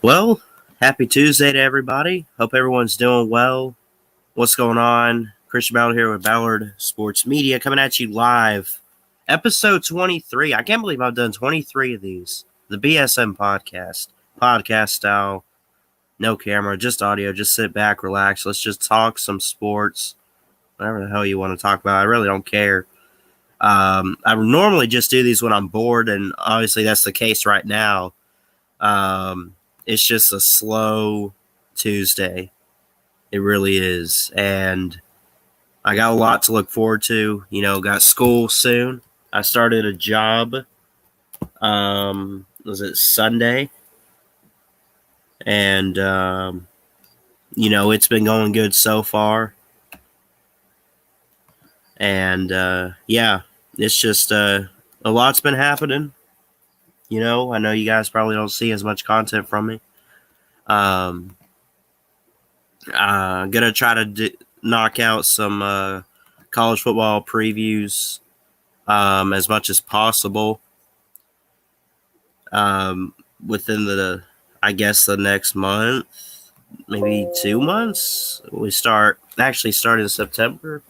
Well, happy Tuesday to everybody. Hope everyone's doing well. What's going on? Christian Ballard here with Ballard Sports Media coming at you live. Episode 23. I can't believe I've done 23 of these. The BSM Podcast. Podcast style. No camera, just audio. Just sit back, relax. Let's just talk some sports. Whatever the hell you want to talk about. I really don't care. I normally just do these when I'm bored, and obviously that's the case right now. It's just a slow Tuesday. It really is. And I got a lot to look forward to. Got school soon. I started a job. Was it Sunday? And, it's been going good so far. And, it's just a lot's been happening. I know you guys probably don't see as much content from me. I'm gonna try to knock out some college football previews as much as possible within the next month, maybe 2 months. We start in September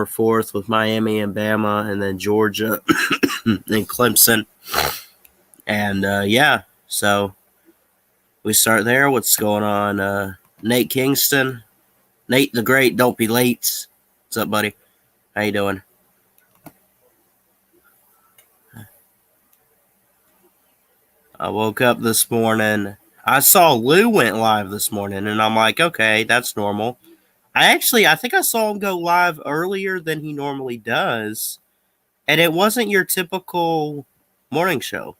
4th with Miami and Bama, and then Georgia and Clemson. And so we start there. What's going on? Nate Kingston. Nate the Great, don't be late. What's up, buddy? How you doing? I woke up this morning. I saw Lou went live this morning, and I'm like, okay, that's normal. I think I saw him go live earlier than he normally does, and it wasn't your typical morning show.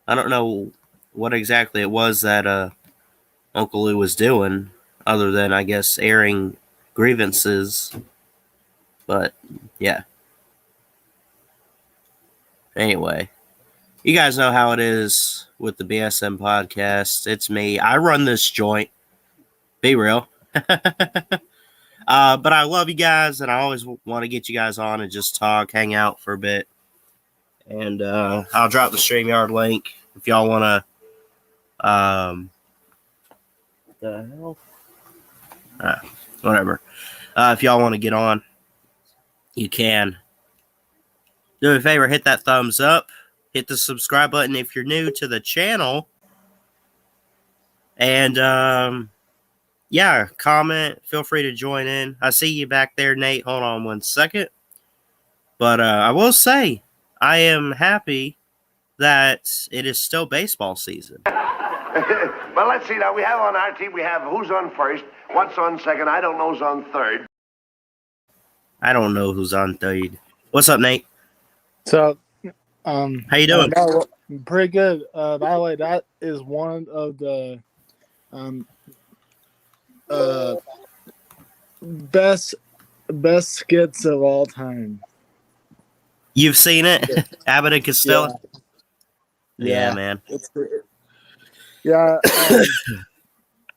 I don't know what exactly it was that Uncle Lou was doing, other than, I guess, airing grievances. But, yeah. Anyway, you guys know how it is with the BSM Podcast. It's me. I run this joint. Be real. But I love you guys, and I always want to get you guys on and just talk, hang out for a bit. And I'll drop the StreamYard link if y'all want to. The hell? Whatever. If y'all want to get on, you can. Do me a favor, hit that thumbs up. Hit the subscribe button if you're new to the channel. And, comment. Feel free to join in. I see you back there, Nate. Hold on 1 second. But I will say, I am happy that it is still baseball season. Well, let's see now. We have on our team, we have who's on first, what's on second. I don't know who's on third. I don't know who's on third. What's up, Nate? So, how you doing? Pretty good. By the way, that is one of the best skits of all time. You've seen it? Yeah. Abbott and Costello? Yeah, man. Yeah.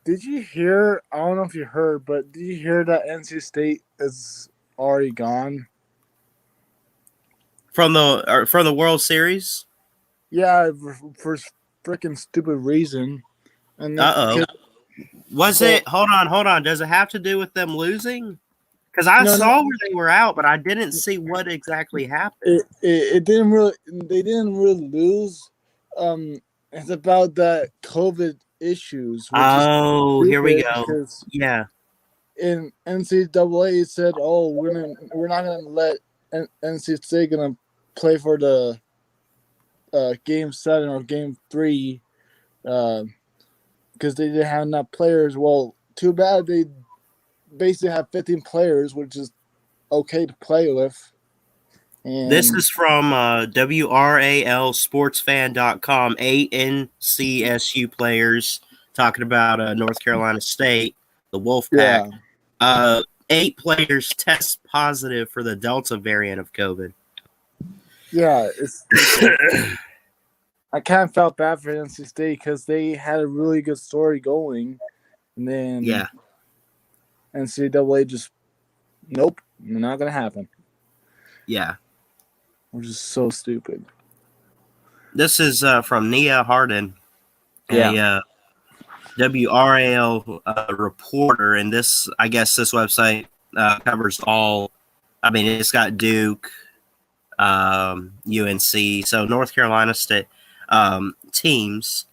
Did you hear? I don't know if you heard, but did you hear that NC State is already gone from the World Series? Yeah, for freaking stupid reason. And was it? Hold on. Does it have to do with them losing? Because I saw where they were out, but I didn't see what exactly happened. It didn't really. They didn't really lose. It's about the COVID issues. Here we go. Yeah. In NCAA said, "Oh, we're not gonna let NC State gonna play for the Game 7 or Game 3 because they didn't have enough players." Well, too bad. They basically have 15 players, which is okay to play with. And this is from WRALSportsFan.com. 8 NCSU players talking about North Carolina State, the Wolfpack. Yeah. 8 players test positive for the Delta variant of COVID. Yeah, I kind of felt bad for NC State because they had a really good story going, and then NCAA just nope, not gonna happen. Yeah. Which is so stupid. This is from Nia Hardin. a WRAL reporter, and I guess this website covers all. I mean, it's got Duke, UNC, so North Carolina State teams.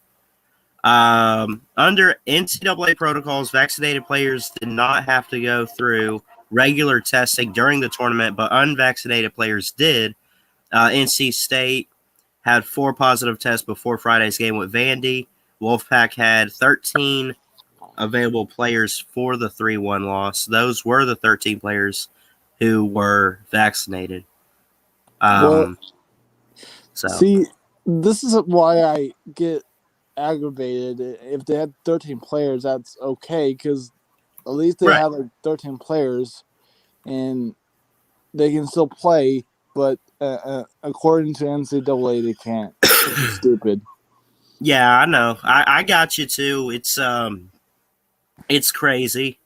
Under NCAA protocols, vaccinated players did not have to go through regular testing during the tournament, but unvaccinated players did. NC State had 4 positive tests before Friday's game with Vandy. Wolfpack had 13 available players for the 3-1 loss. Those were the 13 players who were vaccinated. See, this is why I get aggravated. If they had 13 players, that's okay, because at least they have 13 players, and they can still play, but according to NCAA, they can't. It's stupid. Yeah, I know. I got you too. It's crazy.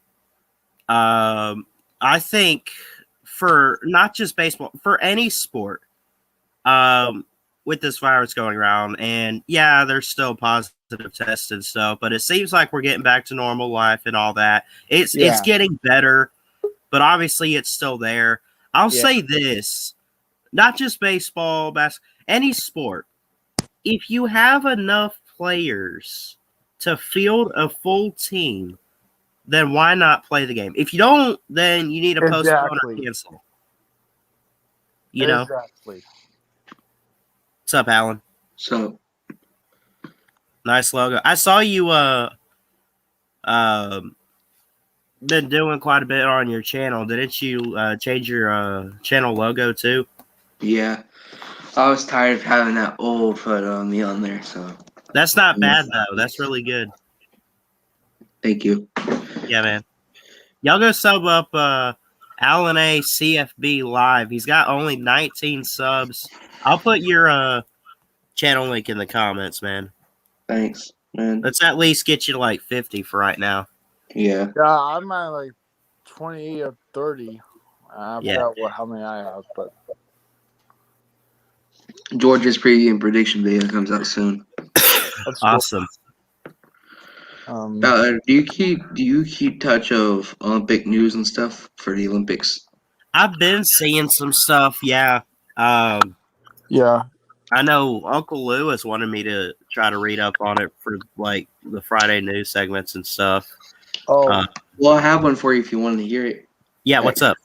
I think for not just baseball, for any sport, with this virus going around, and yeah, there's still positive tests and stuff, but it seems like we're getting back to normal life and all that. It's getting better, but obviously it's still there. I'll say this, not just baseball, basketball, any sport. If you have enough players to field a full team, then why not play the game? If you don't, then you need to postpone or cancel. You know? Exactly. What's up, Alan? So, nice logo. I saw you been doing quite a bit on your channel. Didn't you change your channel logo too? Yeah. I was tired of having that old photo of me on there, so. That's not bad, though. That's really good. Thank you. Yeah, man. Y'all go sub up Alan A. CFB Live. He's got only 19 subs. I'll put your channel link in the comments, man. Thanks, man. Let's at least get you to like 50 for right now. Yeah. Yeah, I'm at like 28 or 30. I forgot how many I have, but Georgia's preview and prediction video comes out soon. that's awesome. Cool. Do you keep touch of Olympic news and stuff for the Olympics? I've been seeing some stuff, yeah. Yeah. I know Uncle Lewis wanted me to try to read up on it for like the Friday news segments and stuff. Oh, well, I have one for you if you want to hear it. Yeah, what's up?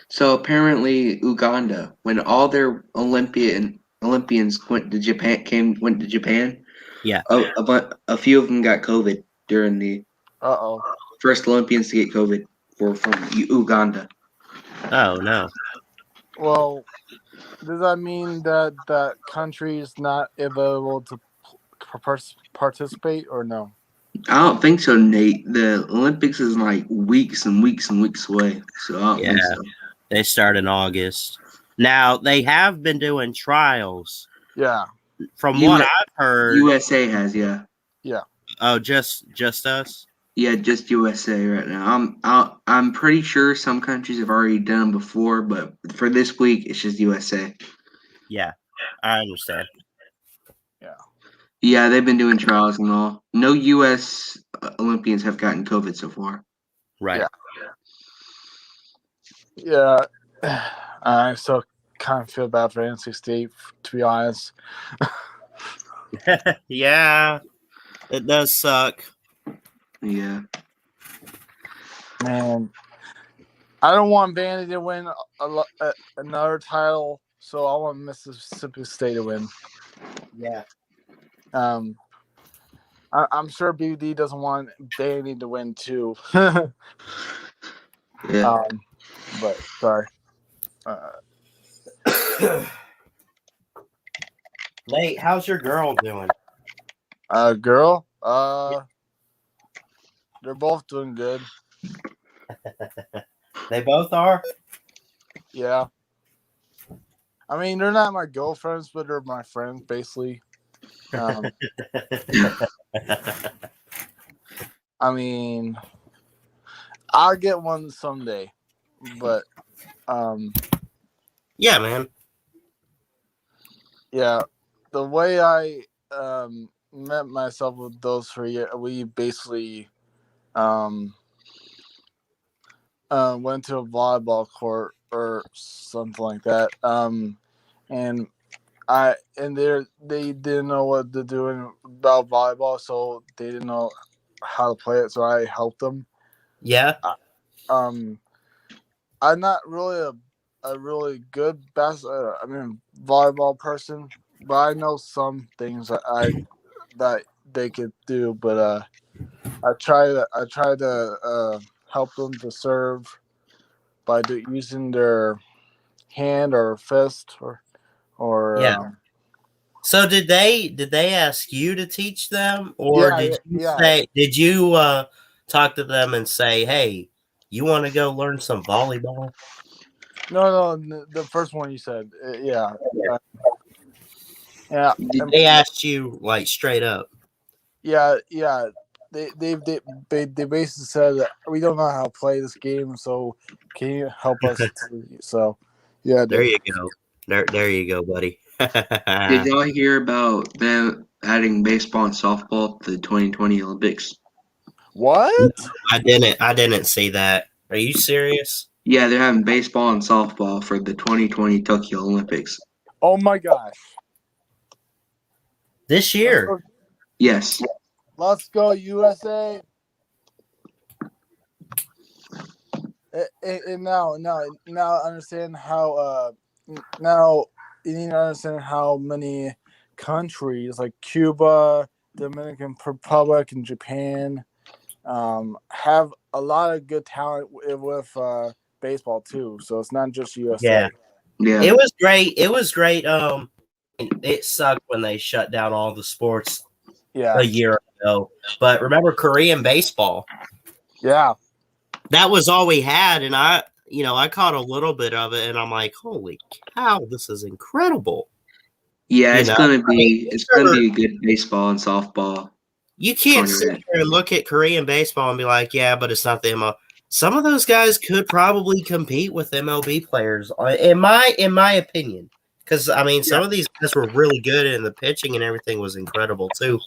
So apparently, Uganda, when all their Olympians went to Japan. Yeah, a few of them got COVID during the first Olympians to get COVID from Uganda. Oh no. Well, does that mean that that country is not available to participate or no? I don't think so, Nate. The Olympics is like weeks and weeks and weeks away. So I don't think so. They start in August. Now they have been doing trials. Yeah. From what I've heard, USA has, yeah. Oh, just us? Yeah, just USA right now. I'm pretty sure some countries have already done them before, but for this week, it's just USA. Yeah, I understand. Yeah, they've been doing trials and all. No U.S. Olympians have gotten COVID so far. Right. Yeah. I still kind of feel bad for NC State, to be honest. Yeah, it does suck. Yeah. Man, I don't want Vandy to win another title, so I want Mississippi State to win. Yeah. I'm sure BD doesn't want Vandy to win too. Yeah. But sorry. Nate, how's your girl doing? Girl? They're both doing good. They both are? Yeah. I mean, they're not my girlfriends, but they're my friends, basically. I mean, I'll get one someday, but yeah, man. Yeah, the way I met myself with those 3 years, we basically went to a volleyball court or something like that. And they didn't know what to do about volleyball, so they didn't know how to play it. So I helped them. Yeah. I'm not really a really good volleyball person, but I know some things that they could do. But I try to help them to serve by using their hand or fist or Yeah. So did they ask you to teach them, or did you talk to them and say, "Hey, you want to go learn some volleyball?" No, the first one you said, yeah. They asked you like straight up. Yeah. They basically said that we don't know how to play this game, so can you help us? So, yeah. There you go. There you go, buddy. Did y'all hear about them adding baseball and softball to the 2020 Olympics? What? I didn't see that. Are you serious? Yeah, they're having baseball and softball for the 2020 Tokyo Olympics. Oh my gosh! This year? Yes. Let's go USA! And now understand how now you need to understand how many countries like Cuba, Dominican Republic, and Japan have a lot of good talent with baseball too. So it's not just USA. Yeah. It was great. It was great. It sucked when they shut down all the sports a year ago. But remember Korean baseball? Yeah. That was all we had, and I caught a little bit of it, and I'm like, holy cow, this is incredible. Yeah, it's gonna be a good baseball and softball. You can't sit here and look at Korean baseball and be like, yeah, but it's not the MLB. Some of those guys could probably compete with MLB players, in my opinion. Because some of these guys were really good, and the pitching and everything was incredible too.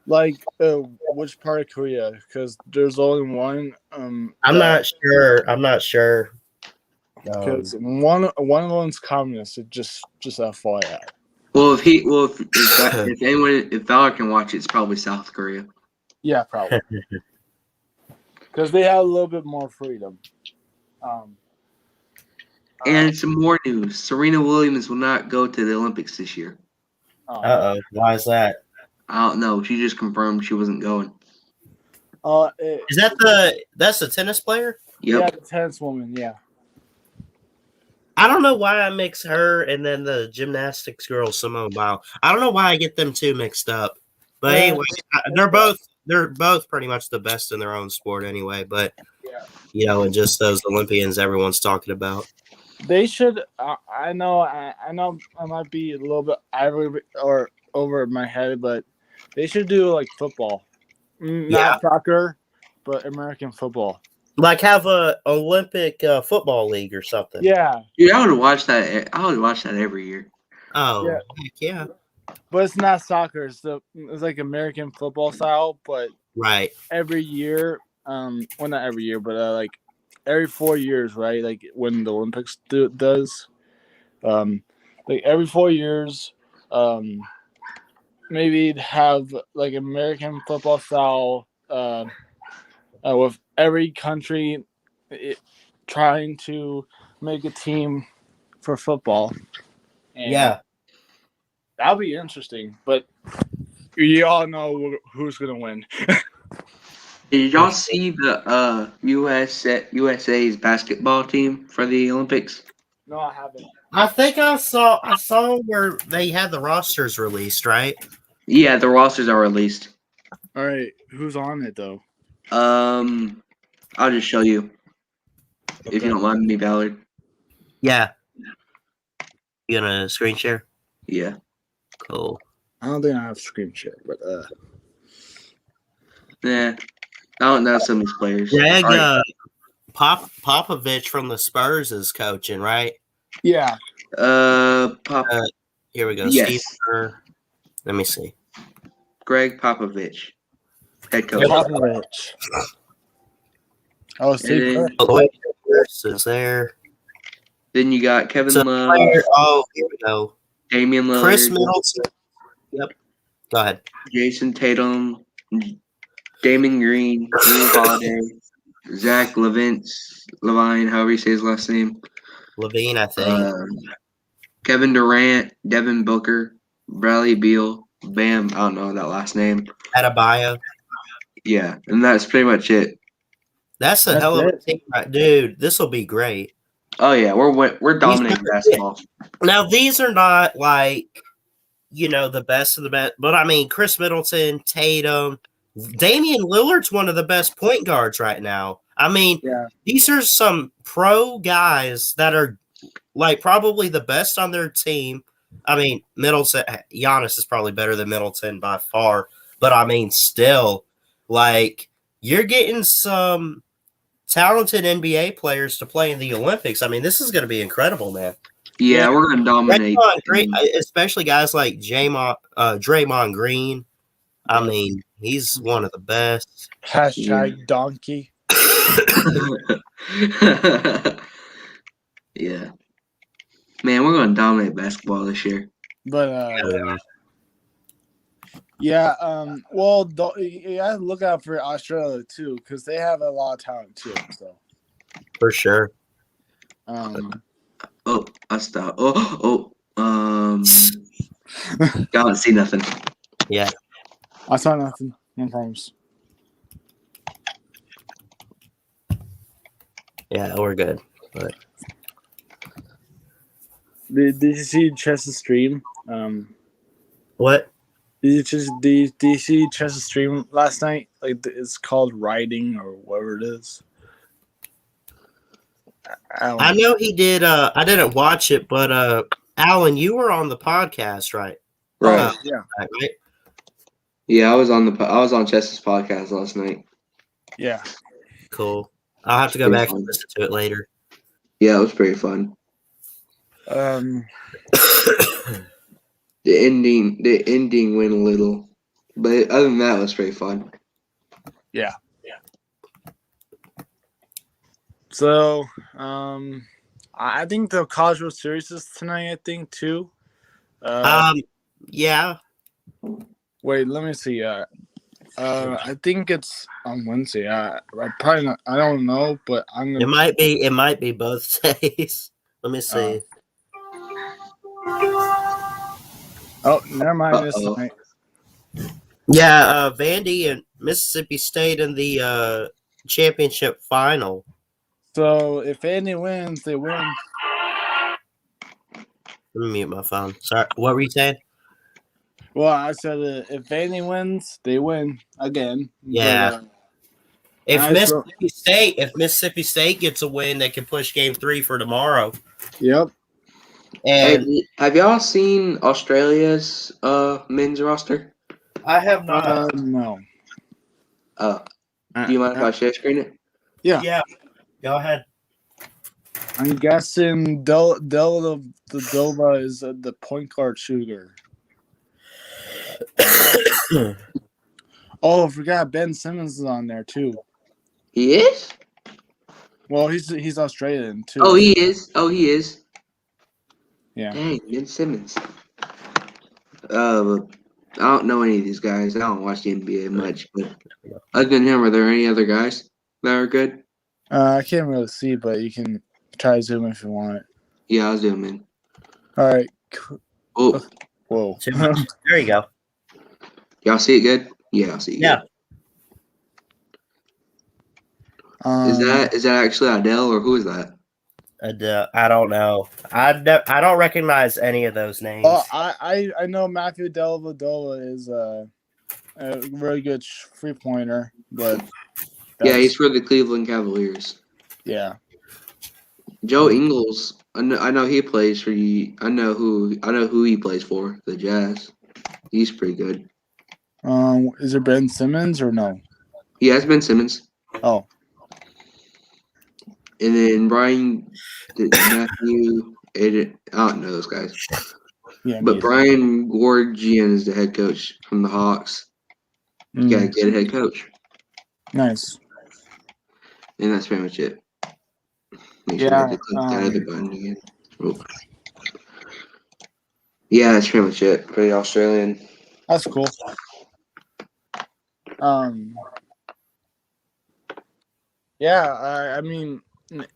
Like which part of Korea? Because there's only one. I'm not sure. Because one of them's communist. Just FYI. Well, if Valor can watch it, it's probably South Korea. Yeah, probably. Because they have a little bit more freedom. And some more news: Serena Williams will not go to the Olympics this year. Uh-oh. Why is that? I don't know. She just confirmed she wasn't going. Is that's the tennis player? Yep. Yeah, the tennis woman. Yeah. I don't know why I mix her and then the gymnastics girl Simone Biles. I don't know why I get them two mixed up. But anyway, they're both pretty much the best in their own sport anyway. But and just those Olympians everyone's talking about. They should. I know. I might be a little bit over my head, but they should do like football, not soccer, but American football. Like have a Olympic football league or something. Yeah. Dude, I would watch that. I would watch that every year. Oh, heck yeah. But it's not soccer. It's like American football style, but every year. Well, not every year, but like every 4 years, right? Like when the Olympics does, like every 4 years, maybe have like American football style, with every country trying to make a team for football. And that'll be interesting, but you all know who's gonna win. Did y'all see the USA's basketball team for the Olympics? No, I haven't. I think I saw where they had the rosters released, right? Yeah, the rosters are released. All right, who's on it though? I'll just show you if you don't mind me, Ballard. Yeah. You gonna screen share? Yeah. Cool. I don't think I have screen share, but yeah. I don't know some of these players. Greg Popovich from the Spurs is coaching, right? Yeah. Here we go. Yes. Steve Kerr. Let me see. Greg Popovich, head coach. Popovich. Oh, Steve And Kerr. Lloyd is there. then you got Kevin So, Love, here we go. Damian Lillard, Chris Middleton. Yep. Go ahead. Jason Tatum, Damon Green, Drew Holiday, Zach Levine, however you say his last name. Levine, I think. Kevin Durant, Devin Booker, Bradley Beal, Bam. I don't know that last name. Adebayo. Yeah, and that's pretty much it. That's a That's hell of a it. team, right? Dude. This will be great. Oh yeah, we're dominating basketball. Now, these are not like, the best of the best, but I mean, Chris Middleton, Tatum, Damian Lillard's one of the best point guards right now. I mean, these are some pro guys that are like probably the best on their team. I mean, Giannis is probably better than Middleton by far, but I mean, still, like, you're getting some talented NBA players to play in the Olympics. I mean, this is going to be incredible, man. Yeah, we're gonna dominate. Great, especially guys like Draymond Green. I mean, he's one of the best. Hashtag donkey. Yeah. Man, we're gonna dominate basketball this year. But well, you gotta look out for Australia too, because they have a lot of talent too. So For sure. Oh, I stopped. Y'all see nothing. Yeah. I saw nothing. No problems. Yeah, we're good. But Did you see Chess's stream? what? Did you see Chess's stream last night? Like, it's called Riding or whatever it is. I know he did. I didn't watch it, but Alan, you were on the podcast, right? Right. Yeah. Right. Yeah, I was on Chess's podcast last night. Yeah. Cool. I'll have to go back and listen to it later. Yeah, it was pretty fun. Um. The ending went a little, but other than that, it was pretty fun. Yeah. So, I think the College World Series is tonight. I think too. Yeah. Wait, let me see. I think it's on Wednesday. I probably not. I don't know, but I'm gonna. It might be both days. Let me see. Oh, never mind. This tonight. Yeah, Vandy and Mississippi State in the championship final. So if Andy wins, they win. Let me mute my phone. Sorry, what were you saying? Well, I said if Andy wins, they win again. Yeah. But, If Mississippi State gets a win, they can push Game 3 for tomorrow. Yep. And have y'all seen Australia's men's roster? I have not. No. Do you mind if I share screen it? Yeah. Yeah. Go ahead. I'm guessing Della is the point guard shooter. Oh, I forgot Ben Simmons is on there too. He is? Well, he's Australian too. Oh, he is. Yeah. Dang, Ben Simmons. I don't know any of these guys. I don't watch the NBA much, but other than him, are there any other guys that are good? I can't really see, but you can try to zoom if you want. Yeah, I'll zoom in. All right. Oh, Whoa. There you go. y'all see it good? Yeah, I'll see it. Yeah. Good. Is that actually Adele or who is that? I don't know. I don't recognize any of those names. Oh, I know Matthew Dellavedova is a very good free pointer, but yeah, he's for the Cleveland Cavaliers. Yeah. Joe Ingles, I know he plays for you. I know who he plays for, the Jazz. He's pretty good. Is it Ben Simmons or no? Yeah, it's Ben Simmons. Oh. And then Matthew, I don't know those guys. Yeah. But Brian Gorgian is the head coach from the Hawks. You gotta get a head coach. Nice. And that's pretty much it. Make Yeah, sure I click that other button again. Oh. Yeah, that's pretty much it for the Australian. That's cool. Yeah, I mean, and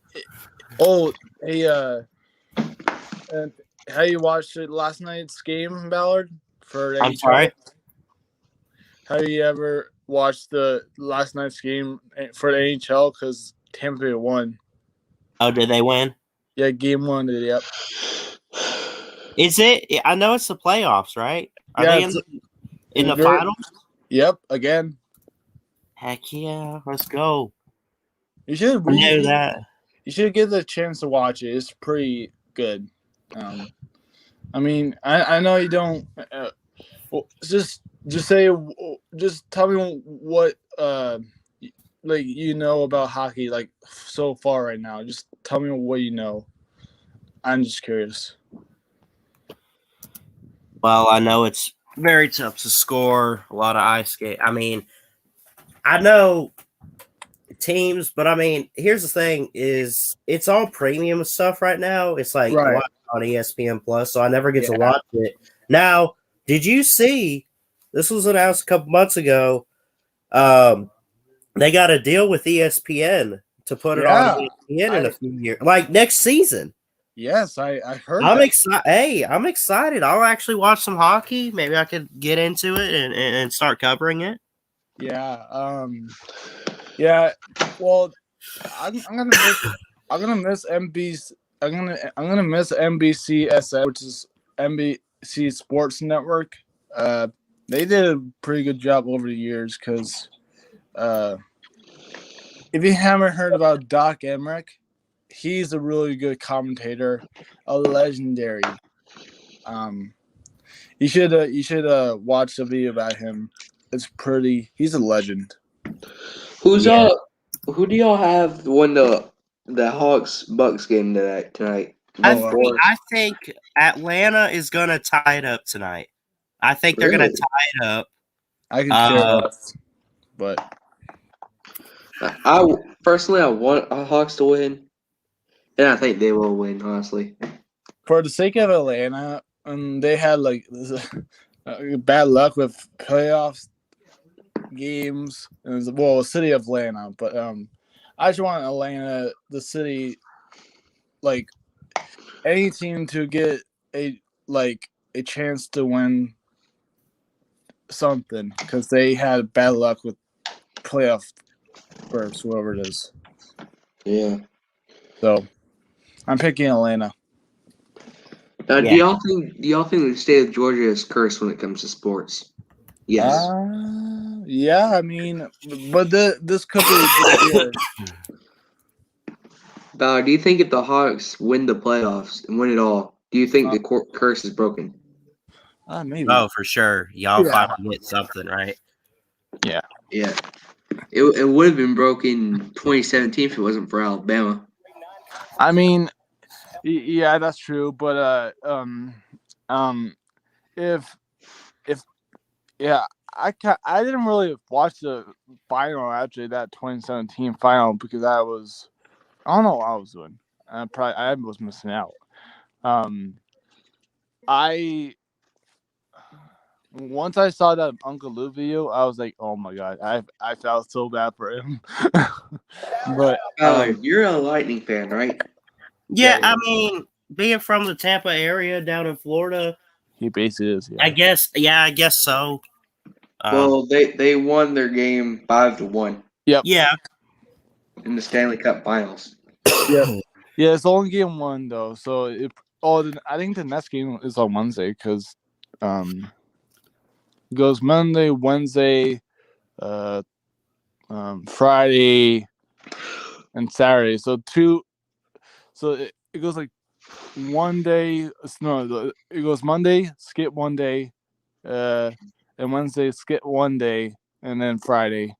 how you watched it last night's game, Ballard? For I'm NHL? sorry. Have you ever watched the last night's game for the NHL? Because Tampa Bay won. Oh, did they win? Yeah, game one. Yep. Is it? I know it's the playoffs, right? Are Yeah, they in the very- finals? Yep. Again, Heck yeah, let's go. you should I know that. You should get the chance to watch it. It's pretty good. I mean, I know you don't. Well, just tell me what like you know about hockey like so far right now. Just tell me what you know. I'm just curious. Well, I know it's very tough to score. A lot of ice skate. I mean, I know teams, but I mean, here's the thing: is it's all premium stuff right now. It's like Right. on ESPN Plus, so I never get to watch it. Now, did you see? This was announced a couple months ago. They got a deal with ESPN to put it on ESPN in a few years, like next season. Yes, I heard. I'm excited. Hey, I'm excited. I'll actually watch some hockey. Maybe I could get into it and start covering it. Yeah. Yeah. Well, I'm gonna miss MB's. I'm gonna miss NBCSN, which is NBC Sports Network. They did a pretty good job over the years because if you haven't heard about Doc Emmerich, he's a really good commentator, a legendary. You should watch the video about him. It's pretty. He's a legend. Who do y'all have won the Hawks Bucks game tonight? I think Atlanta is gonna tie it up tonight. I think they're gonna tie it up. I could care less, but I want Hawks to win, and I think they will win. Honestly, for the sake of Atlanta, they had like bad luck with playoffs games. The city of Atlanta, but I just want Atlanta, the city, like any team to get a chance to win something because they had bad luck with playoff first, whoever it is. yeah. So I'm picking Atlanta. Do y'all think the state of Georgia is cursed when it comes to sports? Yes. Yeah. I mean, but this could be a good year. Do you think if the Hawks win the playoffs and win it all, do you think the curse is broken? Maybe. Oh, for sure. Y'all finally get something, right? Yeah. Yeah. It would have been broken 2017 if it wasn't for Alabama. I mean, yeah, that's true. But I didn't really watch the final actually, that 2017 final, because I don't know what I was doing. I was missing out. Once I saw that Uncle Lou video, I was like, oh my god, I felt so bad for him. But you're a Lightning fan, right? Yeah, I mean, being from the Tampa area down in Florida, he basically is. Yeah. I guess so. Well, they won their game 5-1. Yep. Yeah. In the Stanley Cup Finals. Yeah. Yeah, it's only game one though, so I think the next game is on Wednesday because it goes Monday, Wednesday, Friday, and Saturday. So it goes like one day. No, it goes Monday, skip one day, and Wednesday, skip one day, and then Friday.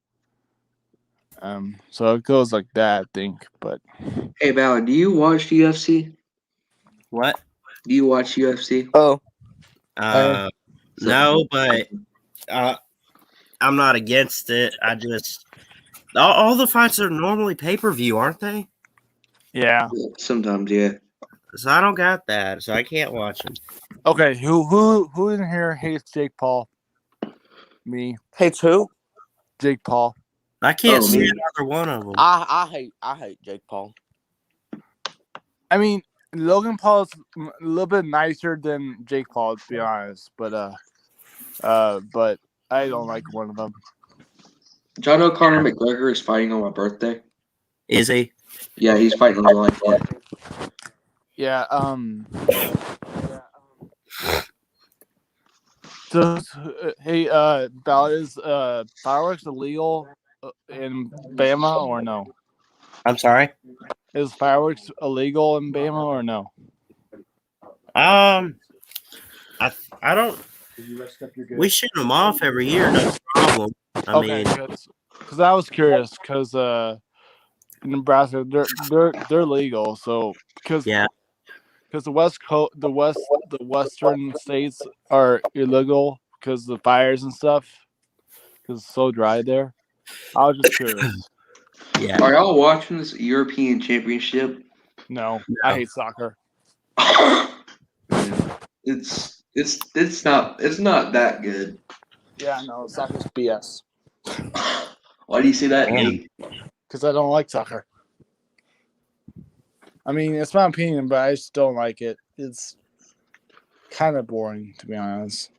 So it goes like that, I think. But hey, Val, do you watch UFC? What? Do you watch UFC? Oh, no, but I'm not against it. I just all the fights are normally pay-per-view, aren't they? Yeah. Sometimes, yeah. So I don't got that, so I can't watch them. Okay. Who in here hates Jake Paul? Me. Hates who? Jake Paul. I can't Oh, see me. another one of them. I hate Jake Paul. I mean, Logan Paul is a little bit nicer than Jake Paul, to be honest. But I don't like one of them. Do y'all know Conor McGregor is fighting on my birthday? Is he? Yeah, he's fighting on July 4th. Yeah. So, hey, Ballard, is fireworks illegal in Bama or no? I'm sorry. Is fireworks illegal in Bama or no? I don't. We shoot them off every year. No problem. I mean, because I was curious because in Nebraska they're legal, so because the western states are illegal because of the fires and stuff because it's so dry there. I was just curious. yeah. Are y'all watching this European Championship? No, I hate soccer. It's not that good. Yeah, no, soccer's BS. Why do you say that, Nate? Because I don't like soccer. I mean, it's my opinion, but I just don't like it. It's kind of boring, to be honest.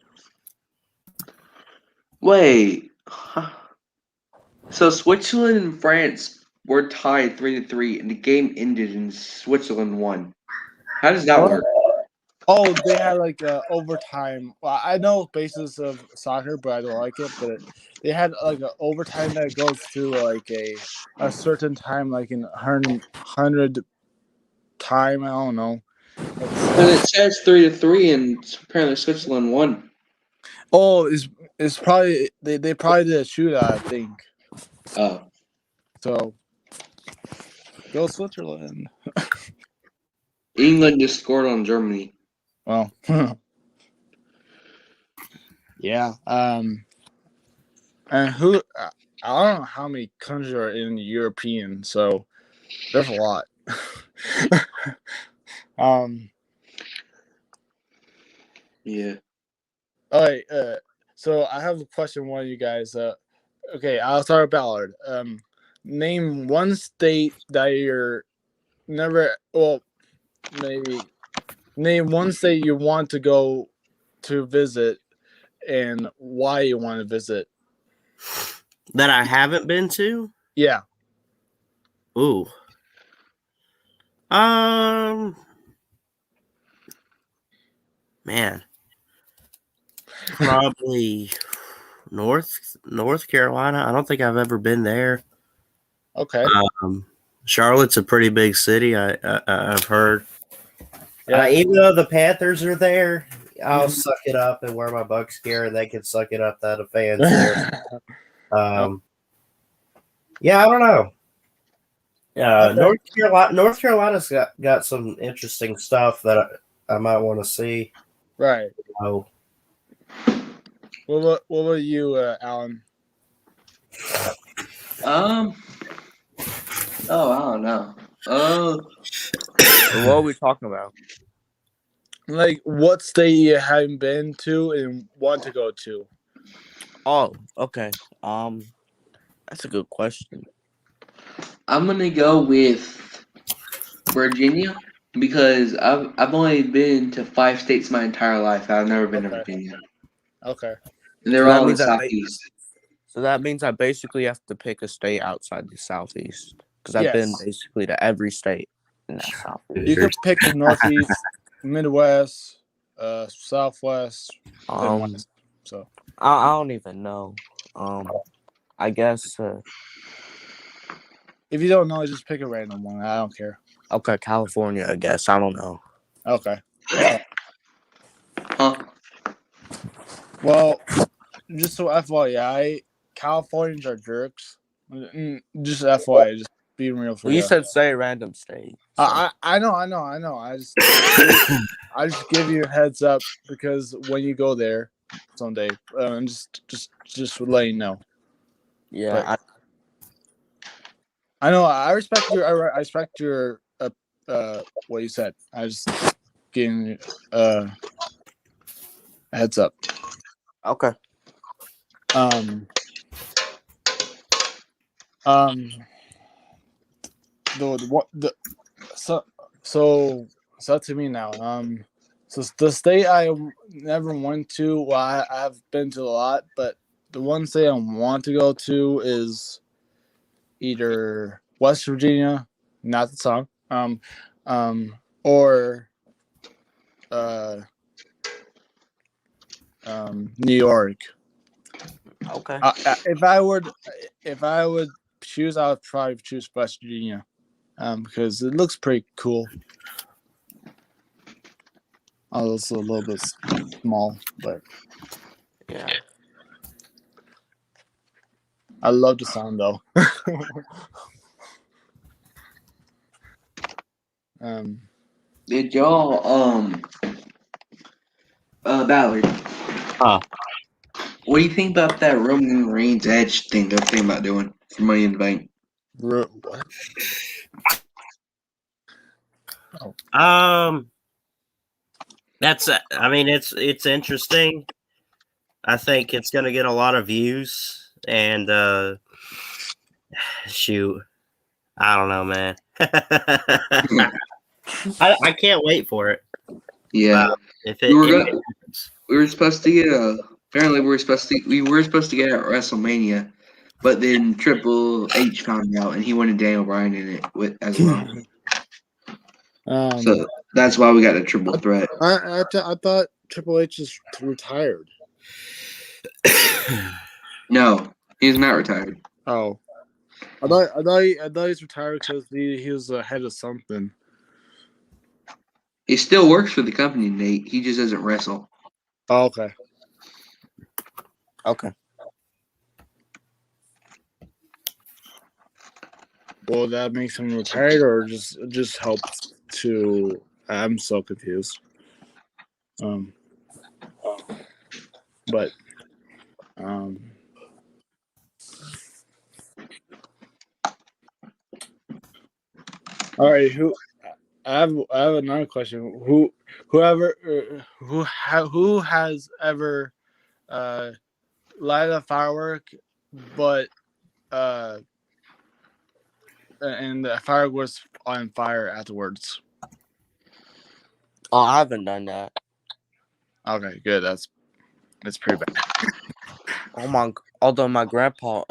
Wait. So Switzerland and France were tied 3-3, and the game ended and Switzerland won. How does that work? Oh, they had like overtime. Well, I know basis of soccer, but I don't like it. But they had like an overtime that goes to like a certain time, like in 100 time. I don't know. But it says 3-3, and apparently Switzerland won. Oh, it's probably they probably did a shootout, I think. Oh. So go Switzerland. England just scored on Germany. Well, yeah. And who? I don't know how many countries are in European, so there's a lot. Yeah. All right. So I have a question. For one of you guys. Okay, I'll start with Ballard. Name one state that you're never. Well, maybe name one state you want to go to visit, and why you want to visit. That I haven't been to? Yeah. Ooh. Man. Probably North Carolina. I don't think I've ever been there. Okay. Charlotte's a pretty big city. I've heard. Yeah. Even though the Panthers are there, I'll suck it up and wear my Bucks gear, and they can suck it up that the fans there. Yeah, I don't know. Okay. North Carolina's got some interesting stuff that I might want to see. Right. Oh. What about you, Alan? I don't know. What are we talking about? Like, what state you haven't been to and want to go to? Oh, okay. That's a good question. I'm gonna go with Virginia because I've only been to 5 states my entire life. I've never been to Virginia. Okay. And they're So that all in the means southeast. So that means I basically have to pick a state outside the southeast because I've been basically to every state in that southeast. You could pick the northeast, Midwest, Southwest, and West. So I don't even know. I guess. If you don't know, just pick a random one. I don't care. Okay, California. I guess I don't know. Okay. Huh? Well, just so FYI, Californians are jerks. Just FYI, just being real for you. You said say a random state. So. I know. I just give you a heads up because when you go there, someday. And just letting you know. Yeah, I know. I respect your. I respect your. What you said. I just getting a heads up. okay. So it's up to me now. So the state I never went to. Well, I've been to a lot, but the one state I want to go to is either West Virginia, not the song, or New York. Okay. If I would choose, I would probably choose West Virginia, because it looks pretty cool. It's a little bit small, but Yeah. I love the song though. Did y'all Ballard? Huh. What do you think about that Roman Reigns Edge thing they're thinking about doing for Money in the Bank? What? That's. I mean, it's interesting. I think it's gonna get a lot of views, and shoot, I don't know, man. I can't wait for it. Yeah, If we were supposed to get apparently we were supposed to get it at WrestleMania, but then Triple H found out and he wanted Daniel Bryan in it as well. So that's why we got a triple threat. I thought Triple H is retired. No, he's not retired. Oh, I thought he's retired because he was the head of something. He still works for the company, Nate. He just doesn't wrestle. Oh, okay. Okay. Well, that makes him retired, or just helps to. I'm so confused. But all right. I have another question. Who has ever light a firework, but and the firework was on fire afterwards? Oh, I haven't done that. Okay, good. That's pretty bad. Although my grandpa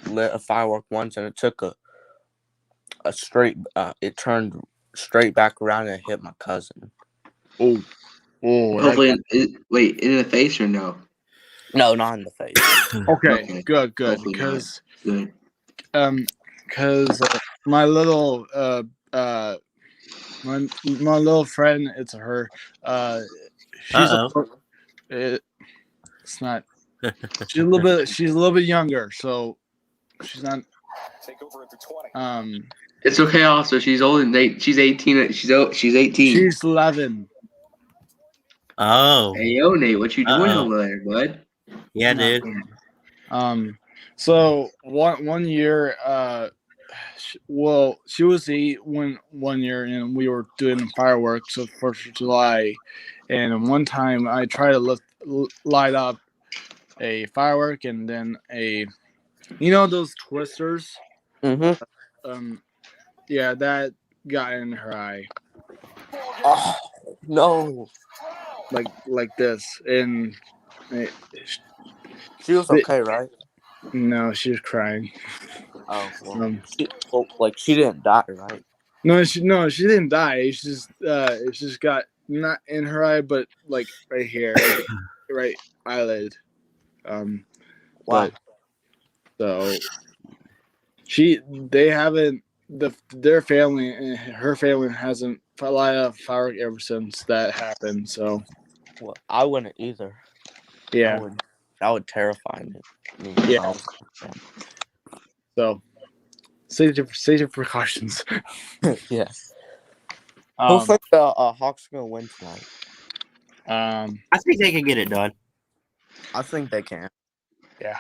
lit a firework once and it took a straight it turned straight back around and hit my cousin. Oh. Hopefully, wait, in the face or no? No, not in the face. Okay, good. Hopefully Because good. My little my little friend, it's her. It's not. She's a little bit younger, so she's not. It's okay. Also, she's older than Nate. She's 18. She's 18. She's 11. Oh. Hey, yo, Nate, what you doing over there, bud? Yeah, dude. So one year, she was 8 one year, and we were doing fireworks of 4th of July, and one time I tried to light up a firework, and then those twisters. Mm-hmm. Yeah, that got in her eye. Oh no! Like this, and She was okay, right? No, she was crying. Oh, well, she didn't die, right? No, she didn't die. It's just got not in her eye, but like right here, right eyelid. Wow. But so they haven't their family, her family hasn't light a firework ever since that happened. So, well, I wouldn't either. Yeah, that would terrify me. Yeah. So, safety precautions. Yeah. Hopefully the Hawks are gonna win tonight. I think they can get it done. I think they can. Yeah.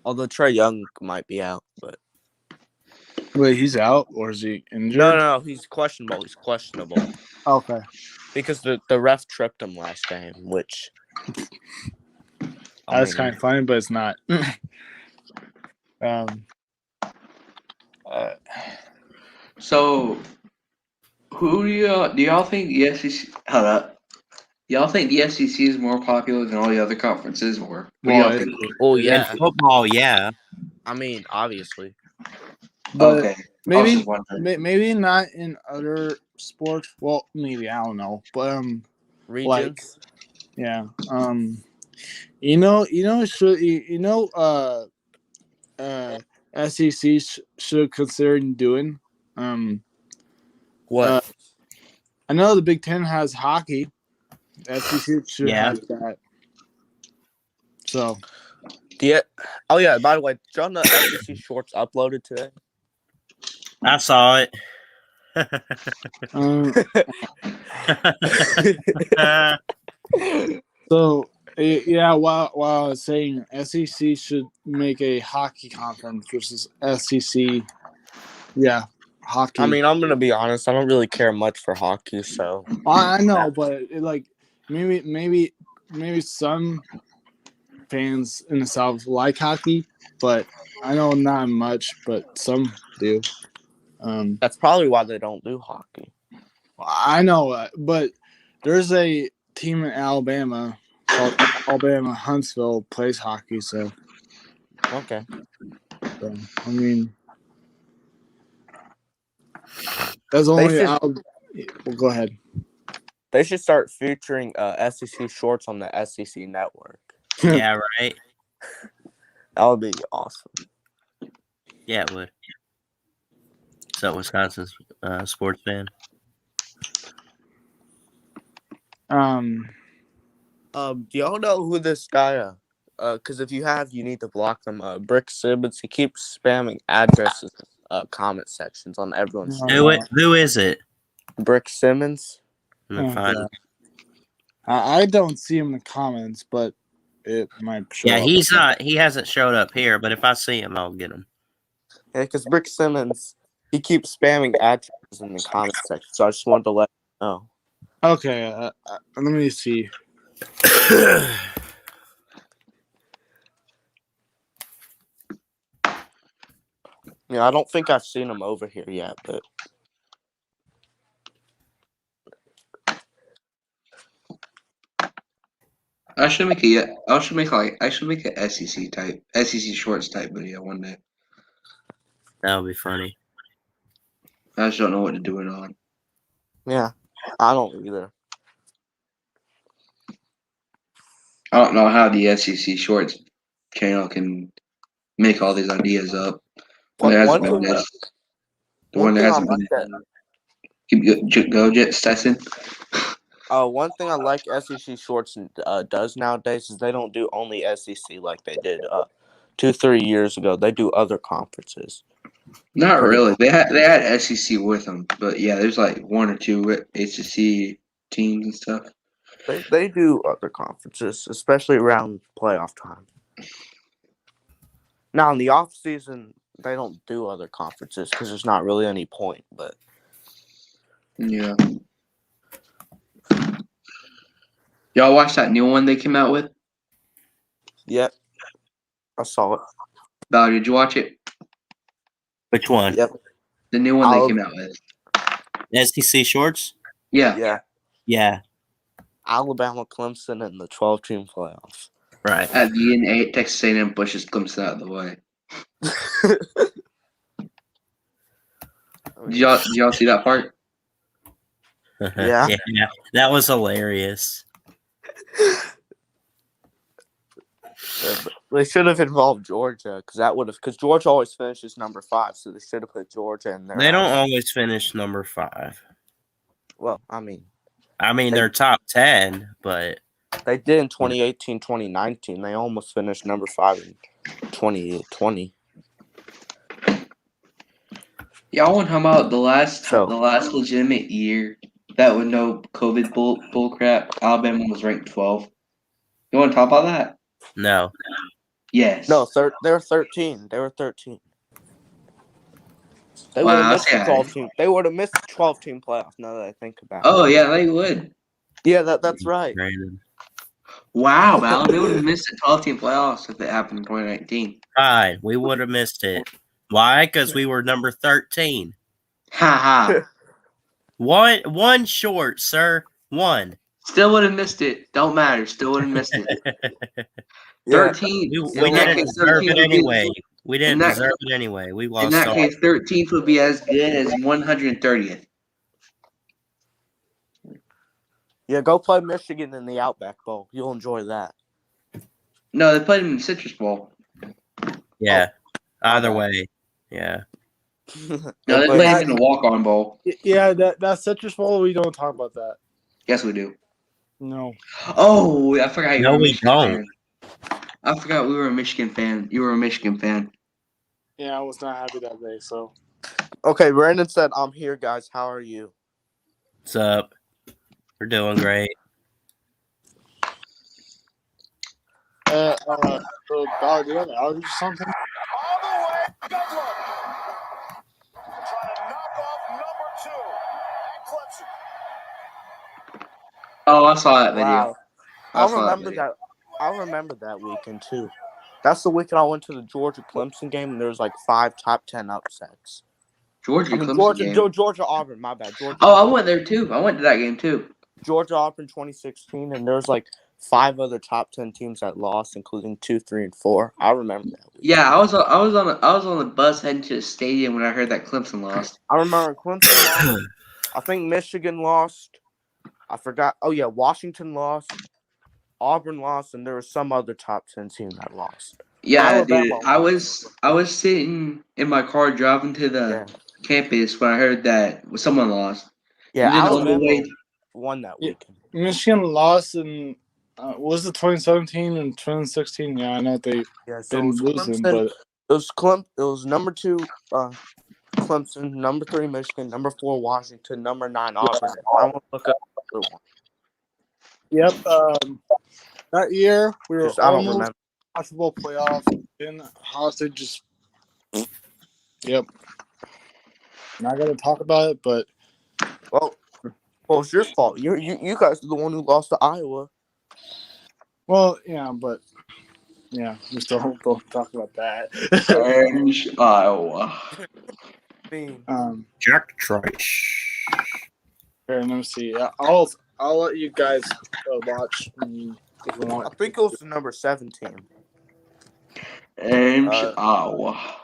Although Trey Young might be out, but Wait, he's out or is he injured? no, he's questionable. He's questionable Okay. because the ref tripped him last game, which That's kind of funny, but it's not. So, who do y'all think the SEC? Hold up. Y'all think the SEC is more popular than all the other conferences, or what do Well, y'all think? Oh In yeah, football, yeah. I mean obviously. but Okay, I was maybe just wondering. maybe not in other sports. Well, maybe I don't know, but Regions. yeah, SEC should consider doing. What? I know the Big Ten has hockey. SEC should have that. So. Yeah. Oh yeah. By the way, did y'all know SEC shorts uploaded today? I saw it. So yeah, while I was saying SEC should make a hockey conference versus SEC. Yeah, hockey. I mean, I'm gonna be honest. I don't really care much for hockey, so I know, but maybe some fans in the South like hockey, but I know not much, but some do. that's probably why they don't do hockey. I know, but there's a team in Alabama called Alabama Huntsville plays hockey, so Okay. I mean, that's only. Well, go ahead. They should start featuring SEC shorts on the SEC network. Yeah, right. That would be awesome. Yeah, it would. So Wisconsin's sports fan. Do y'all know who this guy? Because if you have, you need to block them. Brick Simmons. He keeps spamming addresses, comment sections on everyone's. Who is it? Brick Simmons. I don't see him in the comments, but it might show up. He's not. He hasn't showed up here, but if I see him, I'll get him. Yeah, because Brick Simmons, he keeps spamming addresses in the comment section. So I just wanted to let you know. Okay, let me see. Yeah, I don't think I've seen him over here yet, but I should make a SEC shorts type video one day. That would be funny. I just don't know what to do it on. yeah, I don't either. I don't know how the SEC shorts channel can make all these ideas up. The one that hasn't been. Go Jets, Tyson. One thing I like SEC Shorts does nowadays is they don't do only SEC like they did 2-3 years ago. They do other conferences. Not really. They had SEC with them, but yeah, there's like one or two SEC teams and stuff. They do other conferences, especially around playoff time. Now in the off season, they don't do other conferences because there's not really any point. But yeah. Y'all watch that new one they came out with? Yep. I saw it. Val, did you watch it? Which one? Yep. The new one they came out with. SEC shorts? Yeah. Yeah. Alabama, Clemson, and the 12-team playoffs. Right. At the end, Texas A&M pushes Clemson out of the way. Did y'all see that part? Yeah. Yeah. That was hilarious. They should have involved Georgia because Georgia always finishes number 5, so they should have put Georgia in there. They don't always finish number 5. Well, I mean, they're top 10, but they did in 2018, 2019. They almost finished number 5 in 2020. Y'all want to talk about the last legitimate year that with no COVID bull crap? Alabama was ranked 12th. You want to talk about that? No. Yes. No, they were 13. They were 13. They would have Wow, missed the sad. 12 team. They would have missed the 12-team playoff. Now that I think about it. Oh yeah, they would. Yeah, that's right. Brandon. Wow, Val, they would have missed the 12-team playoffs if it happened in 2019. Right, we would have missed it. Why? Because we were number 13. Ha ha. One short, sir. One. Still would have missed it. Don't matter. Still would have missed it. Yeah. 13. We in that didn't case, deserve 13 it would be. anyway. We didn't in that- deserve it anyway. We lost In that all. case, 13th would be as good as 130th. Yeah, go play Michigan in the Outback Bowl. You'll enjoy that. No, they played him in the Citrus Bowl. Yeah. Either Okay. way. Yeah. No, they But- played him in the walk-on bowl. Yeah, that Citrus Bowl, we don't talk about that. Yes, we do. No. Oh, I forgot you No, were a we Michigan don't. fan. I forgot we were a Michigan fan. You were a Michigan fan. Yeah, I was not happy that day, so. Okay, Brandon said, "I'm here, guys. How are you?" What's up? We're doing great. So, Ballard, do you have an allergy or something? All the way, Douglas. Trying to knock off number 2 at Clemson. Oh, I saw that video. Wow. I I saw remember video. that. I remember that weekend too. That's the weekend I went to the Georgia Clemson game, and there was like 5 top 10 upsets. Georgia I mean, Clemson game. Georgia Auburn. My bad. Oh, I went there too. I went to that game too. Georgia Auburn 2016, and there was like 5 other top 10 teams that lost, including 2, 3, and 4. I remember that week. Yeah, I was on the bus heading to the stadium when I heard that Clemson lost. I remember Clemson lost. I think Michigan lost. I forgot. Oh yeah, Washington lost. Auburn lost, and there was some other top 10 team that lost. Yeah, Alabama dude. I was sitting in my car driving to the Yeah, campus when I heard that someone lost. yeah. And then on the Alabama way, won that Yeah. weekend. Michigan lost in, was it 2017 and 2016? Yeah, I know they Yeah, so been it was losing, Clemson. but It was number 2, Clemson, number 3, Michigan, number 4, Washington, number 9, Auburn. I want to look up the other one. yep. That year we were Just, I don't almost remember. possible playoff. Then Hollister just, yep. Not gonna talk about it, but Well, it's your fault. You guys are the one who lost to Iowa. well, yeah, but yeah, we still don't talk about that. Orange, Iowa. Jack Trice. Here, let me see. I'll let you guys watch if you I want. think it was the number 7 team. Orange, Iowa.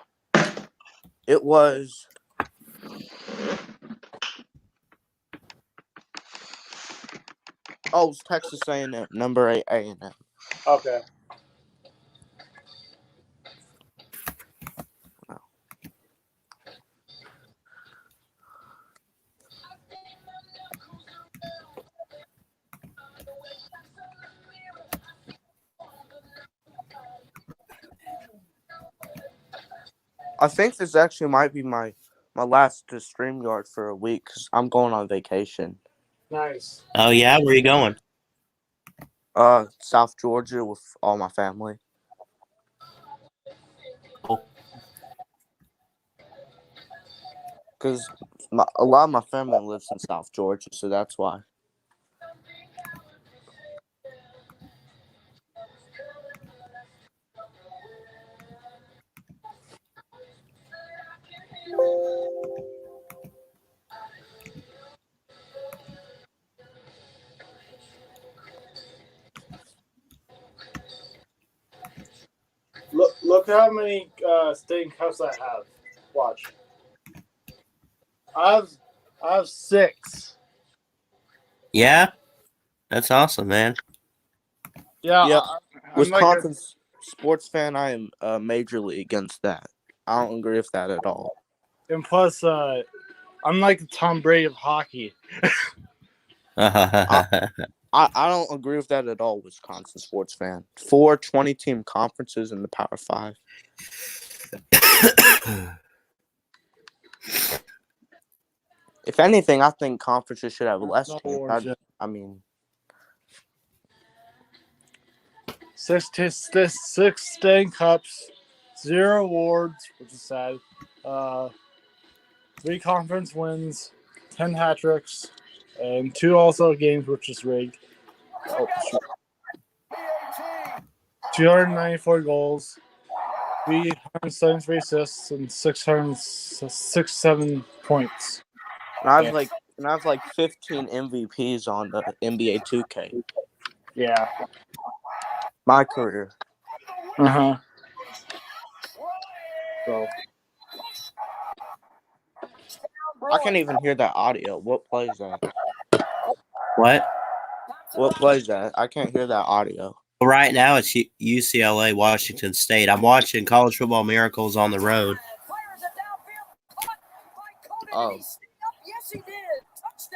It was. Oh, it was Texas A&M, number 8 A&M. Okay. I think this actually might be my last StreamYard for a week because I'm going on vacation. Nice. Oh, yeah? Where you going? South Georgia with all my family. Because a lot of my family lives in South Georgia, so that's why. Look how many state cups I have. Watch. I have 6. Yeah? That's awesome, man. Yeah. Yep. I'm Wisconsin sports fan, I am majorly against that. I don't agree with that at all. and plus, I'm like the Tom Brady of hockey. I don't agree with that at all, Wisconsin sports fan. 4 20-team conferences in the Power 5. If anything, I think conferences should have less teams. I mean, 6 Stanley Cups, 0 awards, which is sad. 3 conference wins, 10 hat tricks, and 2 All-Star games, which is rigged. Oh, shoot. 294 goals, 373 assists, and 667 points. And I have like 15 MVPs on the NBA 2K. Yeah. My career. Uh-huh. So I can't even hear that audio. What plays that? What? What plays that? I can't hear that audio. Right now it's UCLA, Washington State. I'm watching College Football Miracles on the road. Oh. Yes, he did.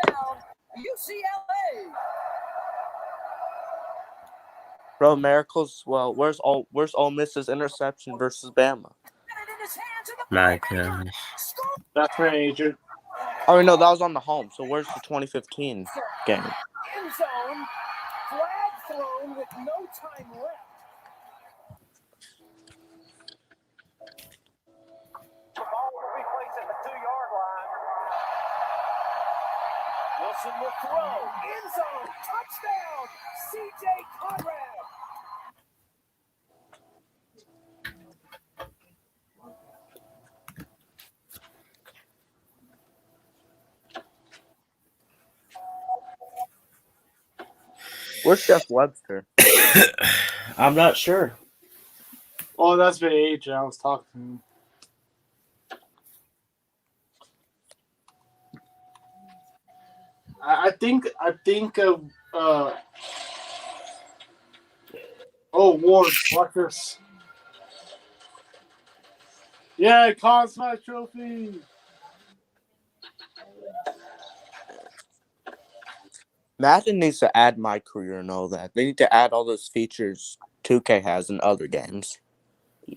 Touchdown, UCLA. Bro, Miracles. Well, where's Ole Miss's interception versus Bama? My gosh. that's my agent. Oh no, that was on the home. So where's the 2015 game? End zone. Flag thrown with no time left. The ball will be placed at the 2-yard line. Wilson will throw. End zone. Touchdown. C.J. Conrad. Where's Jeff Webster? I'm not sure. Oh, that's my agent. I was talking to him. I think Ward, watch this. Yeah, Conn Smythe Trophy. Madden needs to add my career and all that. They need to add all those features 2K has in other games.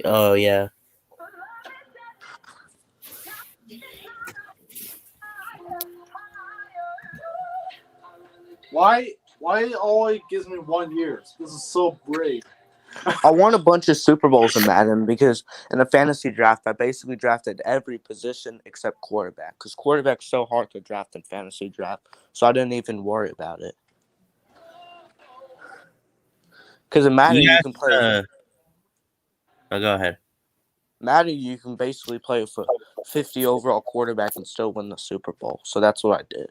Oh, yeah. Why it always gives me 1 year? This is so brave. I won a bunch of Super Bowls in Madden because in a fantasy draft, I basically drafted every position except quarterback because quarterback's so hard to draft in fantasy draft, so I didn't even worry about it. Because in Madden, you can play. Oh, go ahead. Madden, you can basically play for 50 overall quarterback and still win the Super Bowl. So that's what I did.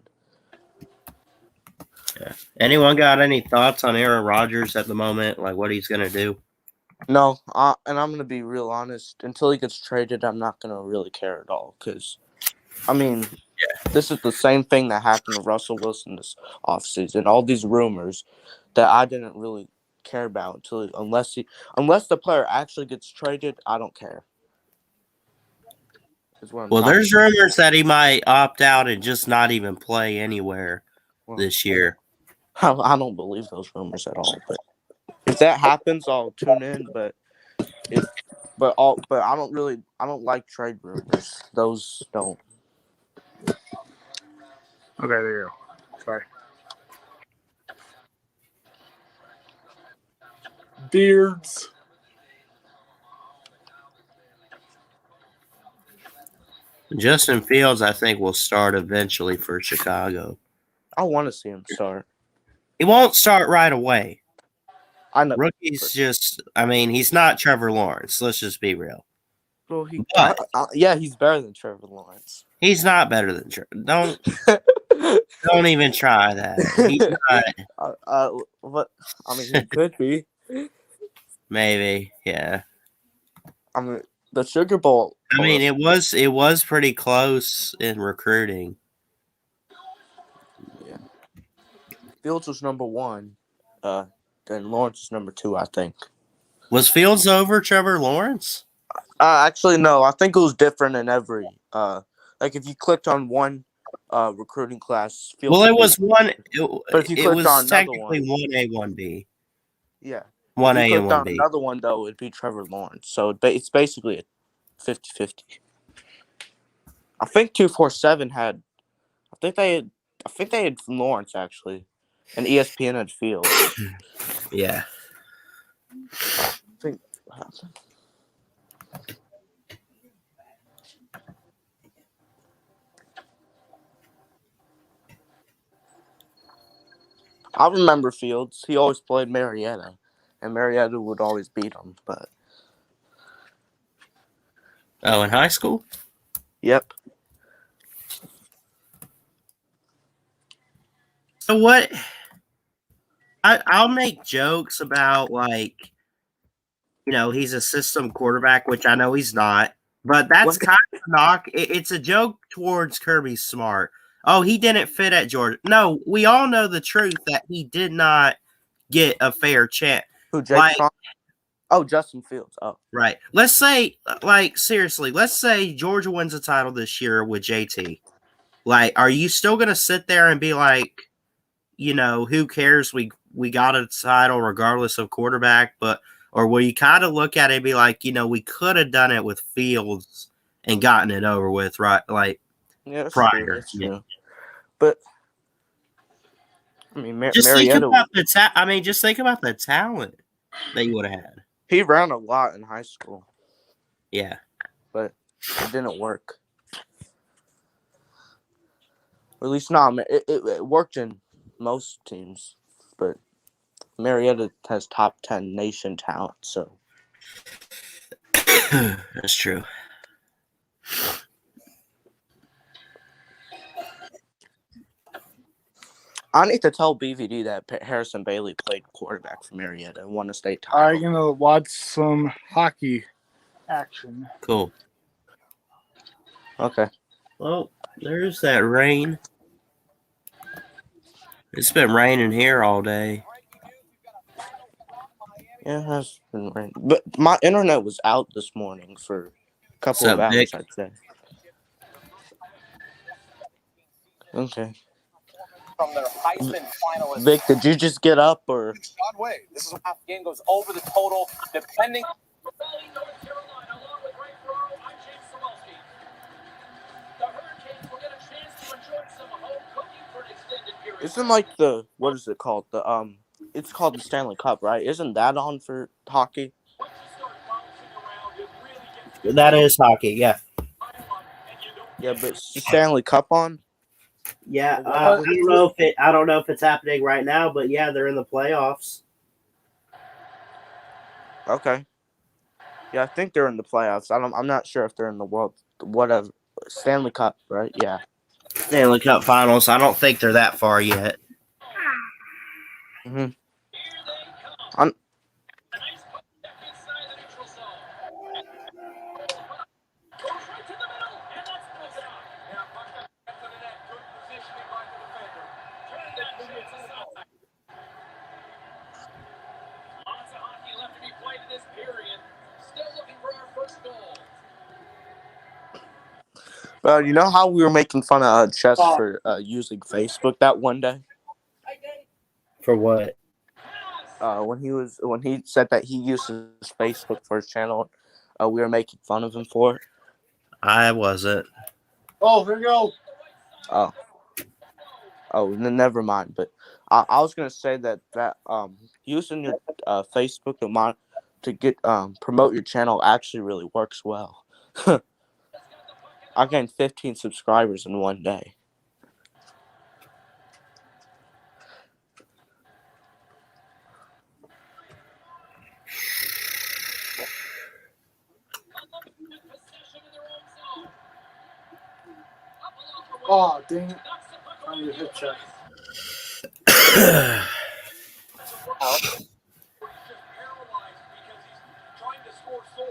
Yeah. Anyone got any thoughts on Aaron Rodgers at the moment? Like what he's gonna do? No, and I'm gonna be real honest. Until he gets traded, I'm not gonna really care at all. Because, I mean, this is the same thing that happened to Russell Wilson this offseason. All these rumors that I didn't really care about unless the player actually gets traded, I don't care. Well, there's rumors that he might opt out and just not even play anywhere this year. I don't believe those rumors at all. But if that happens, I'll tune in. But I don't like trade rumors. Those don't. Okay, there you go. Sorry. Beards. Justin Fields, I think, will start eventually for Chicago. I want to see him start. He won't start right away. I know. Rookie's just, I mean, he's not Trevor Lawrence. Let's just be real. Well, But he's better than Trevor Lawrence. he's not better than Trevor. Don't even try that. He's not. What? I mean, he could be. Maybe, yeah. I mean, the Sugar Bowl. I mean, it was pretty close in recruiting. Yeah. Fields was number 1. Then Lawrence was number 2, I think. Was Fields over Trevor Lawrence? Actually, no. I think it was different in every. Like if you clicked on one recruiting class. Well, it was one. But if you it was on technically 1A, 1B. Yeah. 1A and 1B. On another one though, it'd be Trevor Lawrence. So it's basically a 50-50. I think 247 had. I think they had Lawrence actually, and ESPN had Fields. Yeah. think what happened? I remember Fields. He always played Marietta, and Marietta would always beat him. But Oh, in high school? yep. So what? I'll make jokes about, like, he's a system quarterback, which I know he's not. But that's What? kind of a knock. It's a joke towards Kirby Smart. Oh, he didn't fit at Georgia. No, we all know the truth that he did not get a fair chance. Who? Jake Like, Fromm? Oh, Justin Fields. Oh, right. Let's say, like, seriously, let's say Georgia wins a title this year with JT. Like, are you still going to sit there and be like, who cares? We got a title regardless of quarterback, or will you kind of look at it and be like, we could have done it with Fields and gotten it over with, right? Like, yeah, that's prior. true. That's Yeah. true. But I mean, Just think Marietta. about just think about the talent that you would have had. He ran a lot in high school. Yeah. But it didn't work. Or at least not. It worked in most teams, but Marietta has top 10 nation talent, so That's true. I need to tell BVD that Harrison Bailey played quarterback for Marietta and won a state title. I'm gonna watch some hockey action. Cool. Okay. Well, there's that rain. It's been raining here all day. Yeah, it has been raining. But my internet was out this morning for a couple of What's up, hours, Vic? I'd say. Okay. From their Heisman finalists. Vic, did you just get up or? Sean Wade. This is half game goes over the total, depending. Isn't like what is it called? It's called the Stanley Cup, right? Isn't that on for hockey? That is hockey, yeah. Yeah, but it's the Stanley Cup on. Yeah, I don't know if it's happening right now, but yeah, they're in the playoffs. Okay. Yeah, I think they're in the playoffs. I'm not sure if they're in the whatever Stanley Cup, right? Yeah. Stanley Cup Finals. I don't think they're that far yet. Mhm. You know how we were making fun of Chess for using Facebook that one day? For what? When he said that he uses Facebook for his channel, we were making fun of him for it. I wasn't. Oh, here you go. Oh, never mind. But I was gonna say that using your Facebook to get promote your channel actually really works well. I gained 15 subscribers in one day. Oh, dang it. I'm gonna hit check.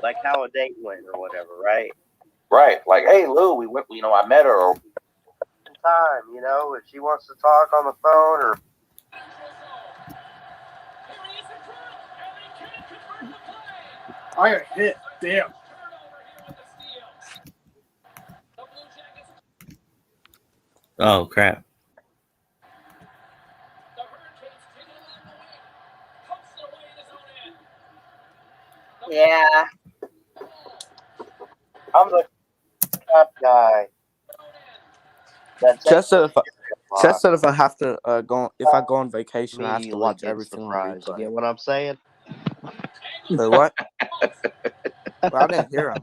Like how a date went or whatever, right? Right. Like, hey, Lou, we went, I met her. Or Time, if she wants to talk on the phone or. I got hit. Damn. Oh, crap. yeah, I'm the top guy. Just said if I have to if I go on vacation, I have to watch everything. You get what I'm saying? Wait, what? Well, I didn't hear him.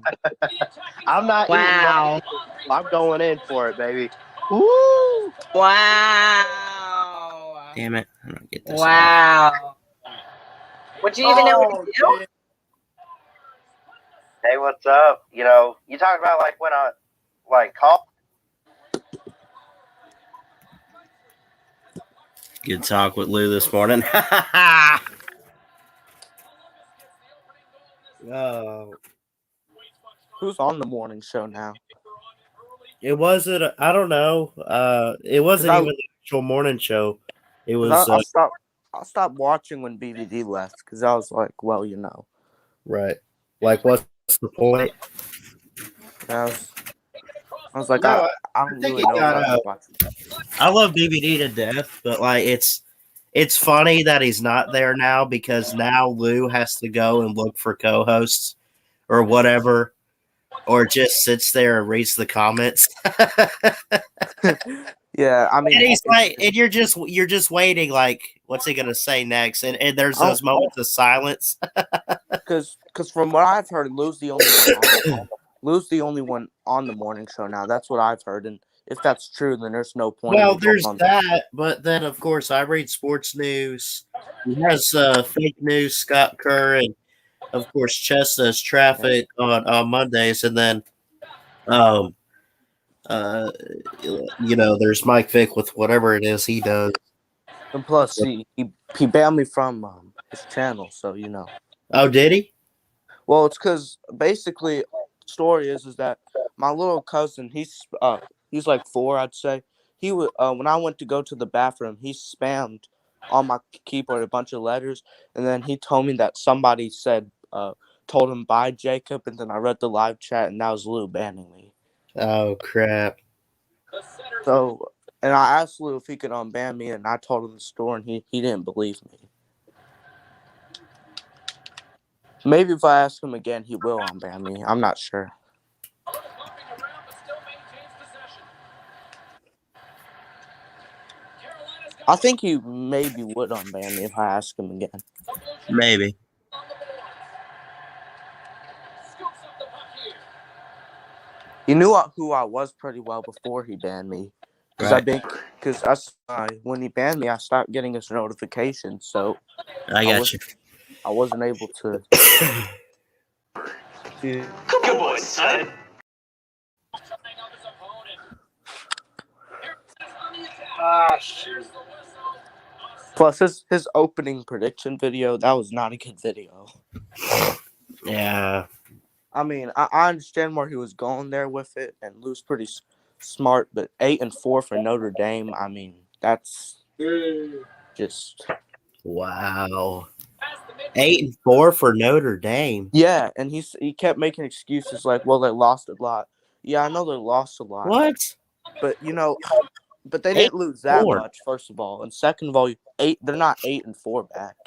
I'm not Wow. eating. I'm going in for it, baby. Woo! Wow. Damn it. I don't get this. Wow. Would you even know what to do? dude. Hey, what's up? You know, you talking about like when I like call. Good talk with Lou this morning. Oh, Who's on the morning show now? it wasn't. I don't know. It wasn't 'Cause I- even the actual morning show. It 'Cause was I stopped watching when BVD left because I was like, well, you know. right. Like, what's the point? I was like, No, I don't think really it know got what I'm watching. I love BBD to death, but like it's funny that he's not there now because now Lou has to go and look for co-hosts or whatever, or just sits there and reads the comments. Yeah, I mean, And he's like, and you're just waiting, like, what's he gonna say next? And there's those moments of silence. because from what I've heard, Lou's the only one on the morning show now. That's what I've heard, and if that's true, then there's no point. Well, in there's going on. that, but then of course I read sports news. He has fake news, Scott Kerr, and of course Chess does traffic on Mondays, and then you know, there's Mike Vick with whatever it is he does. And plus, he banned me from his channel, so you know. Oh, did he? Well, it's because basically, the story is that my little cousin, he's like 4, I'd say. He would when I went to go to the bathroom, he spammed on my keyboard a bunch of letters, and then he told me that somebody told him bye, Jacob, and then I read the live chat, and that was Lou banning me. Oh crap! So, and I asked Lou if he could unban me, and I told him the story, and he didn't believe me. Maybe if I ask him again, he will unban me. I'm not sure. I think he maybe would unban me if I ask him again. Maybe. He knew who I was pretty well before he banned me. Because when he banned me, I stopped getting his notifications, so I got you. I wasn't able to. Good boy, son. Ah, shoot. Plus, his opening prediction video, that was not a good video. Yeah. I mean, I understand where he was going there with it, and Lou's pretty smart, but 8-4 for Notre Dame, I mean, that's just... Wow. 8-4 for Notre Dame. Yeah, and he kept making excuses like, well, they lost a lot. Yeah, I know they lost a lot. What? But, you know... But they didn't lose that 8-4. much, first of all. And second of all, they're not 8-4 back.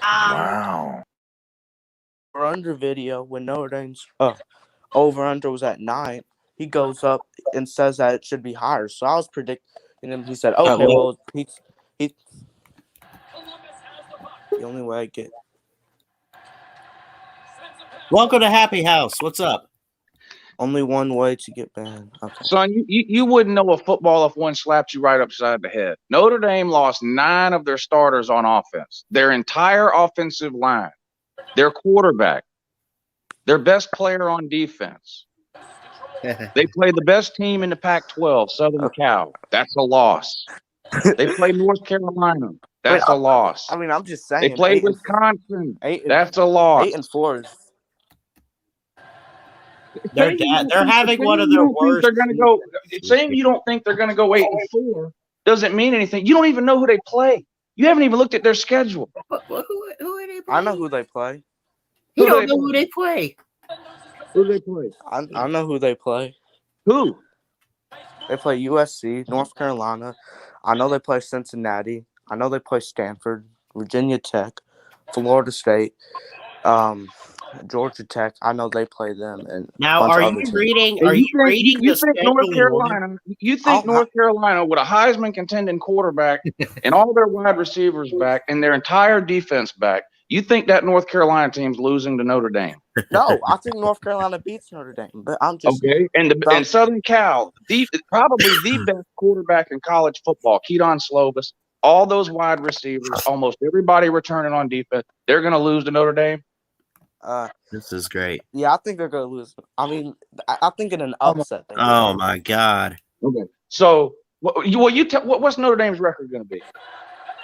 Wow. Over-under video, when Notre Dame's over-under was at 9, he goes up and says that it should be higher. So I was predicting him. He said, okay, well, he the only way I get. Welcome to Happy House. What's up? Only one way to get banned. Okay. Son, you wouldn't know a football if one slapped you right upside the head. Notre Dame lost 9 of their starters on offense, their entire offensive line, their quarterback, their best player on defense. They played the best team in the Pac-12, Southern Cal. That's a loss. They played North Carolina. That's a loss. I mean, I'm just saying. They played Wisconsin. That's a loss. 8-4 is. They're having one of their worst. They're going to go. Saying you don't think they're going to go 8-4 doesn't mean anything. You don't even know who they play. You haven't even looked at their schedule. Who are they playing? I know who they play. You don't know who they play. Who do they play? I know who they play. Who? They play USC, North Carolina. I know they play Cincinnati. I know they play Stanford, Virginia Tech, Florida State, Georgia Tech. I know they play them. And Now, are you reading? Are And you reading you the think North schedule in order? Carolina? You think North Carolina with a Heisman contending quarterback and all their wide receivers back and their entire defense back? You think that North Carolina team's losing to Notre Dame? No, I think North Carolina beats Notre Dame, but I'm just okay. And Southern Cal, probably the best quarterback in college football, Keaton Slovis. All those wide receivers, almost everybody returning on defense. They're going to lose to Notre Dame. This is great. Yeah, I think they're going to lose. I mean, I think in an upset. Oh my God. Okay. So, what's Notre Dame's record going to be?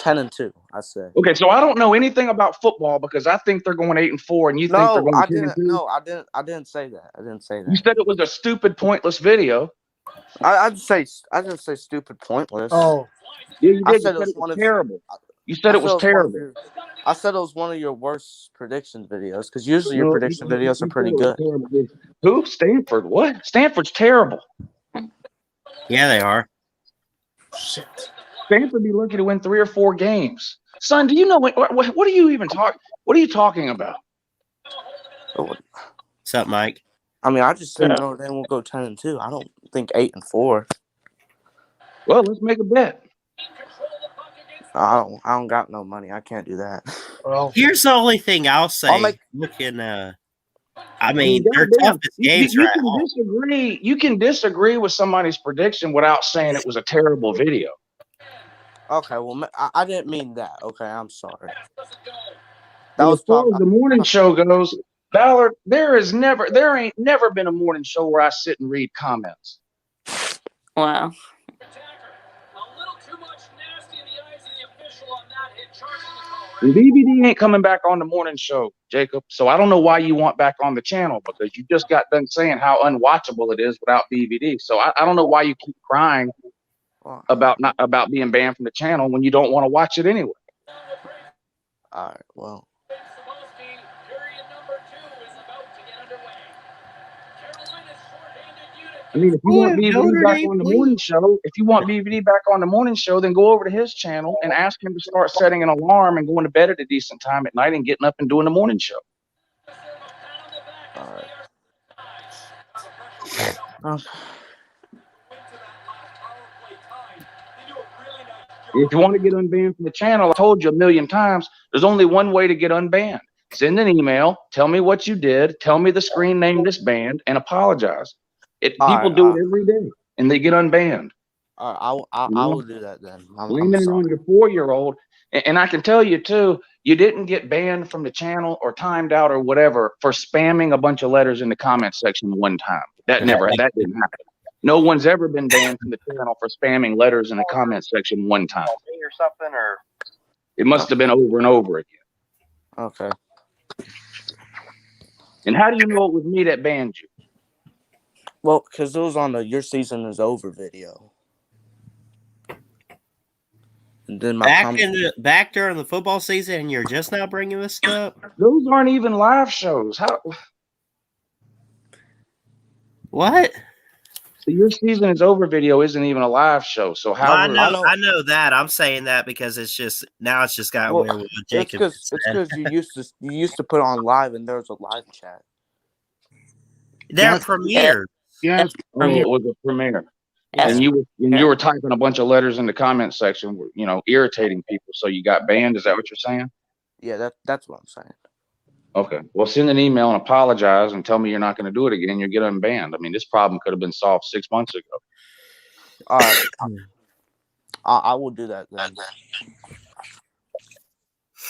10-2, I say. Okay, so I don't know anything about football because I think they're going 8-4, and you think they're going 10-2? No, I didn't say that. I didn't say that. You said it was a stupid, pointless video. I didn't say stupid, pointless. Oh, yeah, you did. I said it was terrible. You said it was terrible. I said it was one of your worst prediction videos because usually your prediction videos are pretty good. Who? Stanford? What? Stanford's terrible. Yeah, they are. shit. Stanford be lucky to win 3 or 4 games. Son, do you know what are you even talking? What are you talking about? What's up, Mike? I mean, I just said Notre Dame will go 10-2. I don't think 8-4. Well, let's make a bet. I don't got no money. I can't do that. Well, Here's the only thing I'll say. I mean, their toughest games are at home. You can disagree with somebody's prediction without saying it was a terrible video. Okay, well, I didn't mean that. Okay, I'm sorry. That was probably the morning show goes. Ballard, there ain't never been a morning show where I sit and read comments. Wow. DVD ain't coming back on the morning show, Jacob. So I don't know why you want back on the channel because you just got done saying how unwatchable it is without DVD. So I don't know why you keep crying about being banned from the channel when you don't want to watch it anyway. All right, well. I mean, if you want BVD back on the morning show, then go over to his channel and ask him to start setting an alarm and going to bed at a decent time at night and getting up and doing the morning show. All right. If you want to get unbanned from the channel, I told you a million times, there's only one way to get unbanned. Send an email, tell me what you did, tell me the screen name this band, and apologize. People do it every day, and they get unbanned. I will do that then. Blaming it on your 4-year-old. And I can tell you, too, you didn't get banned from the channel or timed out or whatever for spamming a bunch of letters in the comment section one time. That didn't happen. No one's ever been banned from the channel for spamming letters in the comment section one time. Or something, or it must have been over and over again. Okay. And how do you know it was me that banned you? Well, because it was on the "Your Season Is Over" video. And then back during the football season, and you're just now bringing this up. Those aren't even live shows. How? What? The "Your Season Is Over" video isn't even a live show. So how? Well, I know that. I'm saying that because it's just got weird with Jacob. It's because you used to put on live, and there was a live chat. They're premiere. Yeah, it was a premiere. Yes. And you were typing a bunch of letters in the comment section, irritating people. So you got banned. Is that what you're saying? Yeah, that's what I'm saying. Okay. Well, send an email and apologize and tell me you're not going to do it again. You'll get unbanned. I mean, this problem could have been solved 6 months ago. All right. I will do that then.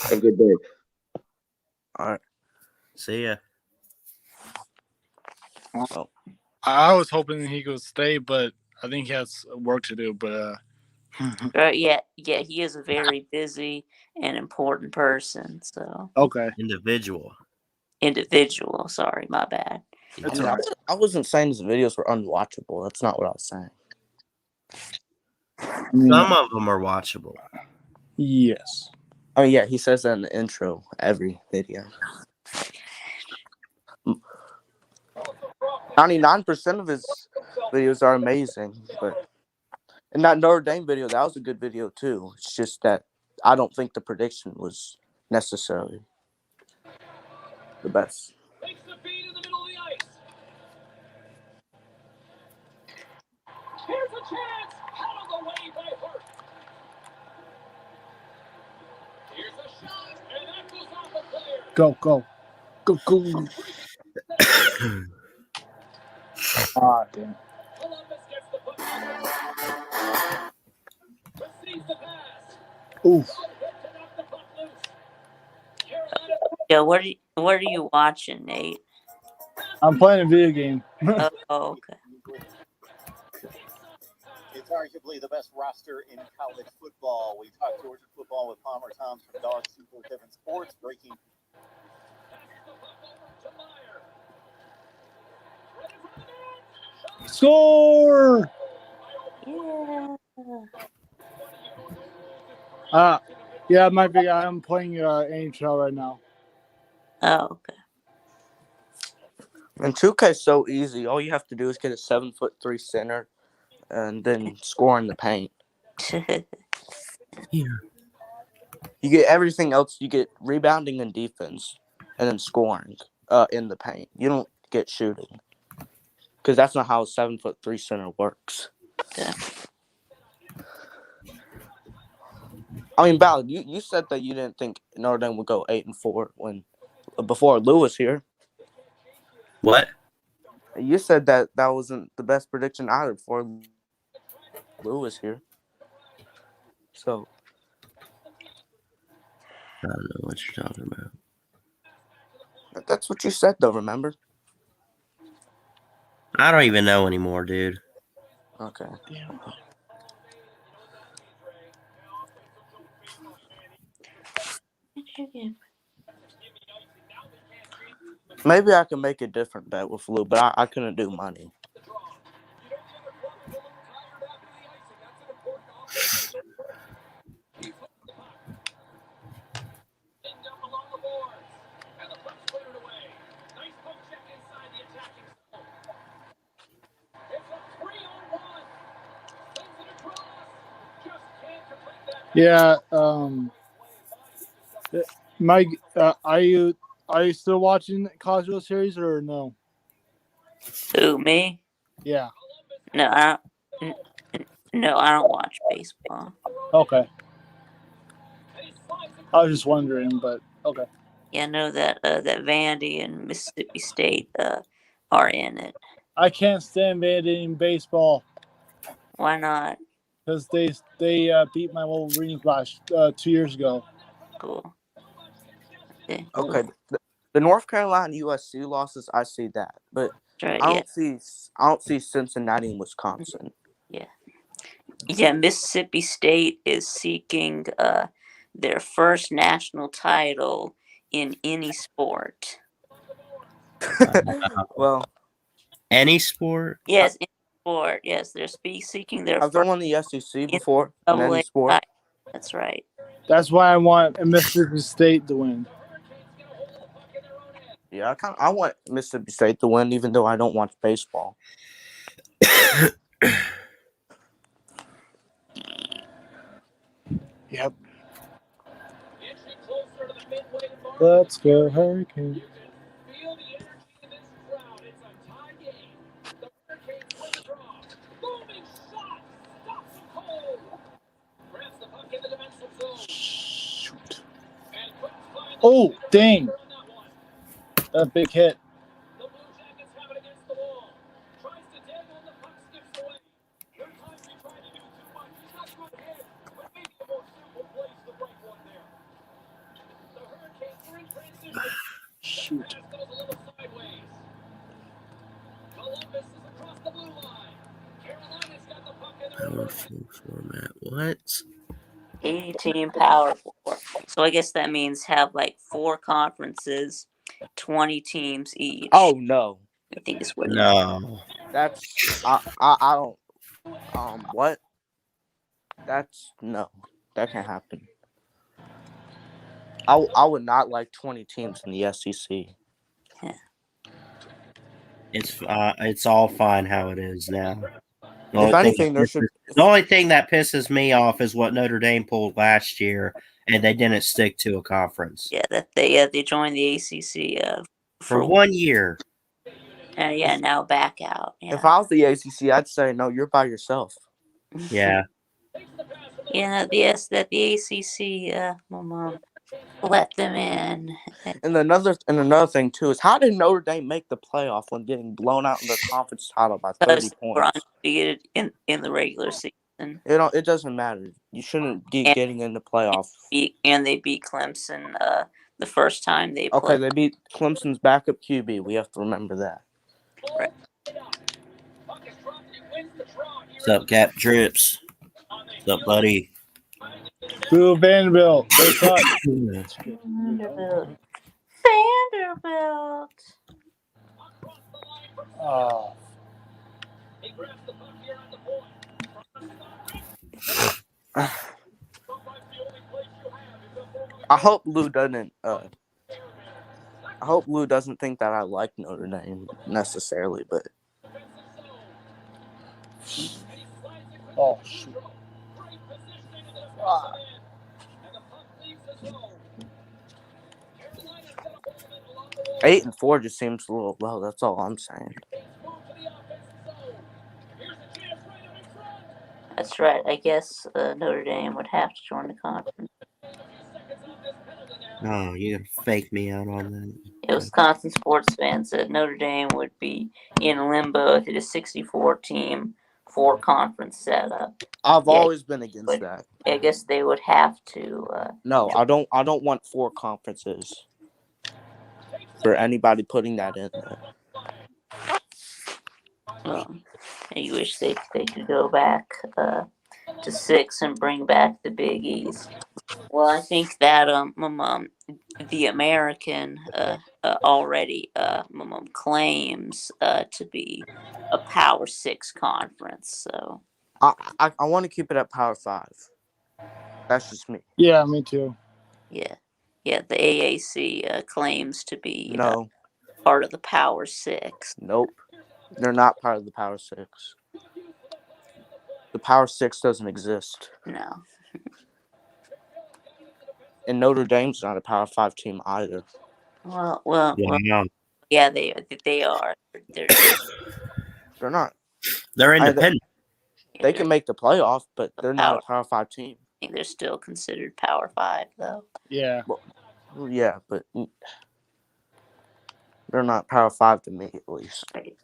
Have a good day. All right. See ya. Well, I was hoping he could stay, but I think he has work to do. But yeah, he is a very busy and important person. So okay, individual. Sorry, my bad. That's all right. I wasn't saying his videos were unwatchable. That's not what I was saying. Some of them are watchable. Yes. Oh yeah, he says that in the intro every video. 99% of his videos are amazing, but in that Notre Dame video, that was a good video too. It's just that I don't think the prediction was necessarily the best. Here's a chance. Out of the way by Hurt. Here's a shot, and that goes off the player. Go, go. Go, go. Ah, damn. Columbus gets the puck. Receives the pass. Oof. Yeah, what are you watching, Nate? I'm playing a video game. Oh, okay. It's arguably the best roster in college football. We talked Georgia football with Palmer Thoms from Dog Super Different Sports, breaking. Score! Yeah. Yeah, my big. I'm playing NHL right now. Oh, okay. And 2K is so easy. All you have to do is get a 7'3" center, and then score in the paint. You get everything else. You get rebounding and defense, and then scoring in the paint. You don't get shooting, because that's not how a 7'3" center works. Yeah. I mean, Ballard, you said that you didn't think Notre Dame would go 8-4 before Lou was here. What? You said that wasn't the best prediction either before Lou was here. So I don't know what you're talking about. That's what you said, though. Remember? I don't even know anymore, dude. Okay. Damn. Maybe I can make a different bet with Lou, but I couldn't do money. Yeah. Mike, are you still watching College World Series or no? Who, me? Yeah. No, I don't watch baseball. Okay. I was just wondering, but okay. Yeah, I know that Vandy and Mississippi State are in it. I can't stand Vandy in baseball. Why not? Because they beat my Wolverines 2 years ago. Cool. Okay. The North Carolina USC losses, I see that, but right, I don't see Cincinnati and Wisconsin. Yeah, Mississippi State is seeking their first national title in any sport. Well, any sport? Yes, any sport. Yes, they're seeking their Have first. they won the SEC before in any sport? Title. That's right. That's why I want Mississippi State to win. Yeah, I want Mississippi State to win, even though I don't watch baseball. Yep. Let's go, Hurricane. Shoot. Oh, dang. That big hit. Shoot. Powerful format. What? 80-team Power 4. So I guess that means have like 4 conferences, 20 teams each. Oh no. I think it's what. No. That's I don't. What? That's no. That can't happen. I would not like 20 teams in the SEC. Yeah. It's all fine how it is now. If anything, the only thing that pisses me off is what Notre Dame pulled last year, and they didn't stick to a conference. Yeah, that they joined the ACC for 1 year. Yeah, now back out. Yeah. If I was the ACC, I'd say no. You're by yourself. Yeah. Yeah, yes, that the ACC let them in. And another thing too is, how did Notre Dame make the playoff when getting blown out in the conference title by 30 Because they were points? undefeated in the regular season. It doesn't matter. You shouldn't be getting in the playoff. And they beat Clemson the first time they Okay, played. they beat Clemson's backup QB. We have to remember that. Right. What's up, Cap Trips? What's up, buddy? Boo Vanderbilt. They suck. Vanderbilt. Oh. I hope Lou doesn't. I hope Lou doesn't think that I like Notre Dame necessarily, but. Oh shoot. 8-4 just seems a little low. That's all I'm saying. That's right. I guess Notre Dame would have to join the conference. Oh, you're gonna fake me out on that. Wisconsin sports fans said Notre Dame would be in limbo if it is 64-team 4-conference setup. I've always been against that. I guess they would have to. No, I don't want 4 conferences for anybody putting that in there. You wish they could go back to 6 and bring back the Big East. Well, I think that the American already claims to be a Power 6 conference. So I want to keep it at Power 5. That's just me. Yeah, me too. Yeah, the AAC claims to be no part of the Power 6. Nope, they're not part of the Power 6. The Power 6 doesn't exist. No. And Notre Dame's not a Power 5 team either. Well, yeah, they are. They're not. They're independent. They can make the playoff, but they're not a Power 5 team. I think they're still considered Power 5, though. Yeah. Well, yeah, but they're not Power 5 to me, at least. Right.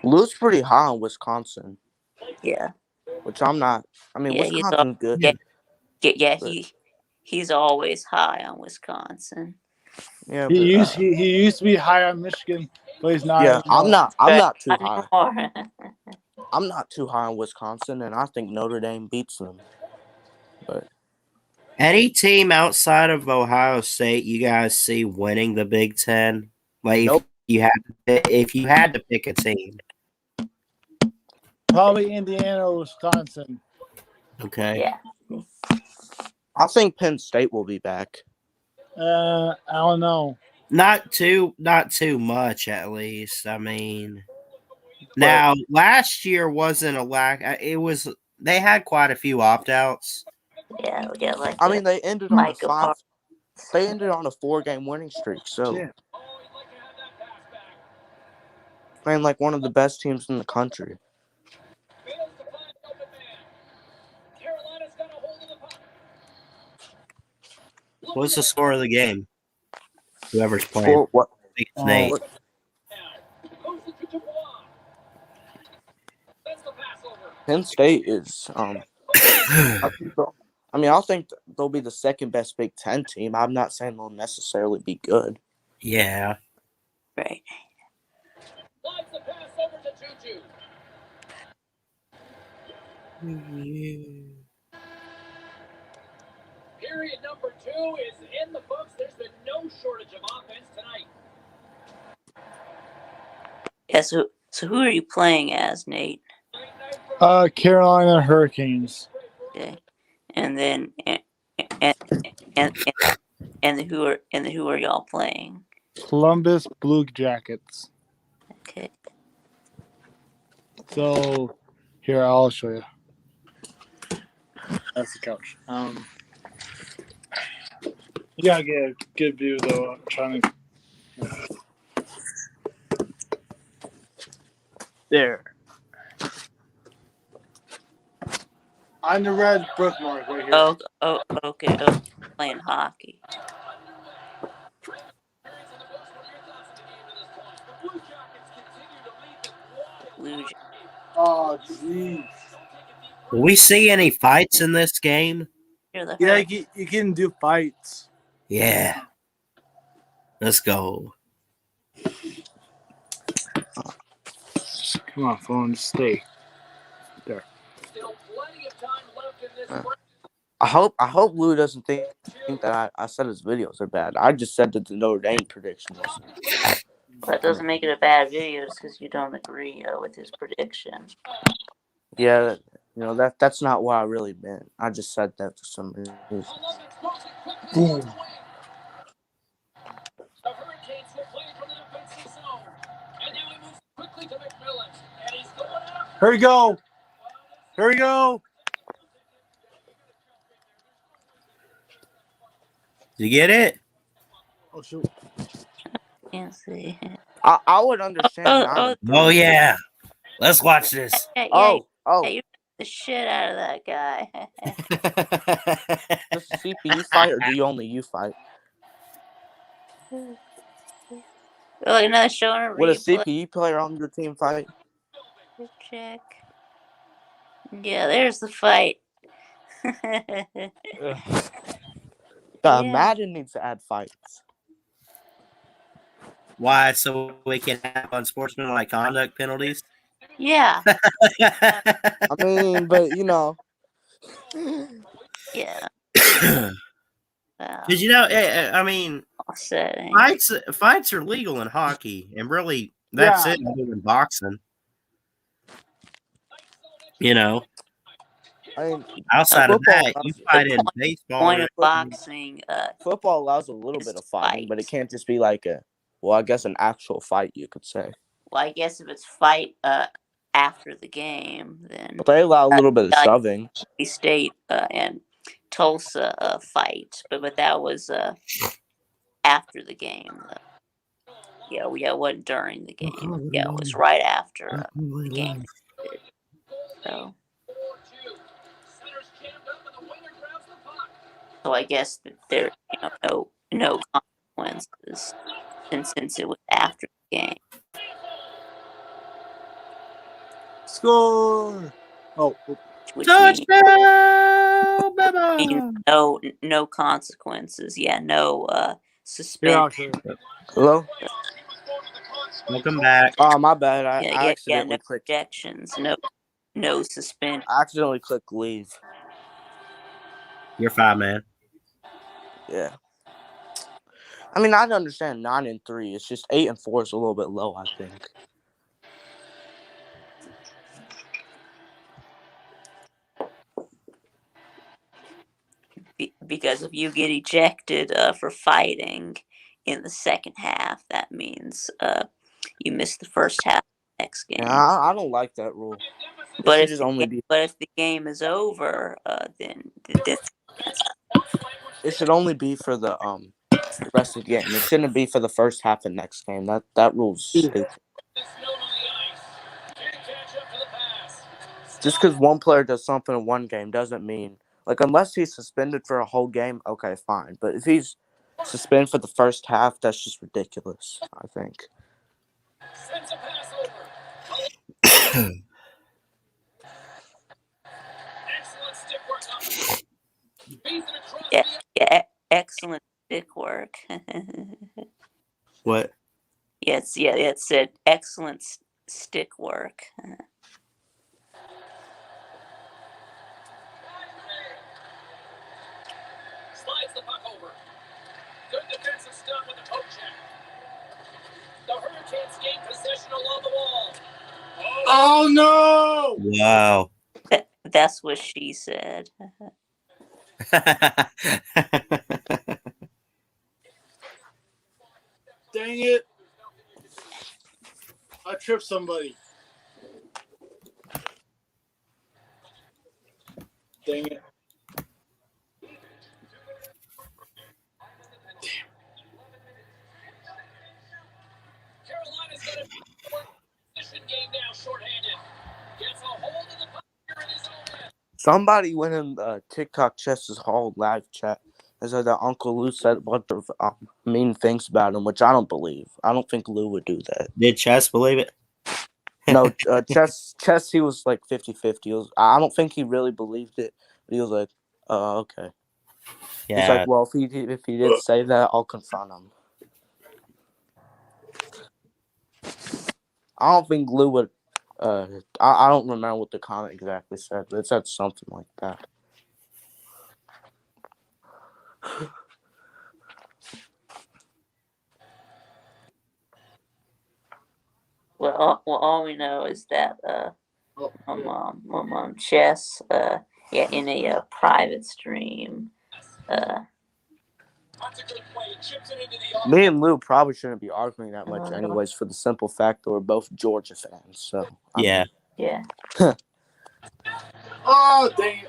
Lou's pretty high on Wisconsin. Yeah. Which I'm not. I mean, Wisconsin's good. Yeah, he's always high on Wisconsin. Yeah, he used to be high on Michigan, but he's not. Yeah, I'm not too high. Anymore. I'm not too high on Wisconsin, and I think Notre Dame beats them. But any team outside of Ohio State, you guys see winning the Big Ten? Like, nope. if you had to pick a team, probably Indiana or Wisconsin. Okay. Yeah. I think Penn State will be back. I don't know. Not too much, at least. I mean, now last year wasn't a lack. It was. They had quite a few opt-outs. Yeah. Like I mean, they ended on They ended on a 4-game winning streak. So, playing like one of the best teams in the country. What's the score of the game? Whoever's playing. What? Nate. Penn State is. I think they'll be the second best Big Ten team. I'm not saying they'll necessarily be good. Yeah. Right. Period number 2 is in the books. There's been no shortage of offense tonight. Yeah, so who are you playing as, Nate? Carolina Hurricanes. Okay. And then and who are y'all playing? Columbus Blue Jackets. Okay. So here I'll show you. That's the couch. You gotta get a good view though. I'm trying to. There. On the red bookmark right here. Okay. Playing hockey. Blue Jays. Oh, jeez. Will we see any fights in this game? Yeah, you can do fights. Yeah. Let's go. Come on, phone, stay. There. I hope Lou doesn't think that I said his videos are bad. I just said that the Notre Dame prediction was. That doesn't make it a bad video just because you don't agree with his prediction. Yeah, that's not what I really meant. I just said that for some reason. Boom. Here we go. Here we go. Did you get it? Oh, shoot. Can't see. I would understand. Oh yeah. Let's watch this. Yeah, you the shit out of that guy. Does the CPU fight or do you only you fight? Oh, you're not showing a replay. Would a CPU player on your team fight? Check. Yeah, there's the fight. Madden needs to add fights. Why? So we can have unsportsmanlike conduct penalties? Yeah. I mean, but Yeah. Because I mean, fights are legal in hockey, and really, that's it. Other than boxing, outside of that, you fight in baseball. Point of boxing. Football allows a little bit of fighting, but it can't just be like I guess an actual fight, you could say. Well, I guess if it's fight after the game, then. But they allow a little bit of shoving. State and Tulsa fight, but that was after the game. Yeah, it wasn't during the game. Yeah, it was right after the game. So I guess that there, no consequences since it was after the game. Score! Oh, which means no consequences. Yeah, no suspension. Hello? Welcome back. Oh, my bad. I accidentally no clicked. Ejections, no suspension. I accidentally clicked leave. You're fine, man. Yeah. I mean, I'd understand 9-3. It's just 8-4 is a little bit low, I think. Because if you get ejected for fighting in the second half, that means you miss the first half of the next game. Yeah, I don't like that rule. But if the game is over, then it should only be for the rest of the game. It shouldn't be for the first half of the next game. That rule's stupid. Just because one player does something in one game doesn't mean, unless he's suspended for a whole game, okay, fine. But if he's suspended for the first half, that's just ridiculous, I think. Yeah, excellent stick work. What? It said excellent stick work. Slides the puck over. Good defensive stunt with the poke check. The Hurricanes gain possession along the wall. Oh no! Wow. That's what she said. Dang it. I tripped somebody. Dang it. Somebody went in TikTok Chess's Hall live chat and said that Uncle Lou said a bunch of mean things about him, which I don't believe. I don't think Lou would do that. Did Chess believe it? No, Chess, he was like 50-50. I don't think he really believed it, but he was like, okay. Yeah. He's like, well, if he did say that, I'll confront him. I don't think Lou would. I don't remember what the comment exactly said, but it said something like that. Well, all we know is that my mom Chess in a private stream Me and Lou probably shouldn't be arguing that much anyways, for the simple fact that we're both Georgia fans. So yeah. Yeah. Oh, dang it.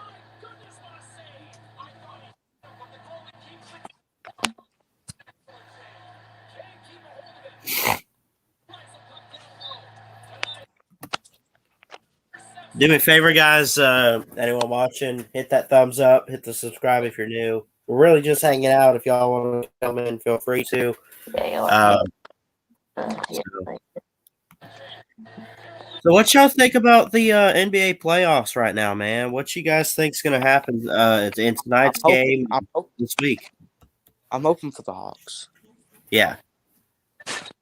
Do me a favor, guys. Anyone watching, hit that thumbs up, hit the subscribe if you're new. We're really just hanging out. If y'all want to come in, feel free to. So what y'all think about the NBA playoffs right now, man? What you guys think's going to happen in tonight's game this week? I'm hoping for the Hawks. Yeah.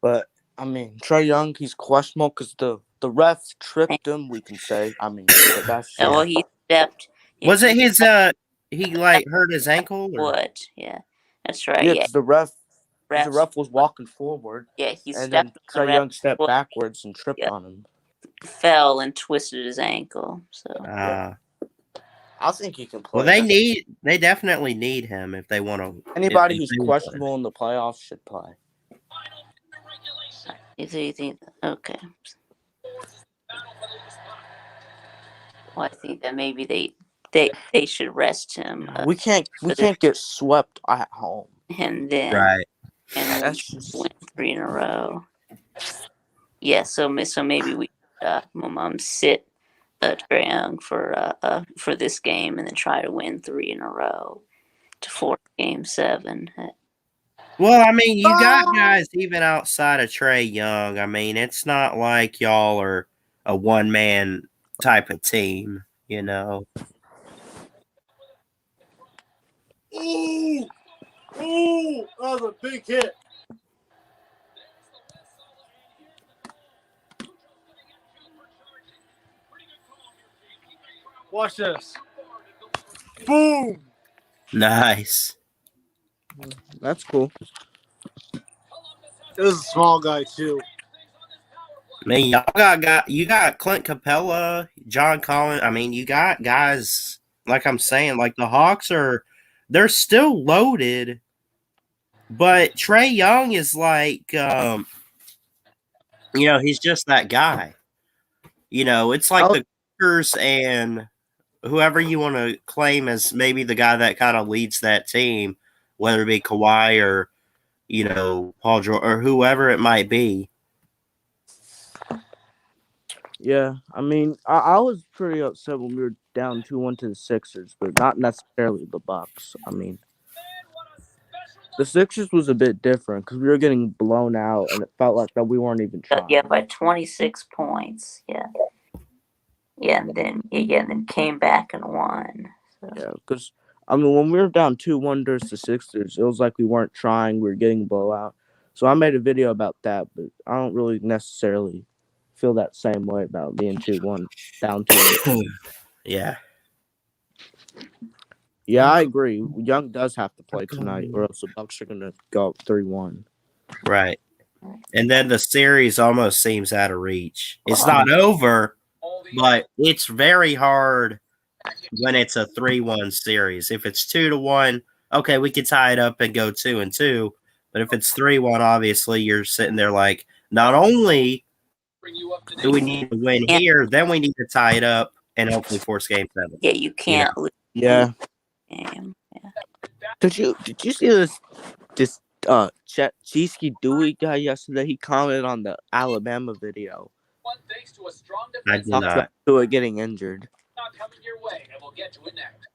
But, I mean, Trae Young, he's questionable because the refs tripped him, we can say. I mean, but that's well, he stepped. Was it his, he, like, hurt his ankle? Or? What? Yeah, that's right. Yeah, Yeah. the ref was walking forward. Yeah, he and stepped. Then Trae Young stepped backwards and tripped on him. Fell and twisted his ankle. So I think he can play. Well, they definitely need him if they want to. Anybody who's questionable in the playoffs should play. You think? Okay. Well, I think that maybe they should rest him. We can't get swept at home. And then win 3 in a row. Yeah, so maybe we sit Trae Young for this game and then try to win 3 in a row to force Game 7. Well, I mean, you got guys even outside of Trae Young. I mean, it's not like y'all are a one-man type of team, you know. Ooh, that was a big hit. Watch this. Boom. Nice. That's cool. It was a small guy too. I mean, you got Clint Capella, John Collins. I mean, you got guys, like I'm saying, like the Hawks they're still loaded, but Trae Young is like, he's just that guy. It's like the Clippers and whoever you want to claim as maybe the guy that kind of leads that team, whether it be Kawhi or, Paul George or whoever it might be. Yeah, I mean, I was pretty upset when we were down 2-1 to the Sixers, but not necessarily the Bucks. I mean, the Sixers was a bit different because we were getting blown out, and it felt like that we weren't even trying. Yeah, by 26 points. Yeah. Yeah, and then came back and won. So. Yeah, because I mean, when we were down 2-1 versus the Sixers, it was like we weren't trying; we were getting blowout. So I made a video about that, but I don't really necessarily feel that same way about being 2-1 down 2-1. Yeah. Yeah, I agree. Young does have to play tonight, or else the Bucks are gonna go up 3-1. Right. And then the series almost seems out of reach. It's not over, but it's very hard when it's a 3-1 series. If it's 2-1, okay, we could tie it up and go 2-2. But if it's 3-1, obviously you're sitting there like, not only do we need to win here, then we need to tie it up and hopefully force Game 7. Yeah, you can't lose. Yeah. Game. Yeah. Did you see this Cheesky Dewey guy yesterday? He commented on the Alabama video. I did not. Tua getting injured. Not coming your way, and we'll get to it next.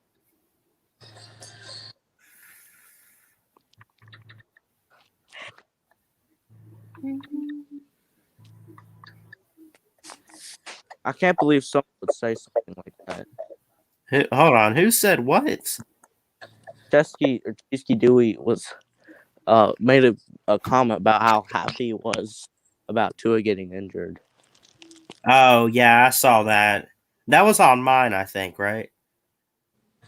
I can't believe someone would say something like that. Hold on, who said what? Chesky Dewey was made a comment about how happy he was about Tua getting injured. Oh yeah, I saw that. That was on mine, I think, right?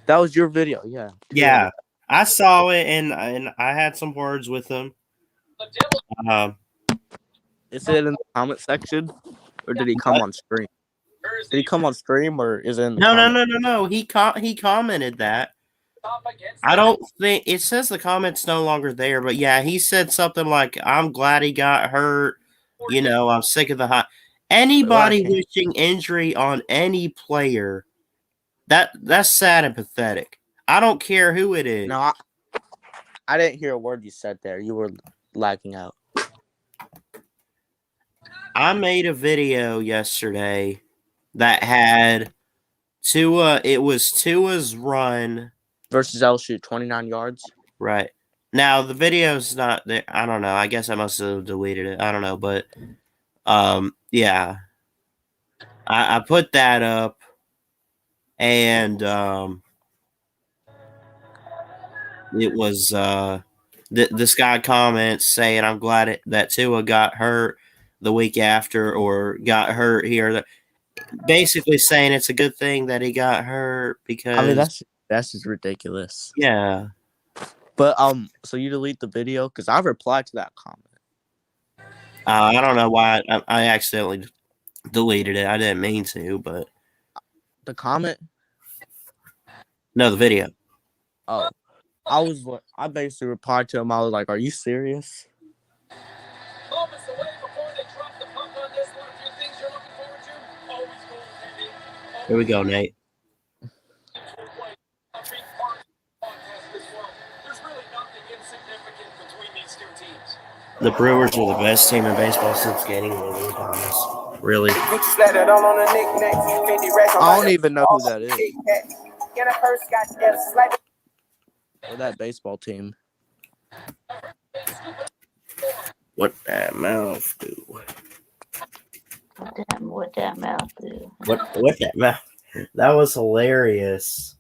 That was your video, yeah. Yeah, I saw it, and I had some words with him. Is it in the comment section, or did he come on stream? Did he come on stream, or is it in the comments? No. He commented that. I don't think it says the comment's no longer there, but yeah, he said something like, "I'm glad he got hurt. You know, I'm sick of the hot." Anybody wishing injury on any player, that's sad and pathetic. I don't care who it is. No, I didn't hear a word you said there. You were lagging out. I made a video yesterday that had Tua. It was Tua's run versus LSU, 29 yards. Right. Now the video's not there. I don't know. I guess I must have deleted it. I don't know, but yeah. I put that up, and it was this guy comments saying, "I'm glad that Tua got hurt the week after, or got hurt here." Basically saying it's a good thing that he got hurt because I mean that's just ridiculous. Yeah. But so you delete the video because I replied to that comment. I don't know why I accidentally deleted it. I didn't mean to, but the comment. No, the video. Oh, I basically replied to him. I was like, "Are you serious?" Moments away before they drop the puck on this one. A few things you're looking forward to. Always goaltending. Here we go, Nate. There's really nothing insignificant between these two teams. The Brewers are the best team in baseball since gaining Lily Thomas. Really? I don't even know who that is. Or that baseball team. What that mouth do? What that mouth do? What that mouth? That was hilarious.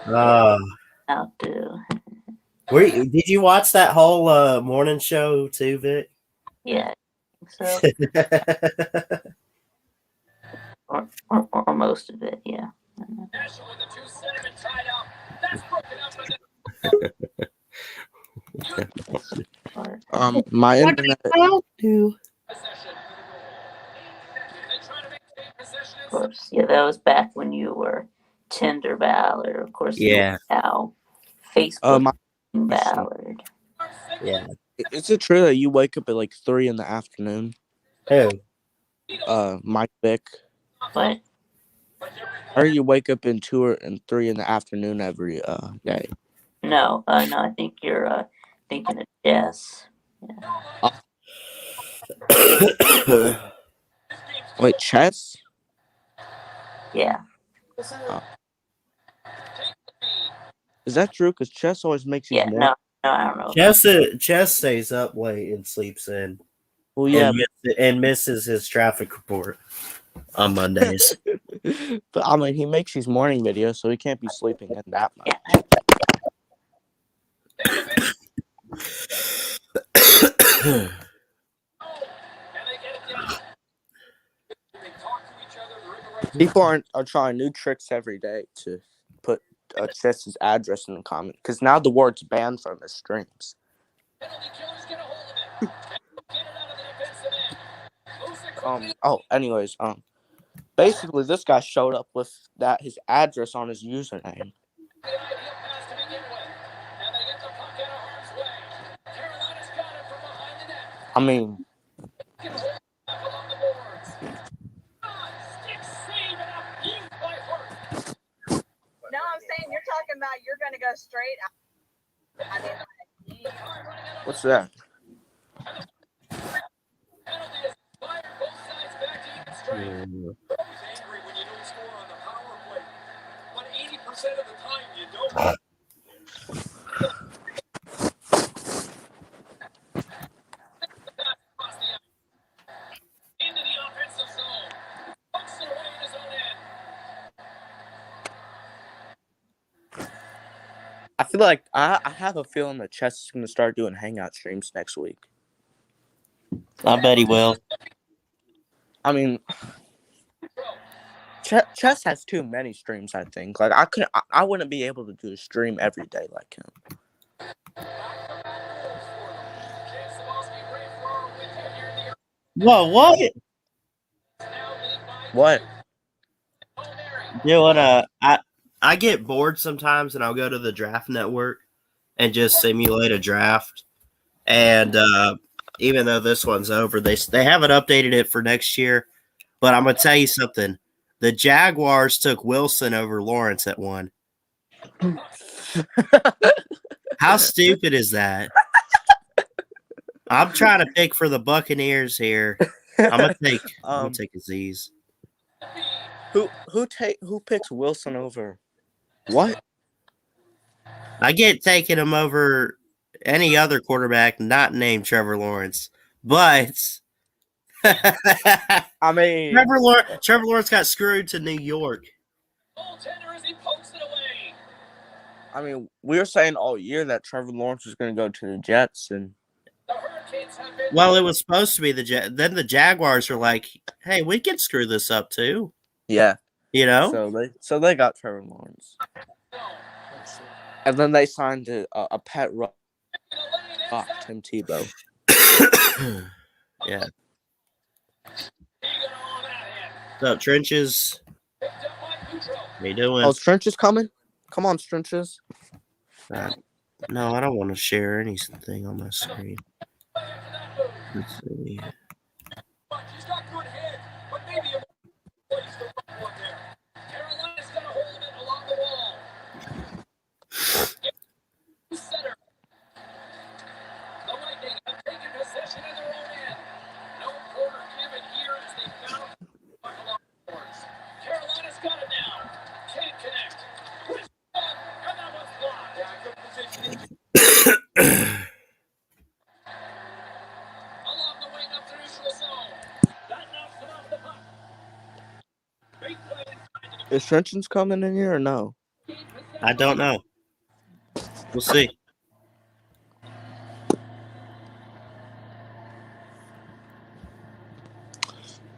Mouth do. Did you watch that whole morning show too, Vic? Yeah, so. or most of it, yeah. My internet. Of course, yeah, that was back when you were Tinder Ballard. Of course, yeah. Now Facebook Ballard. Yeah. Is it true that you wake up at like 3 in the afternoon? Who? Mike Vick. What? Or you wake up in 2 and 3 in the afternoon every day? No, I think you're thinking of Jess. Yeah. Wait, Chess? Yeah. Is that true? Because Chess always makes you more. No, I don't know. Chess stays up late and sleeps in. Well, yeah, and misses his traffic report on Mondays. But I mean, he makes these morning videos, so he can't be sleeping in that much. People are trying new tricks every day to put Chess's address in the comment because now the word's banned from his streams. Anyways, basically this guy showed up with his address on his username. I mean, No, I'm saying you're talking about you're going to go straight. I mean, what's that? I feel like I have a feeling that Chess is going to start doing hangout streams next week. I bet he will. I mean, Chess has too many streams, I think. Like, I wouldn't be able to do a stream every day like him. Whoa, what? What? Doing I get bored sometimes, and I'll go to the Draft Network and just simulate a draft. And even though this one's over, they haven't updated it for next year. But I'm gonna tell you something: the Jaguars took Wilson over Lawrence at 1. How stupid is that? I'm trying to pick for the Buccaneers here. I'm gonna take Aziz. Who picks Wilson over? What? I get taking him over any other quarterback not named Trevor Lawrence, but I mean, Trevor Lawrence got screwed to New York. I mean, we were saying all year that Trevor Lawrence was going to go to the Jets, and well, it was supposed to be the Jets. Then the Jaguars are like, "Hey, we can screw this up too." Yeah, you know. So they got Trevor Lawrence, and then they signed a pet rock, Tim Tebow. Yeah. So Trenches, how you doing? Oh, Trenches coming? Come on, Trenches. No, I don't want to share anything on my screen. Let's see. Is Trenchens coming in here or no? I don't know. We'll see.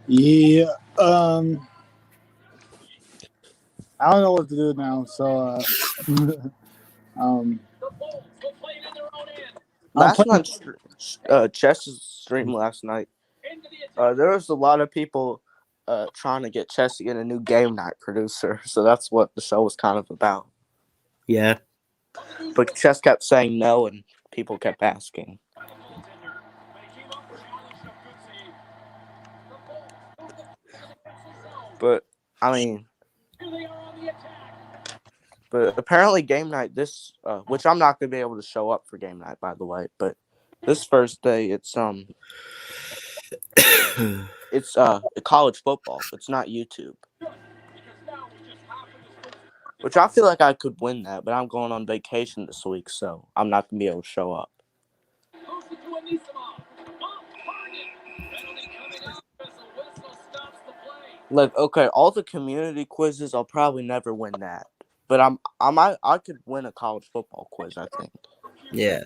Yeah. I don't know what to do now. So, last night, Chess's stream last night. There was a lot of people trying to get Chess to get a new game night producer. So that's what the show was kind of about. Yeah. But Chess kept saying no, and people kept asking. But I mean, but apparently game night which I'm not gonna be able to show up for game night, by the way. But this first day, it's college football. It's not YouTube. Which I feel like I could win that, but I'm going on vacation this week, so I'm not gonna be able to show up. Like, okay, all the community quizzes, I'll probably never win that. But I could win a college football quiz, I think. Yeah.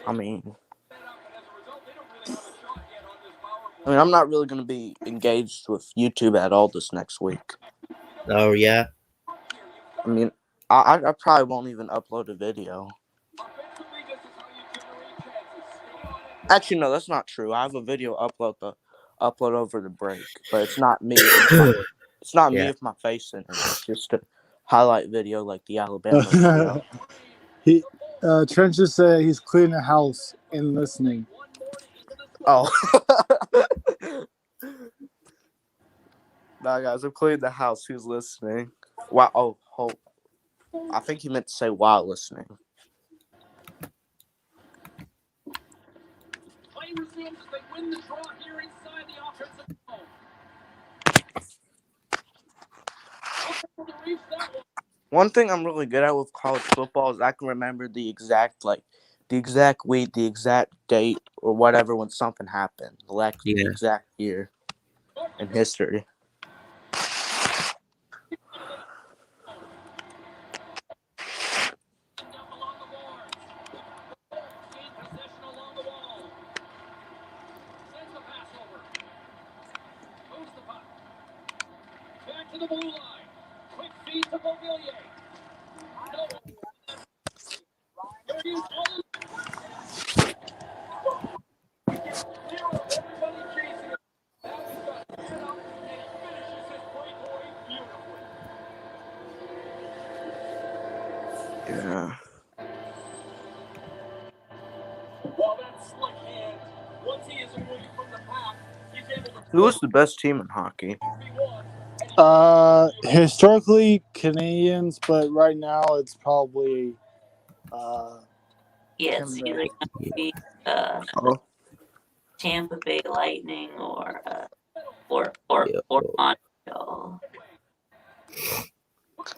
I mean, I'm not really going to be engaged with YouTube at all this next week. Oh, yeah? I mean, I probably won't even upload a video. Actually, no, that's not true. I have a video upload over the break, but it's not me. It's not me with my face in it. It's just a highlight video like the Alabama video. Trent just said he's cleaning the house and listening. Oh. Nah, guys, I'm cleaning the house. Who's listening? Wow. Oh, hold. I think he meant to say while listening. One thing I'm really good at with college football is I can remember the the exact week, the exact date, or whatever when something happened. The Yeah. exact year in history. Back to the blue line. Quick feed to Mobilier. Yeah. While that slick hand, once he is away from the pack, he's able to Who was the best team in hockey? Historically Canadians, but right now it's probably Yeah, Tampa it's Bay. either going to be Tampa Bay Lightning or Montreal.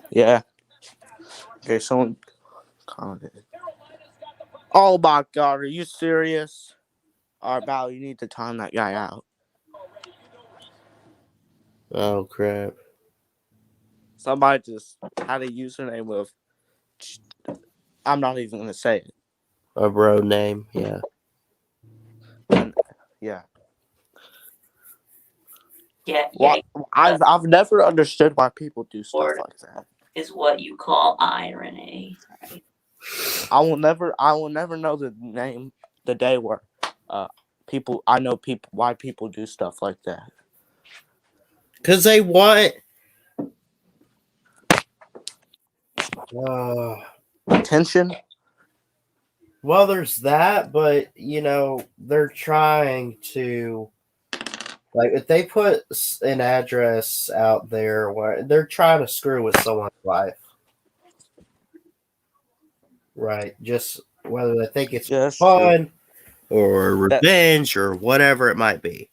Yeah. Okay, someone commented. Oh my God, are you serious? All right, Val, you need to time that guy out. Oh crap! Somebody just had a username of. I'm not even gonna say it. A bro name, yeah. Yeah. Yeah. Well, I've never understood why people do stuff like that. Is what you call irony, right? I will never know the day where why people do stuff like that. Because they want attention. Well, there's that, but they're trying to, like, if they put an address out there, where they're trying to screw with someone's life, right? Just whether they think it's fun or revenge or whatever it might be.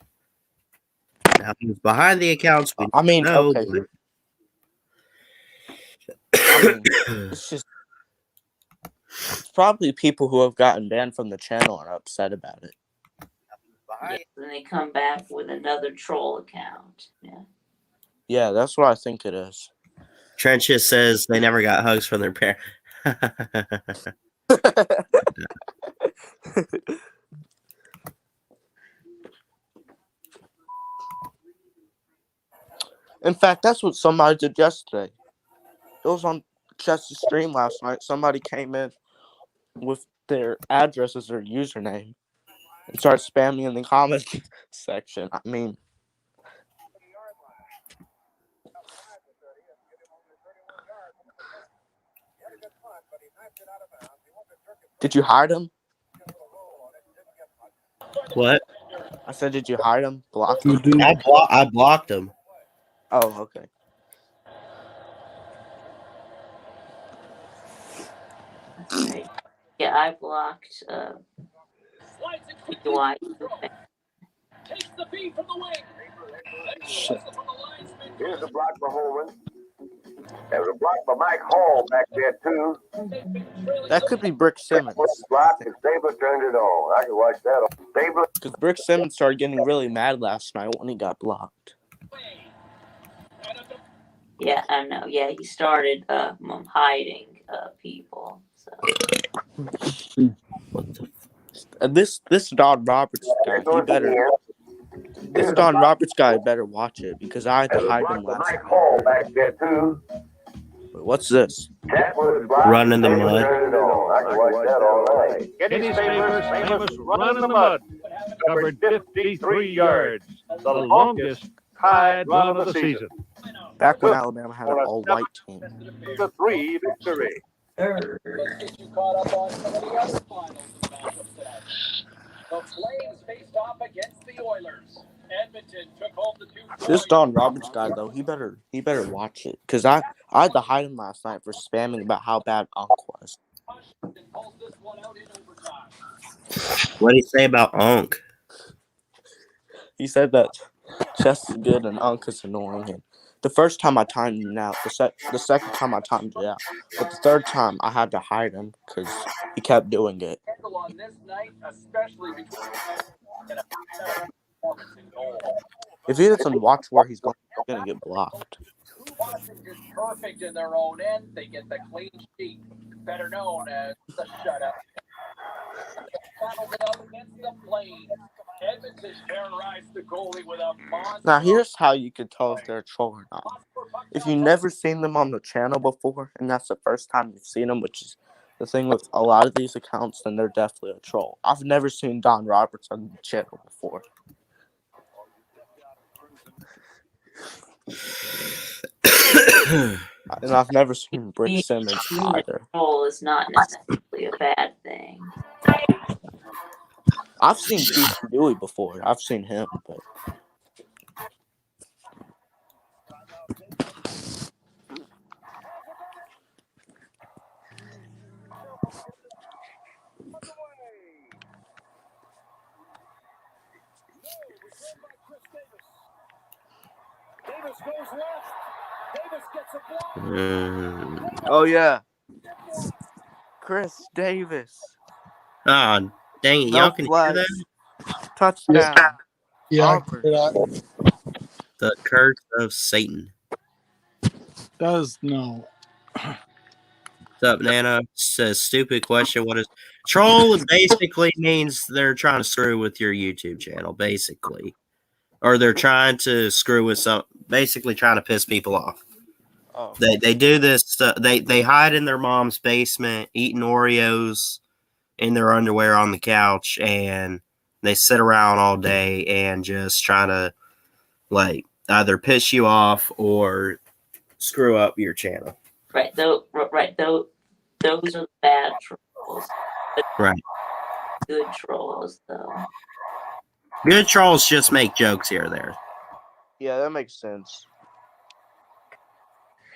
Now, who's behind the accounts? Okay. It's probably people who have gotten banned from the channel are upset about it. Yeah, then they come back with another troll account. Yeah. Yeah, that's what I think it is. Trench just says they never got hugs from their parents. In fact, that's what somebody did yesterday. It was on Chess's stream last night. Somebody came in with their address as their username and started spamming in the comment section. I mean, did you hide him? What? I said, did you hide him? Block him? I blocked him. Oh, okay. Right. Yeah, I blocked Dwight. Takes the feed from the wing. Here's a block for Holman. There's a block for Mike Hall back there, too. That could be Brick Simmons. Block and Stabler turned it on. I can watch that. Stabler. Because Brick Simmons started getting really mad last night when he got blocked. Yeah, I know. Yeah, he started hiding people. So. This Don Roberts guy, Don Roberts guy better watch it because I had to hide him last night. What's this? Run in the mud. Kenny's famous run in the mud covered 53 yards, the longest Tide run of the season. Back when Alabama had an all-white team. The 3 victory. Let's get you caught up on some of the other finals matchups today. The Flames faced off against the Oilers. Edmonton took home the 2. This Don Roberts guy though, he better watch it because I had to hide him last night for spamming about how bad Unc was. What did he say about Unc? He said that Chess is good and Unc is annoying, and The first time I timed it out. The second time I timed it out. But the third time I had to hide him because he kept doing it. On this night, especially between performance and goal. If he doesn't watch where he's going, he's going to get blocked. Washington is perfect in their own end. They get the clean sheet, better known as the shutout. Battled it out against the Flames. Edmonton terrorized the goalie with a monster. Now, here's how you could tell if they're a troll or not. If you've never seen them on the channel before, and that's the first time you've seen them, which is the thing with a lot of these accounts, then they're definitely a troll. I've never seen Don Roberts on the channel before. And I've never seen Brick Simmons either. Troll is not necessarily a bad thing. I've seen Beefy Dewey before. I've seen him, but Davis goes left. Davis gets a block. oh yeah, Chris Davis. Ah, dang it. No Y'all can hear flags. that? Touchdown. Yeah, I Auburn. can hear that. The curse of Satan. That is no. What's up, Nana? Says, stupid question. What is troll? Basically means they're trying to screw with your YouTube channel, basically. Or they're trying to screw with some, basically trying to piss people off. Oh. They do this. They hide in their mom's basement, eating Oreos in their underwear on the couch, and they sit around all day and just try to like either piss you off or screw up your channel. Right, those are the bad trolls. Right. Good trolls, though. Good trolls just make jokes here or there. Yeah, that makes sense.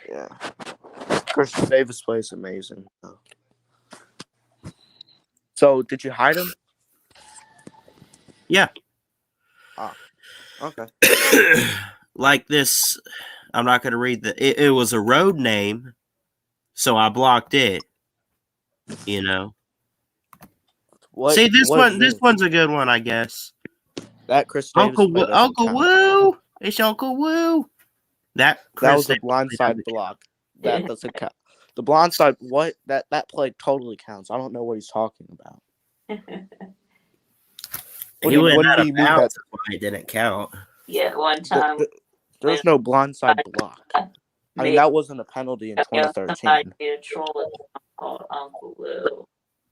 Yeah. Christian Davis plays amazing. So, did you hide him? Yeah. Ah, okay. Like this, I'm not going to read it was a road name, so I blocked it. You know. See, this one's a good one, I guess. That Chris Davis Uncle Woo. It's Uncle Woo. That was a blindside block. That doesn't count. The blindside, what? That play totally counts. I don't know what he's talking about. He went out of bounds. That's why it didn't count. Yeah, one time. There's no blindside block. I mean, that wasn't a penalty in 2013. I did a troll called Uncle Woo.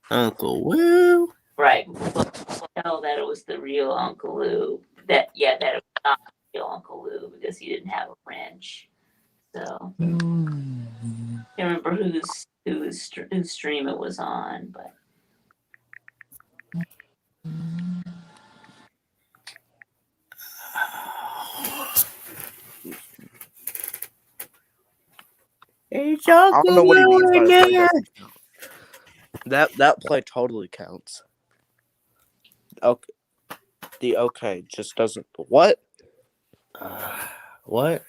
Uncle Woo. Right. We'll tell that it was the real Uncle Lou. That it was not the real Uncle Lou because he didn't have a wrench. So I can't remember whose stream it was on, but it's Uncle I don't know what he means by that. That play totally counts. Okay. The okay just doesn't. What? What?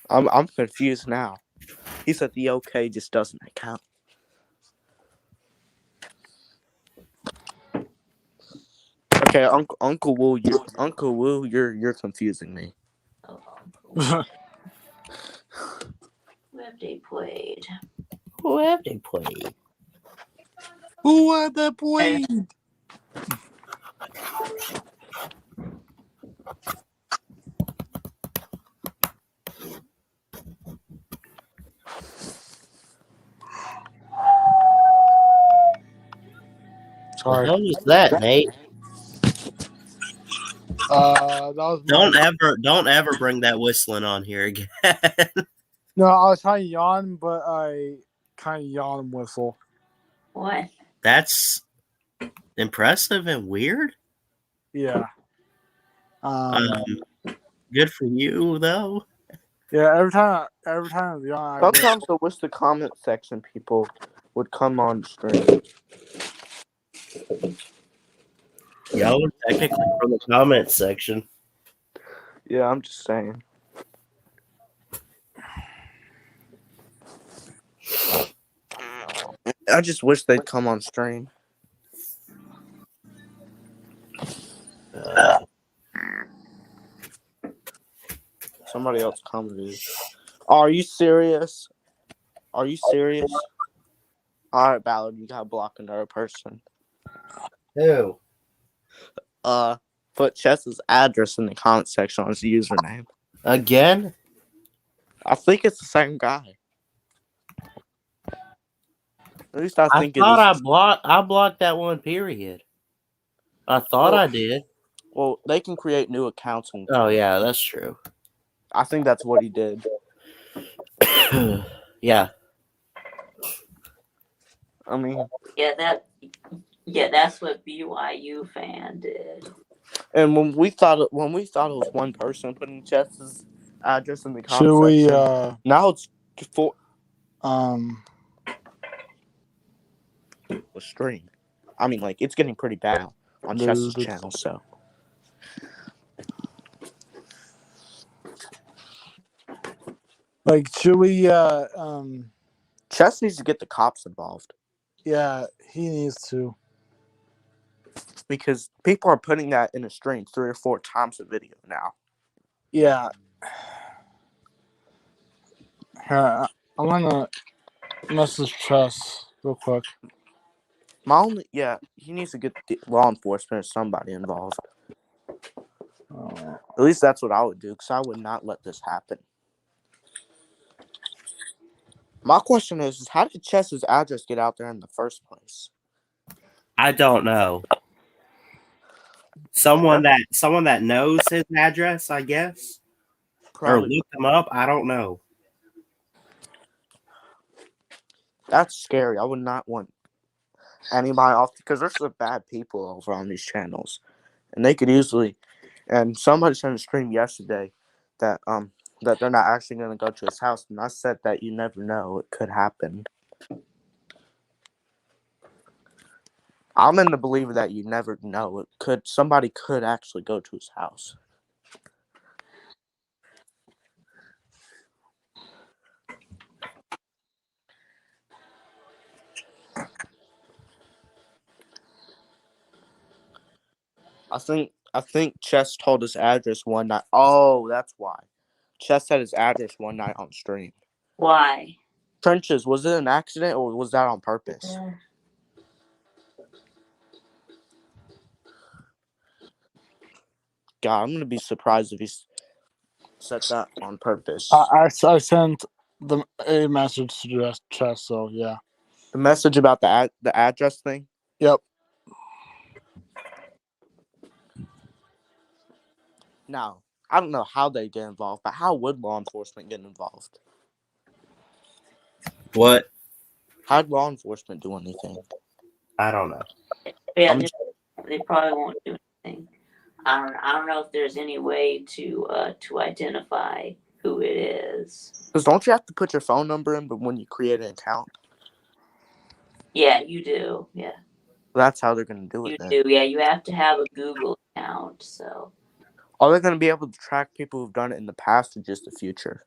I'm confused now. He said the okay just doesn't count. Okay, Uncle Woo, you're confusing me. Who have they played? Who have they played? Who have they played? Sorry. What was that, Nate? That was don't ever bring that whistling on here again. No, I was trying to yawn, but I kind of yawn and whistle. What? That's impressive and weird. Yeah. Good for you, though. Yeah, every time I yawn, Sometimes I wish the comment section people would come on stream. Y'all are technically from the comment section. Yeah, I'm just saying. I just wish they'd come on stream. Somebody else commented. Are you serious? Are you serious? All right, Ballard, you gotta block another person. Who? Put Chess's address in the comment section on his username. Again? I think it's the same guy. At least I think thought it is. I blocked that one, period. I thought I did. Well, they can create new accounts. Oh, yeah, that's true. I think that's what he did. Yeah. I mean, that's what BYU fan did. And when we thought it was one person putting Chess's address in the comment Should we? section, now it's for a stream. I mean, like, it's getting pretty bad on Chess's channel. So, like, should we? Chess needs to get the cops involved. Yeah, he needs to. Because people are putting that in a stream 3 or 4 times a video now. Yeah. I'm gonna message Chess real quick. He needs to get the law enforcement or somebody involved. At least that's what I would do, because I would not let this happen. My question is how did Chess's address get out there in the first place? I don't know. Someone that knows his address, I guess. Probably. Or look him up. I don't know. That's scary. I would not want anybody off, because there's some bad people over on these channels, and they could easily. And somebody sent a stream yesterday that they're not actually going to go to his house, and I said that you never know, it could happen. I'm in the believer that you never know. Somebody could actually go to his house. I think Chess told his address one night. Oh, that's why. Chess had his address one night on stream. Why? Trenches, was it an accident or was that on purpose? Yeah. God, I'm gonna be surprised if he set that on purpose. I sent a message to Chess, so yeah. The message about the address thing? Yep. Now, I don't know how they get involved, but how would law enforcement get involved? What? How'd law enforcement do anything? I don't know. Yeah, they probably won't do anything. I don't know if there's any way to identify who it is. Because don't you have to put your phone number in, but when you create an account? Yeah, you do. Yeah. That's how they're going to do it. You do. Yeah, you have to have a Google account. So. Are they going to be able to track people who've done it in the past or just the future?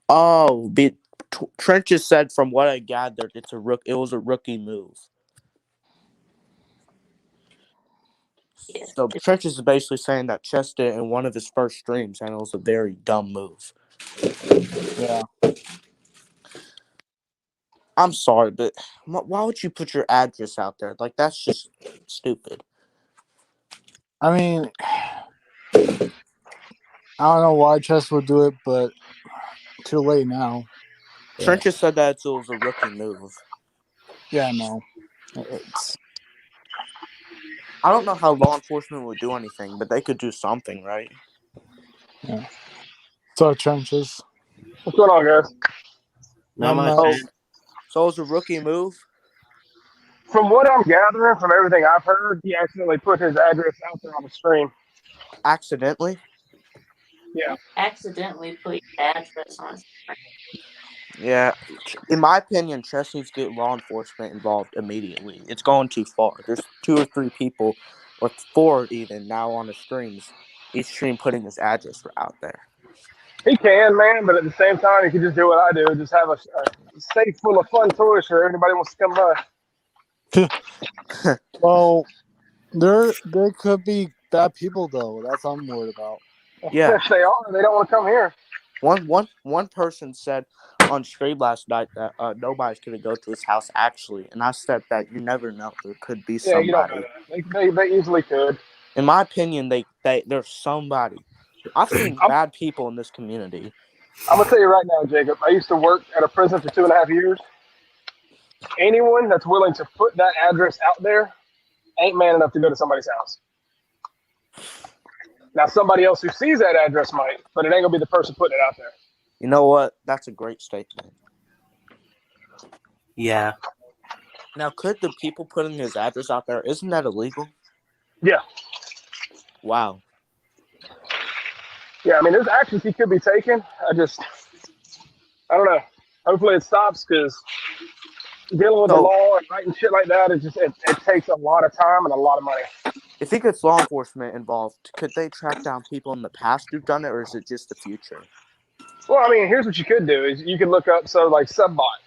Oh, Trenches said, from what I gathered, it was a rookie move. Yeah. So Trenches is basically saying that Chess did it in one of his first streams, and it was a very dumb move. Yeah. I'm sorry, but why would you put your address out there? Like, that's just stupid. I mean, I don't know why Chess would do it, but too late now. Trenches said that it was a rookie move. Yeah, I know. I don't know how law enforcement would do anything, but they could do something, right? Yeah. So, Trenches. What's going on, guys? Not much. So it was a rookie move? From what I'm gathering, from everything I've heard, he accidentally put his address out there on the stream. Accidentally? Yeah. Accidentally put your address on. Yeah, in my opinion, chess needs to get law enforcement involved immediately. It's going too far. There's 2 or 3 people, or 4 even, now on the streams. Each stream putting his address out there. He can, man, but at the same time, he can just do what I do. Just have a safe full of fun toys for anybody wants to come by. Well, there could be bad people though. That's what I'm worried about. Yeah. If they are, they don't want to come here. One person said on stream last night that nobody's going to go to his house actually, and I said that you never know. There could be somebody. You don't know. They easily could. In my opinion, there's somebody. I've seen bad people in this community. I'm gonna tell you right now, Jacob. I used to work at a prison for 2.5 years. Anyone that's willing to put that address out there ain't man enough to go to somebody's house. Now, somebody else who sees that address might, but it ain't gonna be the person putting it out there. You know what? That's a great statement. Yeah. Now, could the people putting his address out there, isn't that illegal? Yeah. Wow. Yeah, I mean, there's actions he could be taking. I don't know. Hopefully it stops, because dealing with the law and writing shit like that, it takes a lot of time and a lot of money. If he gets law enforcement involved, could they track down people in the past who've done it, or is it just the future? Well, I mean, here's what you could do is you could look up like Subbot.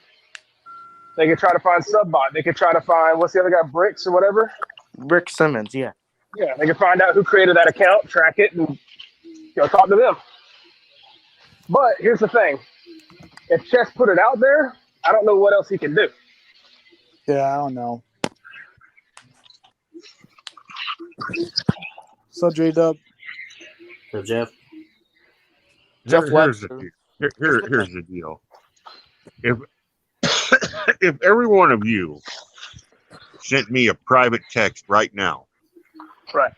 They could try to find Subbot. They could try to find, what's the other guy, Bricks or whatever? Rick Simmons, yeah. Yeah, they could find out who created that account, track it, and talk to them. But here's the thing. If Chess put it out there, I don't know what else he can do. Yeah, I don't know. So, J-Dub. So, Jeff. Jeff Here's the deal. If every one of you sent me a private text right now, right,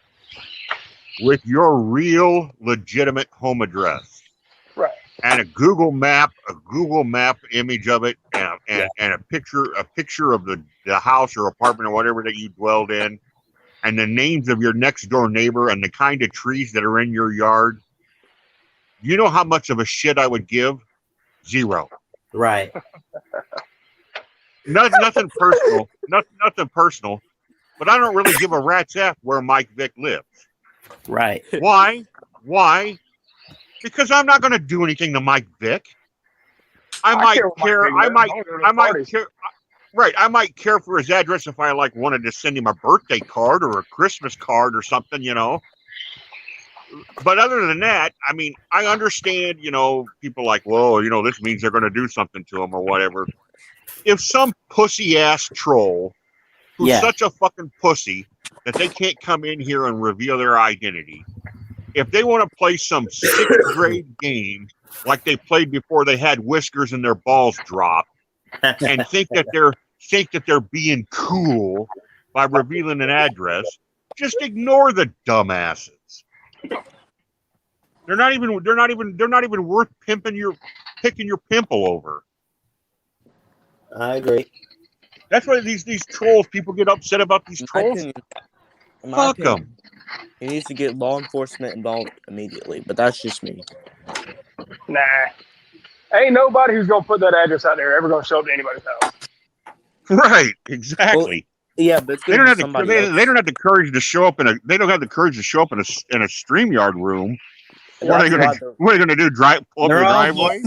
with your real legitimate home address, right, and a Google Map image of it, and a picture of the house or apartment or whatever that you dwelled in, and the names of your next door neighbor and the kind of trees that are in your yard, you know how much of a shit I would give? 0. Right. Nothing personal. Nothing personal. But I don't really give a rat's F where Mike Vick lives. Right. Why? Because I'm not going to do anything to Mike Vick. I might care for his address if I wanted to send him a birthday card or a Christmas card or something, But other than that, I mean, I understand, people this means they're going to do something to him or whatever. If some pussy ass troll who's such a fucking pussy that they can't come in here and reveal their identity, if they want to play some 6th grade game like they played before they had whiskers and their balls dropped, and think that they're being cool by revealing an address, just ignore the dumbasses. They're not even worth picking your pimple over. I agree. That's why these trolls, people get upset about these trolls. Fuck them. He needs to get law enforcement involved immediately, but that's just me. Nah. Ain't nobody who's going to put that address out there ever going to show up to anybody's house. Right, exactly. Well, yeah, but they don't have the courage to show up in a StreamYard room. What are they going to do? Pull up your driveway?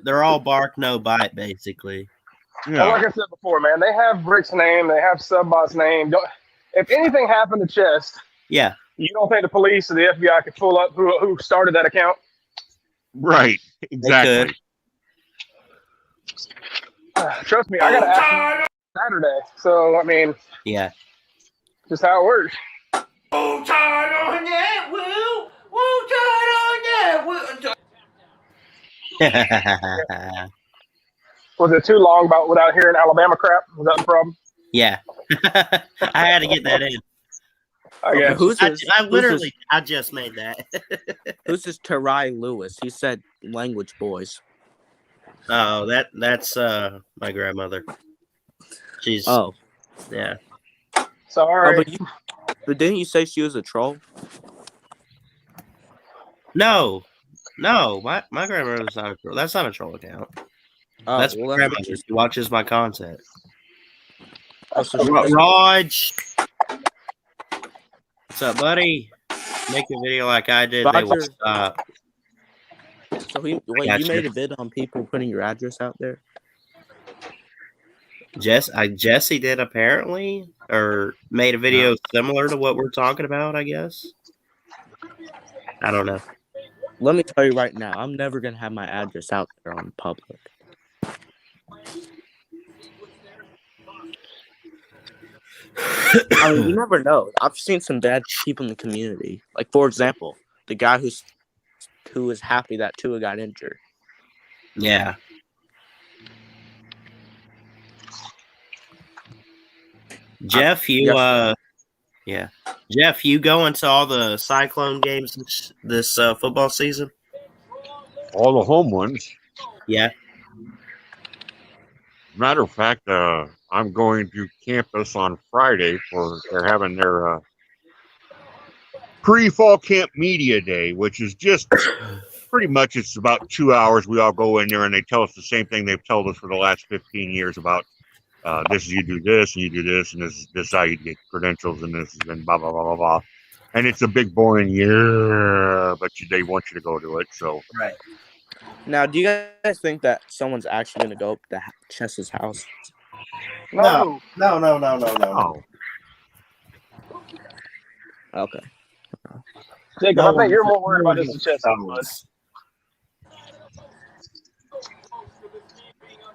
They're all bark, no bite, basically. Yeah. Well, like I said before, man, they have Brick's name, they have Subbot's name. If anything happened to Chest, you don't think the police or the FBI could pull up who started that account? Right, exactly. Trust me, I got to ask Saturday. So, I mean, just how it works. Oh, tired on that, Will. Was it too long without hearing Alabama crap? Was that the problem? Yeah. I had to get that in. I just made that. Who's this Terai Lewis? He said language boys. Oh, that's my grandmother. She's yeah. Sorry. But didn't you say she was a troll? No, my grandmother's not a troll. That's not a troll account. Oh, That's well, my that's grandmother. She watches my content. Oh, so Raj, what's up, buddy? Make a video like I did. They will Roger. stop. So you made a vid on people putting your address out there? Jesse did apparently, or made a video similar to what we're talking about, I guess. I don't know. Let me tell you right now, I'm never gonna have my address out there on public. I mean, you never know. I've seen some bad people in the community. Like, for example, the guy who was happy that Tua got injured. Yeah. Jeff, Jeff, you going to all the Cyclone games this football season? All the home ones. Yeah. Matter of fact, I'm going to campus on Friday they're having their pre-fall camp media day, which is just pretty much, it's about 2 hours. We all go in there and they tell us the same thing they've told us for the last 15 years about this is you do this and you do this and this is how you get credentials and this and blah blah blah blah blah. And it's a big boring year, but they want you to go to it. So right. Now, do you guys think that someone's actually going to go up to Chess's house? No. Okay. Jacob, I think you're more worried about this than Chess, bud.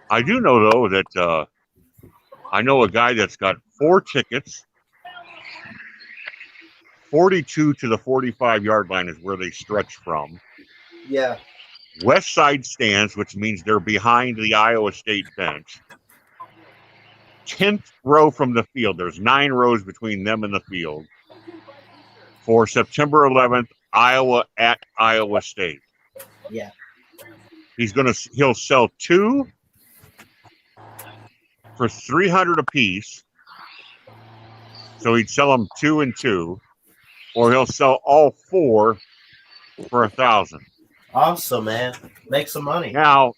I do know though that I know a guy that's got 4 tickets. 42 to the 45-yard line is where they stretch from. Yeah. West side stands, which means they're behind the Iowa State bench. 10th row from the field. There's 9 rows between them and the field. For September 11th, Iowa at Iowa State. Yeah. He'll sell 2 for $300 a piece. So he'd sell them 2 and 2, or he'll sell all 4 for $1,000. Awesome, man. Make some money. Now,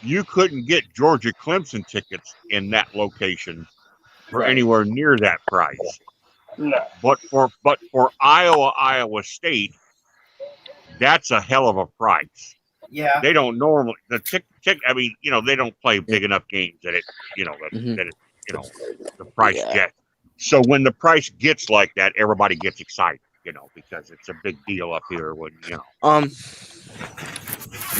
you couldn't get Georgia Clemson tickets in that location for anywhere near that price. No. But for Iowa State, that's a hell of a price. Yeah. They don't normally I mean, they don't play big enough games that it, the price gets. So when the price gets like that, everybody gets excited, because it's a big deal up here when,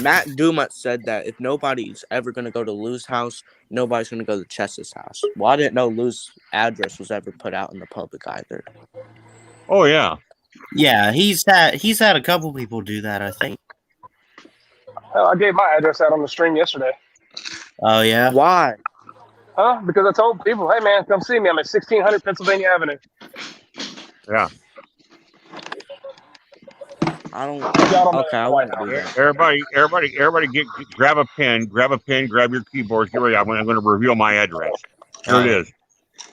Matt Dumas said that if nobody's ever going to go to Lou's house, nobody's going to go to Chess's house. Well, I didn't know Lou's address was ever put out in the public either. Oh, yeah. Yeah, he's had a couple people do that, I think. Hell, I gave my address out on the stream yesterday. Oh, yeah? Why? Huh? Because I told people, hey, man, come see me. I'm at 1600 Pennsylvania Avenue. Yeah. I don't. Okay, I want to do that. Everybody, grab a pen, grab your keyboard. Here we are. I'm going to reveal my address. Here it is.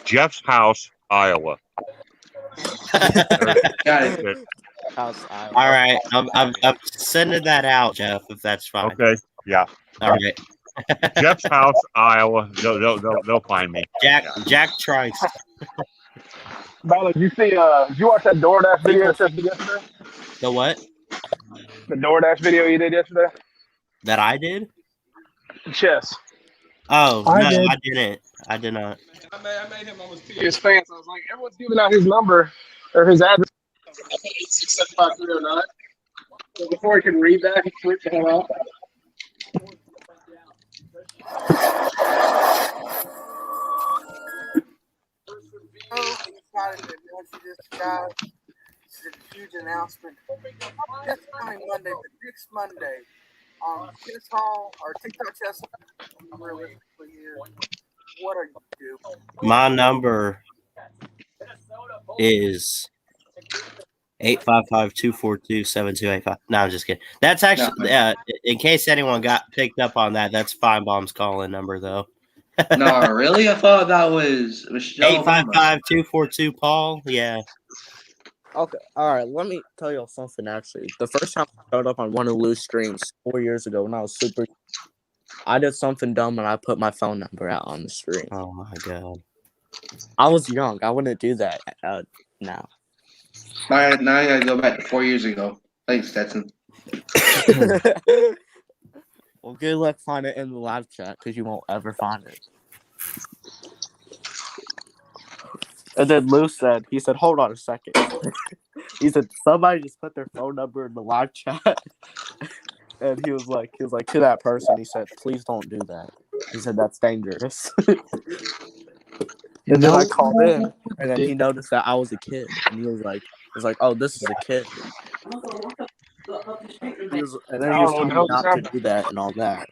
Jeff's house, Iowa. Got it. House, Iowa. All right, I'm sending that out, Jeff. If that's fine. Okay. Yeah. All right. Jeff's house, Iowa. They'll find me. Jack Trice. Ballard, did you watch that DoorDash video yesterday? The what? The DoorDash video you did yesterday? That I did? Chess. Oh, no, I didn't. I did not. I made him almost his fans. I was like, everyone's giving out his number or his address. I think it's 675-309. So before he can read that, he freaked the hell out. This is a huge announcement. This coming Monday, the next Monday, on Chess Hall or TikTok Chess. Realistically, here, what are you doing? My number is 855-242-7285. No, I'm just kidding. That's actually, in case anyone got picked up on that, that's Feinbaum's call-in number, though. No, really? I thought that was Michelle. 855-242-Paul. Yeah. Okay, all right. Let me tell y'all something. Actually, the first time I showed up on one of Lou's streams 4 years ago when I was super, I did something dumb and I put my phone number out on the stream. Oh my god! I was young. I wouldn't do that now. Now I gotta go back to 4 years ago. Thanks, Stetson. Well, good luck finding it in the live chat because you won't ever find it. And then Lou said, hold on a second. He said, somebody just put their phone number in the live chat. And he was like, to that person, he said, please don't do that. He said, that's dangerous. And then I called in, and then he noticed that I was a kid. And he was like, oh, this is a kid. And then he was telling me not to do that and all that.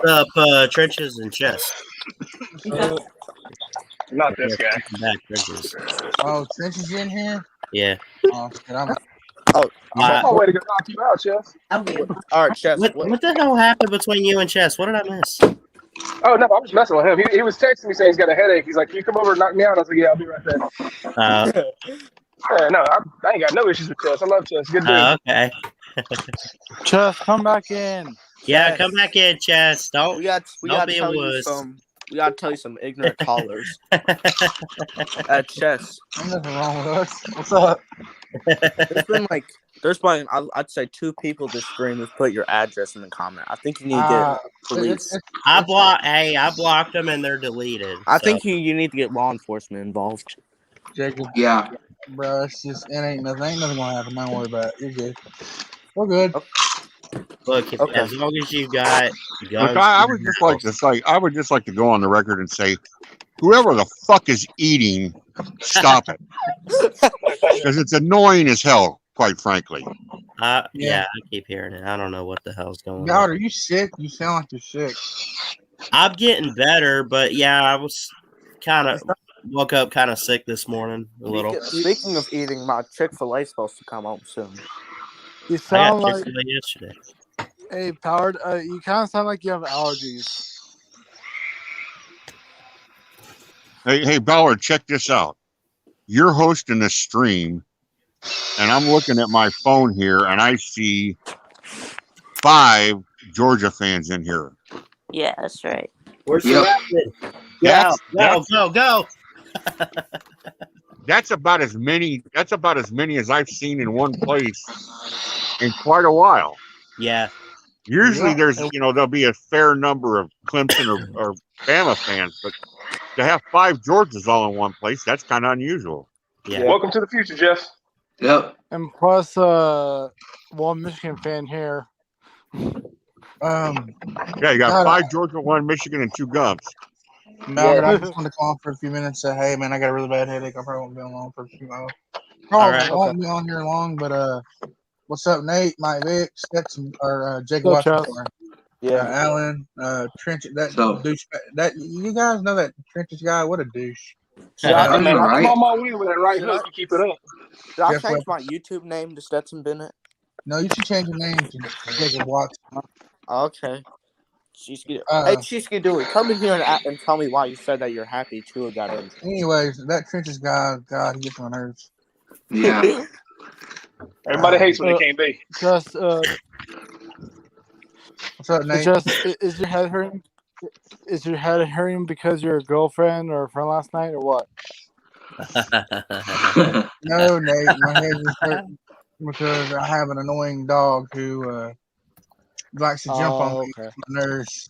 What's up, Trenches and Chess? Not this guy. Back, Trenches. Oh, Trenches in here? Yeah. Oh, shit, I'm I'm on my way to go knock you out, Chess. All right, Chess. What the hell happened between you and Chess? What did I miss? Oh, no, I was messing with him. He was texting me saying he's got a headache. He's like, can you come over and knock me out? I was like, yeah, I'll be right there. No, I ain't got no issues with Chess. I love Chess. Good dude. Okay. Chess, come back in. Yeah, Chess. come back in, Chess. Don't be a wuss. We gotta tell you some ignorant callers. Chess. There's nothing wrong with us. What's up? There's probably I'd say 2 people this stream who've put your address in the comment. I think you need to get police. I blocked them and they're deleted. I think you need to get law enforcement involved. Jacob. Yeah. Bro, it ain't nothing gonna happen. Don't worry about it. You're good. We're good. Look, as long as you got guns. Look, I would just like to go on the record and say, whoever the fuck is eating, stop it, because it's annoying as hell, quite frankly. Yeah, I keep hearing it. I don't know what the hell's going God, on. are you sick? You sound like you're sick. I'm getting better, but yeah, I was woke up kind of sick this morning a little. Speaking of eating, my Chick-fil-A is supposed to come home soon. You sound I got like Chick-fil-A yesterday. Hey, Powered, you kind of sound like you have allergies. Hey, Ballard, check this out. You're hosting this stream, and I'm looking at my phone here, and I see 5 Georgia fans in here. Yeah, that's right. We're surrounded. Go. That's about as many as I've seen in one place in quite a while. Yeah. Usually there'll be a fair number of Clemson or Bama fans, but to have 5 Georgias all in one place, that's kind of unusual. Yeah. Welcome to the future, Jeff. Yep. And plus, one Michigan fan here. Yeah, you got 5 Georgia, 1 Michigan, and 2 Gumps. No, I just want to call on for a few minutes and say, hey, man, I got a really bad headache. I probably won't be on long for a few hours. I won't be on here long, but what's up, Nate, Mike Vick, Stetson, or Jacob Washington, Alan, Trench, douche, that you guys know that Trenches guy? What a douche. I'm on my way with that right hook. You keep it up. Should I change my YouTube name to Stetson Bennett? No, you should change your name to Jacob Watson. Okay. Hey, Shiski Dewey, come in here and tell me why you said that you're happy Tua got injured. Anyways, that Trenches guy, God, he gets on my nerves. Yeah. Everybody hates when they can't be. Just, what's up, Nate? Is your head hurting? Is your head hurting because your girlfriend or friend last night, or what? No, Nate, my head is hurting because I have an annoying dog who likes to jump on me, my nerves.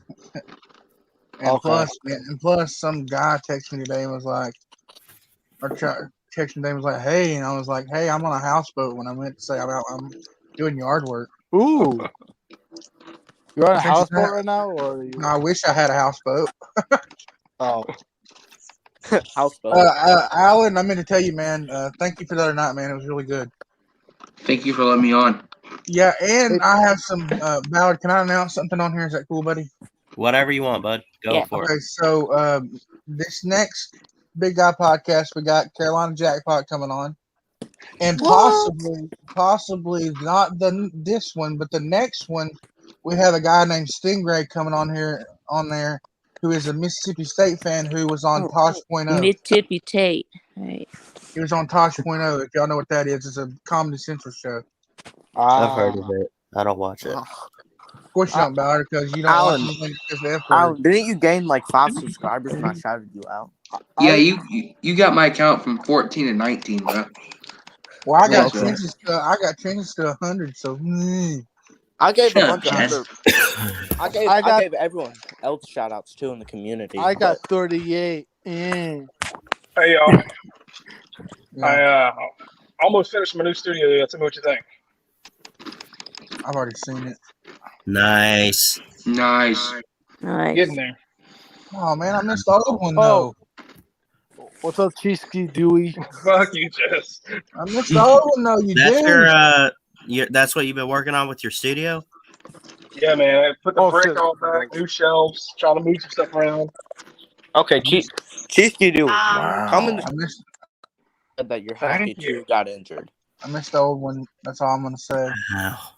And plus, some guy texted me today and was like, texted me today and was like, hey, and I was like, hey, I'm on a houseboat when I meant to say I'm doing yard work. Ooh. You're on a houseboat right now, or No, I wish I had a houseboat. Oh. Houseboat. Alan, I meant to tell you, man, thank you for the other night, man. It was really good. Thank you for letting me on. Yeah, and I have some Ballard. Can I announce something on here? Is that cool, buddy? Whatever you want, bud. Go for it. Okay, so this next Big Guy podcast, we got Carolina Jackpot coming on, and possibly not this one, but the next one, we have a guy named Stingray coming on there, who is a Mississippi State fan who was on Tosh.0. Mississippi State. Right. He was on Tosh.0. If y'all know what that is, it's a Comedy Central show. I've heard of it. I don't watch it. Of course you don't, Ballard, because you don't Alan, watch anything because the F word. Alan, didn't you gain like 5 subscribers when I shouted you out? Yeah, you got my account from 14 to 19, bro. Well, I got That's right. changes to 100, so. I gave Shut a up, bunch of Chaz. other. I gave everyone else shout outs too in the community. I got 38. Hey y'all. I almost finished my new studio yet. Tell me what you think. I've already seen it. Nice. Nice. Getting there. Oh man, I missed the old one though. What's up, Cheesky Dewey? Fuck you, Jess. I missed the old one though. You That's did. that's what you've been working on with your studio? Yeah, man. I put the brick shit. all back, new shelves, trying to move some stuff around. Okay, Cheesky Dewey. Wow. Come in I missed. that you're happy too got injured. I missed the old one. That's all I'm gonna say.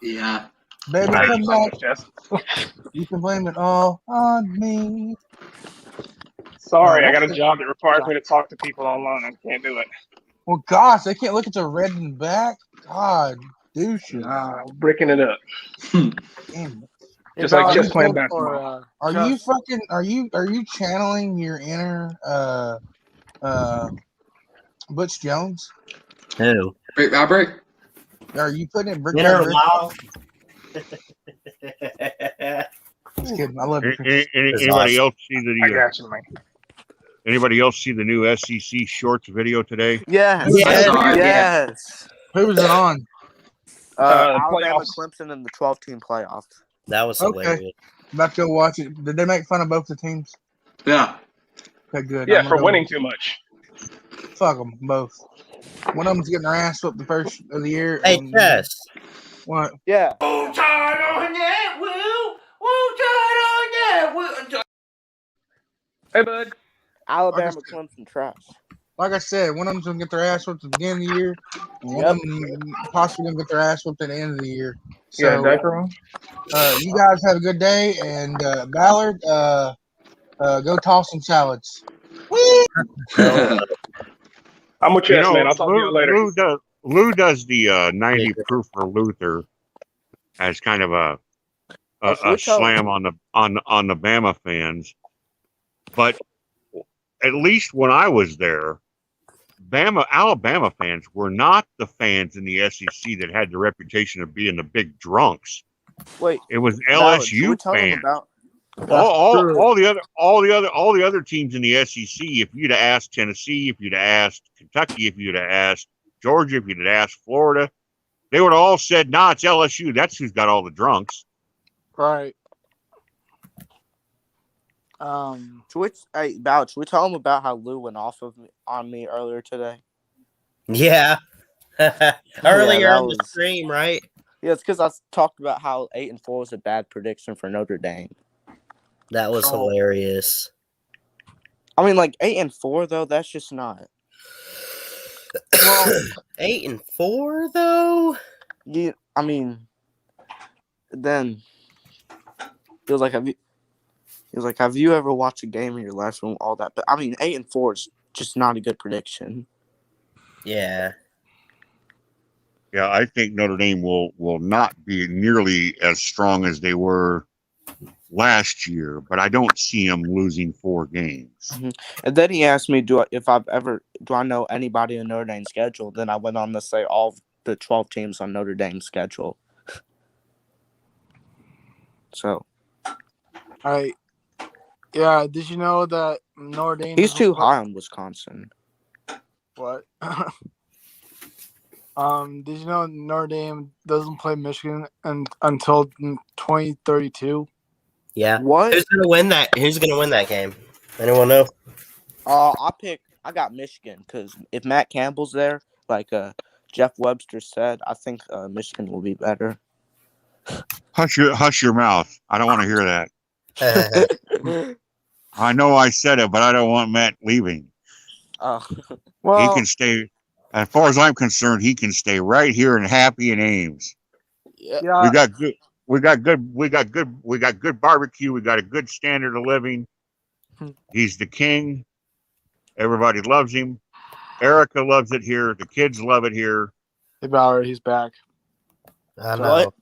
Yeah. Baby, Thank come you so back. much, Jess. You can blame it all on me. Sorry, I got a job that requires me to talk to people online. I can't do it. Well, gosh, they can't look at the red in the back. God, douches. Bricking it up. Damn. Just like just playing basketball. Are you channeling your inner Butch Jones? Who? Brick by brick. Are you putting it brick Inner by brick? Lyle? Just kidding. I love you. Anybody else see I the? got you, man. Anybody else see the new SEC Shorts video today? Yes. Yes. Who was it on? Alabama, playoffs. Clemson, and the 12-team playoff. That was hilarious. Okay. About to go watch it. Did they make fun of both the teams? Yeah. Okay, good. Yeah, I'm for gonna winning too much. Fuck them both. One of them's getting their ass whooped the first of the year. Hey, Tess. What? Yeah. Hey, bud. Alabama, Clemson, trash. Like I said, one of them's gonna get their ass whooped at the beginning of the year, and one of them possibly gonna get their ass whooped at the end of the year. So, Yeah, diaper on. You guys have a good day, and Ballard, go toss some salads. I'm with Chess, man. I'll talk to you later. Lou does the 90 proof for Luther as kind of a slam on the Bama fans, but at least when I was there, Alabama fans were not the fans in the SEC that had the reputation of being the big drunks. Wait, it was LSU fans. All the other teams in the SEC. If you'd have asked Tennessee, if you'd have asked Kentucky, if you'd have asked Georgia, if you'd have asked Florida, they would have all said, "Nah, it's LSU. That's who's got all the drunks." Right. Hey, Ballard, should we tell them about how Lou went off on me earlier today? Yeah. Earlier that in the stream, right? Yeah, it's because I talked about how 8-4 was a bad prediction for Notre Dame. That was hilarious. I mean, like 8-4 though, that's just not. Well, 8-4 though. Yeah, I mean, then it was like, have you ever watched a game in your life and all that? But I mean, 8-4 is just not a good prediction. Yeah. Yeah, I think Notre Dame will not be nearly as strong as they were last year, but I don't see them losing 4 games. Mm-hmm. And then he asked me, do I know anybody in Notre Dame's schedule? Then I went on to say all the 12 teams on Notre Dame's schedule. So, yeah. Did you know that Notre Dame? He's too high on Wisconsin. What? Did you know Notre Dame doesn't play Michigan until 2032? Yeah. What? Who's gonna win that? Who's gonna win that game? Anyone know? I got Michigan because if Matt Campbell's there, like Jeff Webster said, I think Michigan will be better. Hush your mouth. I don't want to hear that. I know I said it, but I don't want Matt leaving. Well, he can stay. As far as I'm concerned, he can stay right here in Happy and Ames. Yeah. We got good barbecue. We got a good standard of living. He's the king. Everybody loves him. Erica loves it here. The kids love it here. Hey, Ballard, he's back. I know. What?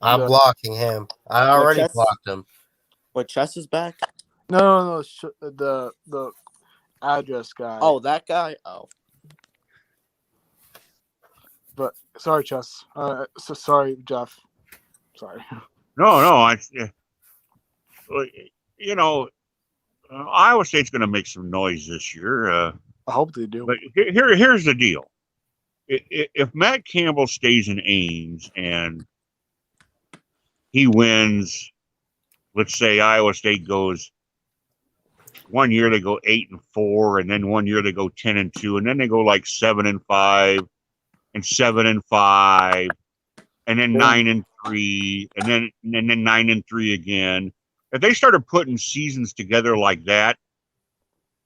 I'm The- blocking him. I already blocked him. What, Chess is back? No. The address guy. Oh, that guy? Oh. But sorry, Chess. Sorry, Jeff. Sorry. No. Iowa State's going to make some noise this year. I hope they do. But here's the deal. If Matt Campbell stays in Ames and he wins, let's say Iowa State goes, one year they go 8-4, and then one year they go 10-2, and then they go like 7-5 and 7-5, and then 9-3, and then 9-3 again. If they started putting seasons together like that,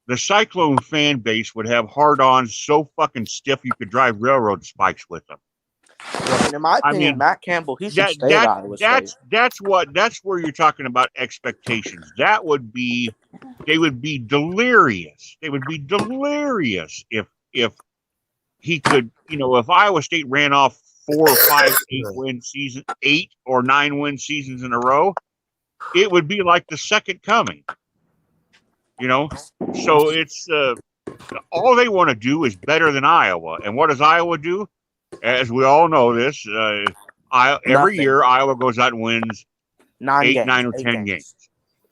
the Cyclone fan base would have hard-ons so fucking stiff you could drive railroad spikes with them. In my opinion, Matt Campbell, he should stay at Iowa State. That's where you're talking about expectations. They would be delirious. They would be delirious if he could, if Iowa State ran off 4 or 5 8 or 9 win seasons in a row, it would be like the second coming. So it's all they want to do is better than Iowa. And what does Iowa do? As we all know this, every year Iowa goes out and wins 8, 9, or 10 games.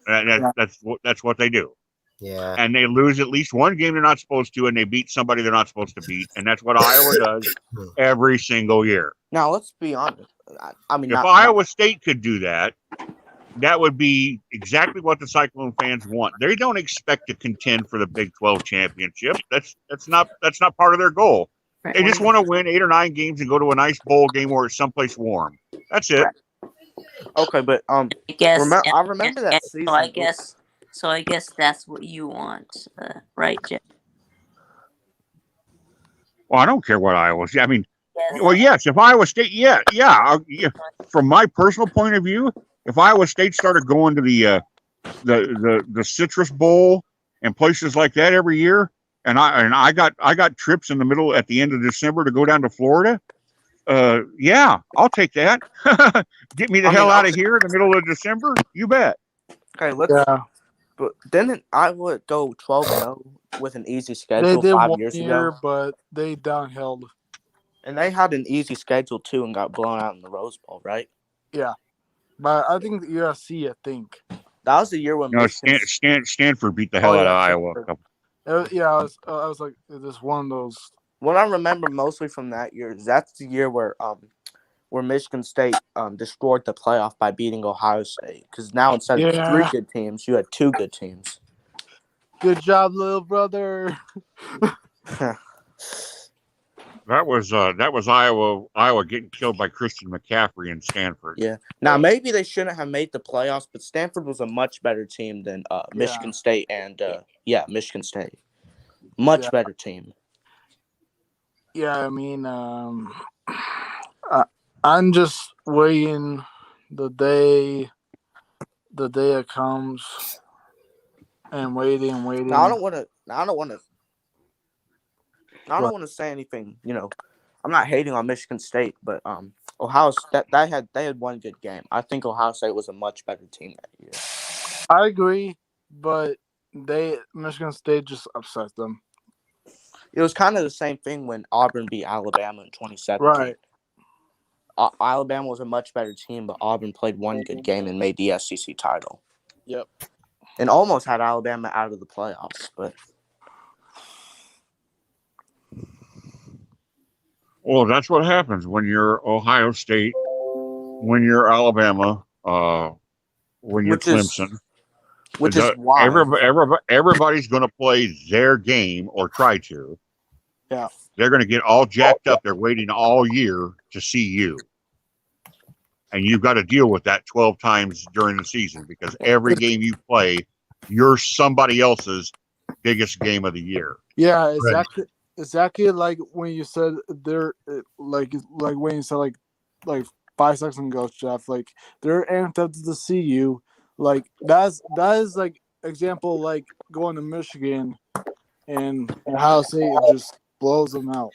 That's what they do. Yeah. And they lose at least one game they're not supposed to, and they beat somebody they're not supposed to beat. And that's what Iowa does every single year. Now, let's be honest. If Iowa State could do that, that would be exactly what the Cyclone fans want. They don't expect to contend for the Big 12 championship. That's not part of their goal. They just want to win 8 or 9 games and go to a nice bowl game or someplace warm. That's it. Okay, but I guess I remember that season. So I guess that's what you want, right, Jeff? Well, I don't care what Iowa. I mean, well, yes. If Iowa State, yeah. From my personal point of view, if Iowa State started going to the Citrus Bowl and places like that every year, and I got trips in the middle at the end of December to go down to Florida, yeah, I'll take that. Get me the hell out of here in the middle of December. You bet. Okay, but didn't Iowa go 12-0 with an easy schedule they did 5 1 years year, ago? but they downhill. And they had an easy schedule too and got blown out in the Rose Bowl, right? Yeah, but I think the USC. I think that was the year when Stanford beat the hell out of Iowa. I was like, this one of those. What I remember mostly from that year is that's the year where Michigan State destroyed the playoff by beating Ohio State. Because now instead of 3 good teams, you had 2 good teams. Good job, little brother. That was Iowa getting killed by Christian McCaffrey in Stanford. Yeah. Now maybe they shouldn't have made the playoffs, but Stanford was a much better team than Michigan State and Michigan State. Much better team. Yeah, I mean, I'm just waiting the day it comes, and waiting. Now, I don't want to say anything. I'm not hating on Michigan State, but Ohio State they had one good game. I think Ohio State was a much better team that year. I agree, but Michigan State just upset them. It was kind of the same thing when Auburn beat Alabama in 2017. Right. Alabama was a much better team, but Auburn played one good game and made the SEC title. Yep. And almost had Alabama out of the playoffs, but. Well, that's what happens when you're Ohio State, when you're Alabama, when you're Clemson. Which is why everybody's going to play their game or try to. Yeah. They're going to get all jacked up. They're waiting all year to see you. And you've got to deal with that 12 times during the season because every game you play, you're somebody else's biggest game of the year. Yeah, exactly. Exactly like when you said they're like when you said like 5 seconds ago, Jeff. Like they're amped up to see you. Like that is like example like going to Michigan and Ohio State just blows them out.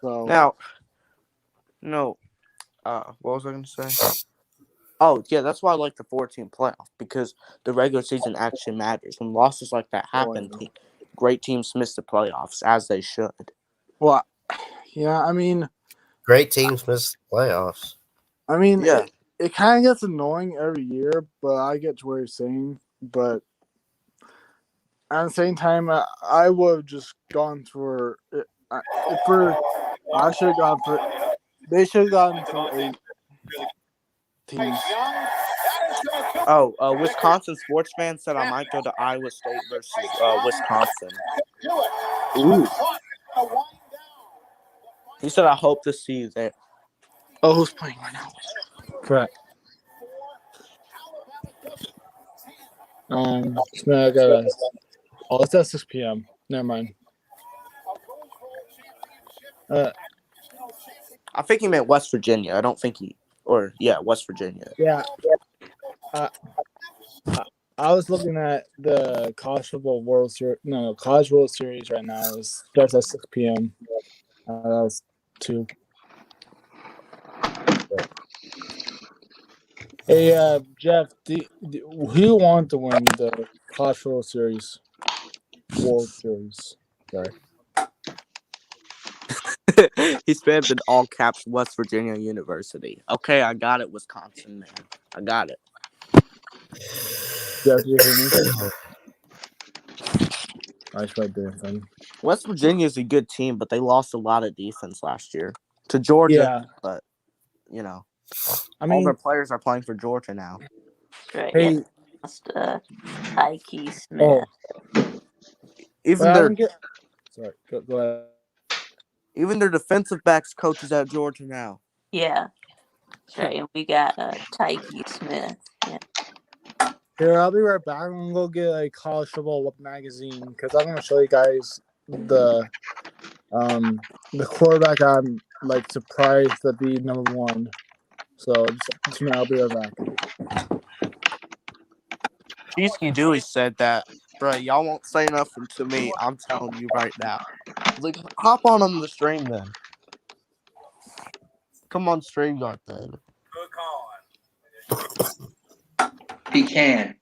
So Now, no, what was I going to say? Oh, yeah, that's why I like the 14 playoff, because the regular season actually matters. When losses like that happen, great teams miss the playoffs, as they should. Well, yeah, I mean, great teams miss the playoffs. I mean, yeah, it kind of gets annoying every year, but I get to what you're saying. But at the same time, I would have just gone for I should have gone for. They should have gone for 8 teams. Oh, Wisconsin sports fan said I might go to Iowa State versus Wisconsin. Ooh. He said I hope to see you there. Oh, who's playing right now? Correct. I gotta. Oh, it's at 6 p.m. Never mind. I think he meant West Virginia. I don't think West Virginia. Yeah. I was looking at the College Football World Series. No, College World Series right now. It starts at 6 p.m. That was 2. Hey, Jeff, who wanted to win the College World Series? Sorry. He spammed in all caps West Virginia University. Okay, I got it, Wisconsin, man. I got it. Jeff, you hear me? Nice right there, son. West Virginia is a good team, but they lost a lot of defense last year to Georgia. Yeah. But, you know, I mean, all their players are playing for Georgia now. Right. Hey. Yeah. Lost Tyke Smith. Sorry, go ahead. Even their defensive backs coaches at Georgia now. Yeah. Right, and we got Tyke Smith. Yeah. Here, I'll be right back. I'm gonna go get a College Football magazine because I'm gonna show you guys the quarterback I'm like surprised to be number 1. So just I'll be right back. Cheesky Dewey said that, bro, y'all won't say nothing to me. I'm telling you right now. Like, hop on the stream then. Come on, StreamYard then. He can.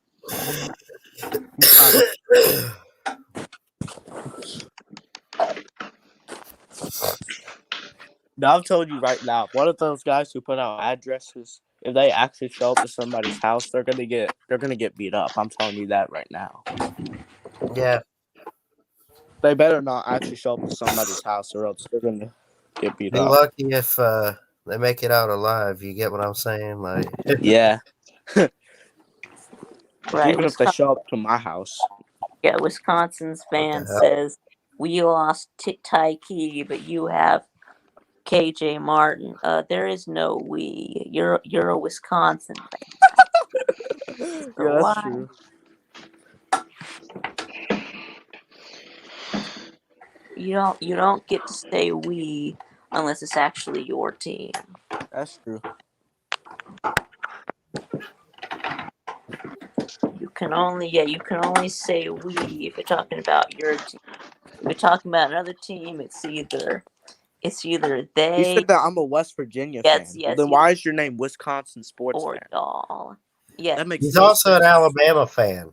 Now, I've told you right now, one of those guys who put out addresses, if they actually show up to somebody's house, they're gonna get beat up. I'm telling you that right now. Yeah. They better not actually show up to somebody's house, or else they're gonna get beat Be up. lucky if they make it out alive. You get what I'm saying? Like, yeah. Right. Even if they show up to my house. Yeah, Wisconsin's fan says we lost Tyke, but you have KJ Martin. There is no we. You're a Wisconsin fan. Yeah, that's true. You don't get to say we unless it's actually your team. That's true. You can only say we if you're talking about your team. If you're talking about another team, it's either they. You said that I'm a West Virginia fan. Well, then why is your name Wisconsin Sports or Fan? y'all? Yeah, that makes he's also an Alabama fan.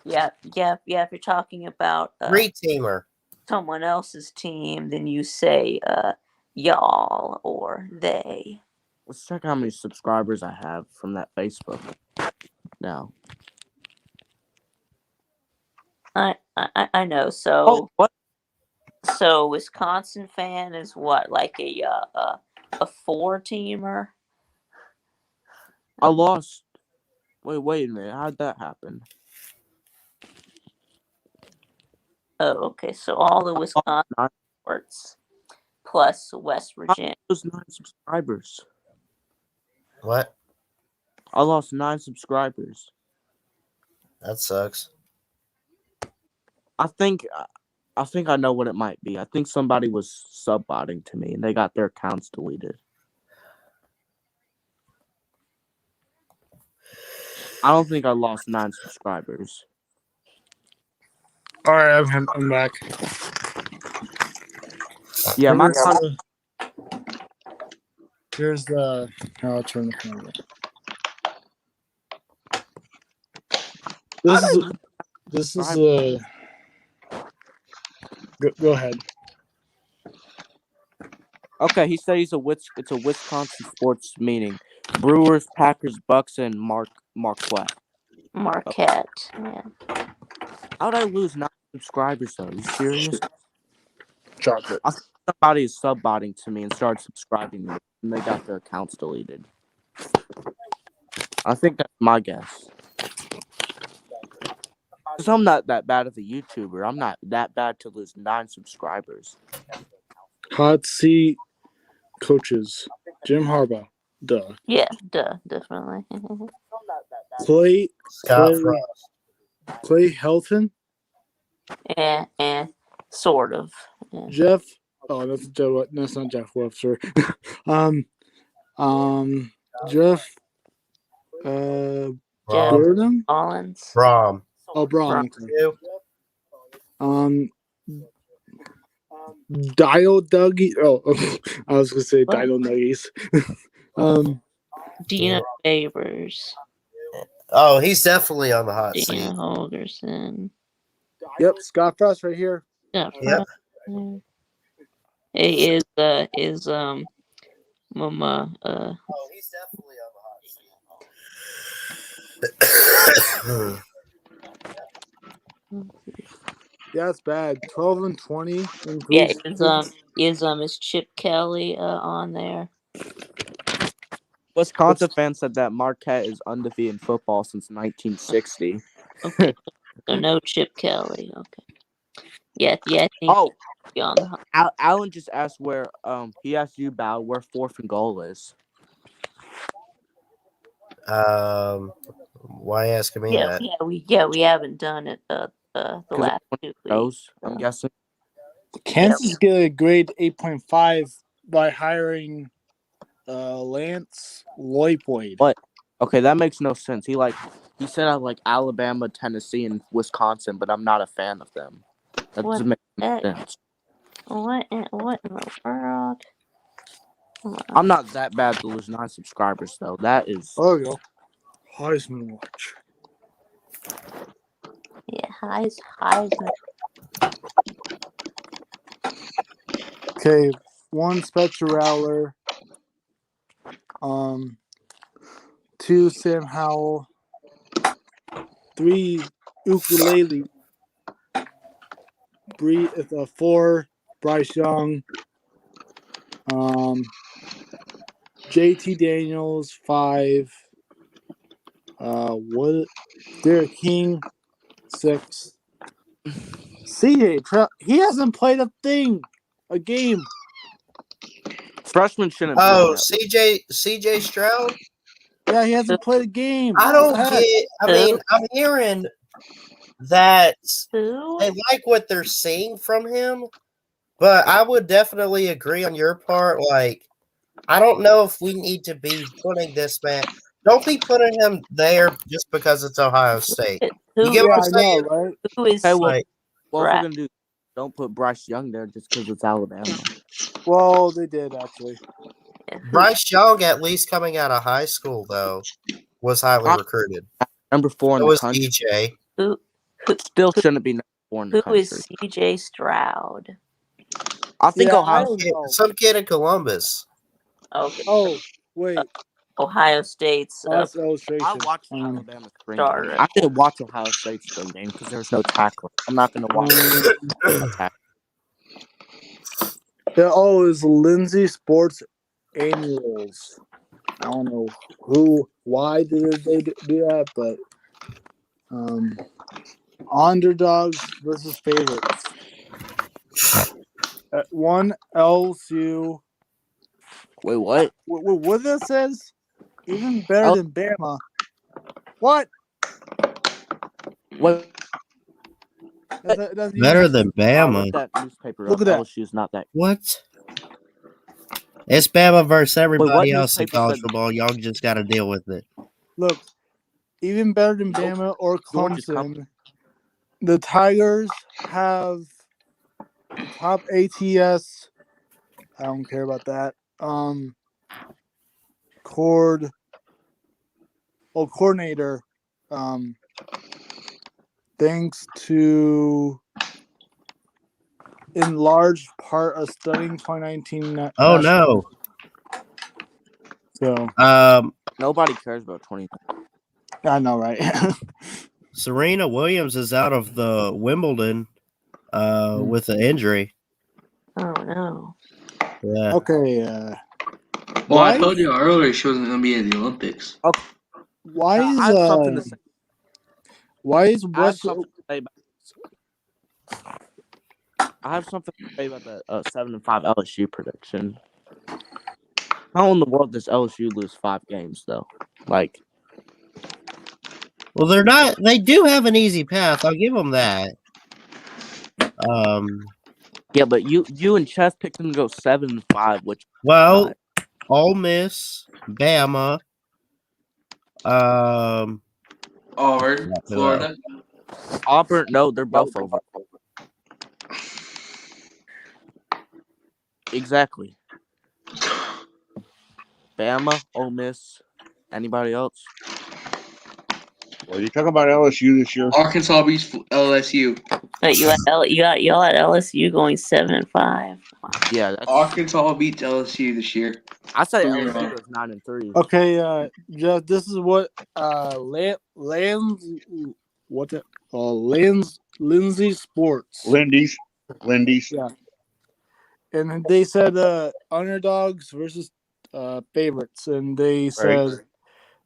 Yeah. If you're talking about 3-teamer, someone else's team, then you say y'all or they. Let's check how many subscribers I have from that Facebook. Now. I know. So what? So Wisconsin fan is what, like a 4-teamer? I lost. Wait a minute. How'd that happen? Oh, okay. So all the Wisconsin sports plus West Virginia. I lost 9 subscribers. What? I lost 9 subscribers. That sucks. I think I know what it might be. I think somebody was subbotting to me and they got their accounts deleted. I don't think I lost 9 subscribers. All right, I'm back. Yeah, my here's the. I'll turn the camera. This is a. Go ahead. Okay, he said it's a Wisconsin sports meeting. Brewers, Packers, Bucks, and Marquette. Marquette. Yeah. How'd I lose 9 subscribers though? Are you serious? Chocolate. I think somebody is subbotting to me and started subscribing to me, and they got their accounts deleted. I think that's my guess. Because I'm not that bad of a YouTuber. I'm not that bad to lose 9 subscribers. Hot seat coaches. Jim Harbaugh. Duh. Yeah, definitely. Clay Helton. Yeah, sort of. Yeah. Jeff. Oh, that's not Jeff Webster. Jeff. Burnham. Collins. Brom. Oh, Brom. Dial Dougie. Oh, I was gonna say Dial Nuggies. Dina Favors. Oh, he's definitely on the hot seat. Dina Holgerson. Yep, Scott Frost right here. Yeah. Yep. It is Mama. Oh, he's definitely on the hot seat. Yeah, it's bad. 12-20. Yeah, is Chip Kelly on there? Wisconsin fans said that Marquette is undefeated in football since 1960. Okay, so no Chip Kelly. Okay. Yeah. I think on the Alan just asked where he asked you about where 4th and goal is. Why asking me that? We haven't done it the last 2 weeks. I'm guessing. Kansas get a grade 8.5 by hiring Lance Leipold. But okay, that makes no sense. He said I like Alabama, Tennessee, and Wisconsin, but I'm not a fan of them. That doesn't make sense. What in the world? I'm not that bad to lose 9 subscribers though. That is. Oh, there you go. Heisman watch. Yeah, Heisman. Okay, 1 Spencer Rattler. 2 Sam Howell. 3 Ukulele. 4 Bryce Young. JT Daniels 5. Derek King 6. CJ he hasn't played a game. Freshman shouldn't. Oh, CJ Stroud. Yeah, he hasn't played a game. I don't get. I mean, I'm hearing that they like what they're seeing from him, but I would definitely agree on your part. Like, I don't know if we need to be putting this man. Don't be putting him there just because it's Ohio State. You get what I'm saying? Know, right? Who is what we're gonna do? Don't put Bryce Young there just because it's Alabama. Well, they did actually. Bryce Young, at least coming out of high school, though, was highly recruited. Number 4 in it the was country. EJ. Who still shouldn't be number 4 in the country. Who is CJ Stroud? I think Ohio State. Some kid in Columbus. Okay. Oh, wait. Ohio State's. That's illustration. I watched Alabama spring game. I didn't watch Ohio State's spring game because there was no tackling. I'm not going to watch a tackle. Yeah, it's Lindsay Sports Annuals. I don't know why did they do that, but underdogs versus favorites. 1 LSU. Wait, what? What that says? Even better than Bama. What? What? Better than Bama. That newspaper Look at that. LSU's not that. What? It's Bama versus everybody Wait, else in college football. Y'all just got to deal with it. Look, even better than Bama or Clemson. The Tigers have the top ATS. I don't care about that. Coordinator. Thanks to, in large part, of studying 2019. Oh no. So nobody cares about 20. I know, right? Serena Williams is out of the Wimbledon with an injury. Oh no. Yeah. Okay. Well, I told you earlier she wasn't going to be in the Olympics. Okay. Why is I have something to say. Why is I have something to say about that 7-5 LSU prediction. How in the world does LSU lose 5 games though? Like, well, they're not. They do have an easy path. I'll give them that. Yeah, but you and Chess picked them to go 7-5, which Ole Miss, Bama, Auburn, Florida. Auburn, no, they're both over. Exactly. Bama, Ole Miss, anybody else? Well, you talking about LSU this year? Arkansas beats LSU. Wait, you got y'all at LSU going 7-5. Yeah, that's... Arkansas beats LSU this year. I say LSU goes 9-3. Okay, Jeff, this is what Lindsay Sports. Lindy's. Yeah. And they said underdogs versus favorites, and they said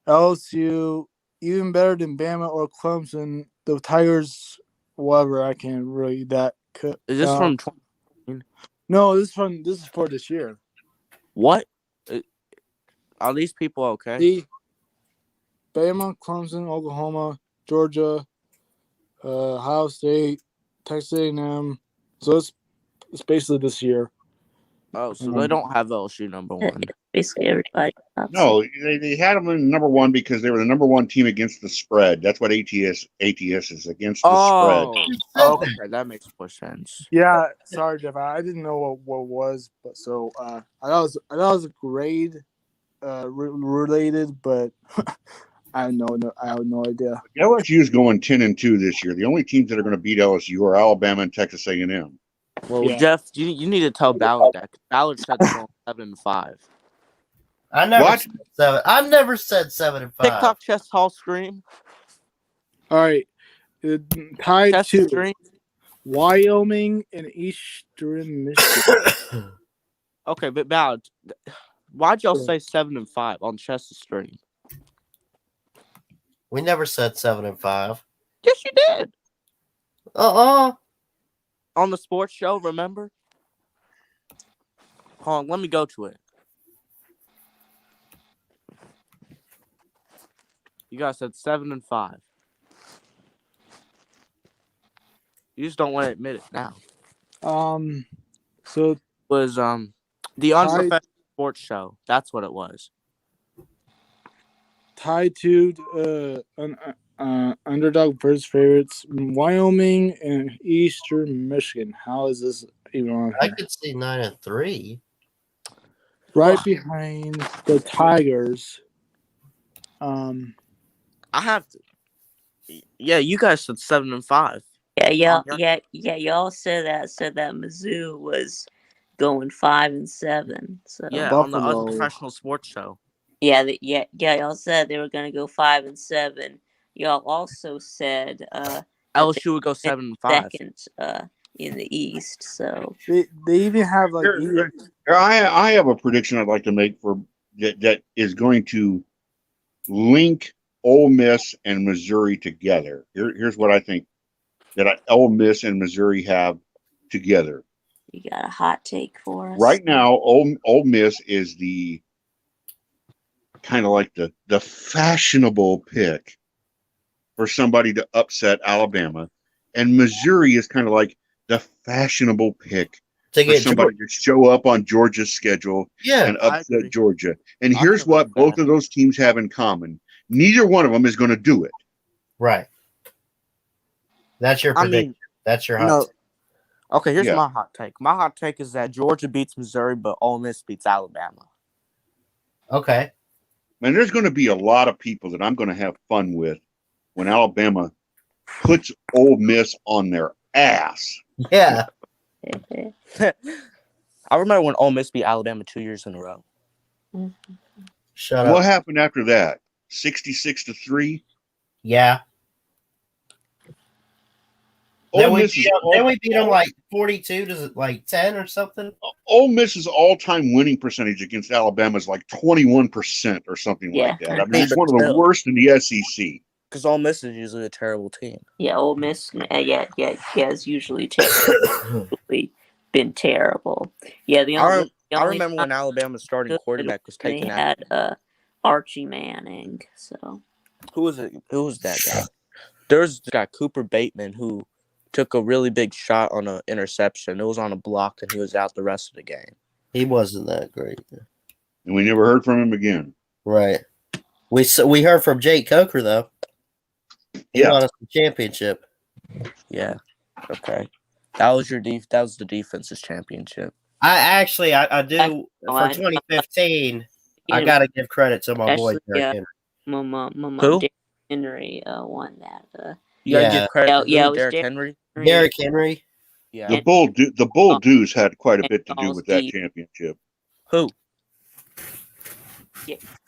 LSU even better than Bama or Clemson. The Tigers, whatever. I can't really that. Is this from 2019? No, this is for this year. What? Are these people okay? The Bama, Clemson, Oklahoma, Georgia, Ohio State, Texas A&M. So it's basically this year. Oh, so they don't have LSU number 1. Basically everybody. No, they had them in number 1 because they were the number 1 team against the spread. That's what ATS is against the spread. Okay, that makes more sense. Yeah, sorry, Jeff. I didn't know what was, but so I thought it was a grade related, but I have no idea. LSU is going 10-2 this year. The only teams that are going to beat LSU are Alabama and Texas A&M. Well, yeah. Jeff, you need to tell Ballard that. Ballard said they're going 7-5. I never said 7-5. TikTok chest hall scream. All right, tied chest to stream. Wyoming and Eastern Michigan. Okay, but Ballard, why'd y'all say 7-5 on chest stream? We never said 7-5. Yes, you did. On the sports show, remember? Hold on, let me go to it. You guys said 7-5. You just don't want to admit it now. So it was the Unprofessional Sports Show. That's what it was. Tied to underdog versus favorites, Wyoming and Eastern Michigan. How is this even on here? I could see 9-3. Right behind the Tigers. I have to. Yeah, you guys said 7-5. Yeah, y'all said that Mizzou was going 5-7. So yeah, on the Unprofessional Sports Show. Yeah, y'all said they were gonna go 5-7. Y'all also said LSU would go 7-5. Second in the East. So they even have like. I have a prediction I'd like to make for that is going to link Ole Miss and Missouri together. Here's what I think that Ole Miss and Missouri have together. You got a hot take for us right now? Ole Miss is the kind of like the fashionable pick for somebody to upset Alabama, and Missouri is kind of like the fashionable pick for somebody to show up on Georgia's schedule and upset Georgia. And here's what both of those teams have in common. Neither one of them is going to do it. Right. That's your prediction. That's your hot No. take. Okay, here's Yeah. my hot take. My hot take is that Georgia beats Missouri, but Ole Miss beats Alabama. Okay. Man, there's going to be a lot of people that I'm going to have fun with when Alabama puts Ole Miss on their ass. Yeah. I remember when Ole Miss beat Alabama 2 years in a row. Shut What up. happened after that? 66-3. Yeah. Then we beat them like 42 to like 10 or something. Ole Miss's all-time winning percentage against Alabama is like 21% or something like that. I mean, it's one of the worst in the SEC. Because Ole Miss is usually a terrible team. Yeah, Ole Miss. Has usually been terrible. Yeah, I remember when Alabama's starting quarterback was taken out. They had Archie Manning. So who was it? Who was that guy? There was this guy Cooper Bateman who took a really big shot on an interception. It was on a block, and he was out the rest of the game. He wasn't that great. And we never heard from him again. Right. We heard from Jake Coker, though. He won us the championship. Yeah. Okay. That was that was the defense's championship. I do for 2015. I gotta give credit to my boy Derrick Henry. Who? Derrick Henry won that. You gotta give credit to Derrick Henry. Derrick Henry. Yeah. The Bulldogs had quite a bit to do with that championship. Who?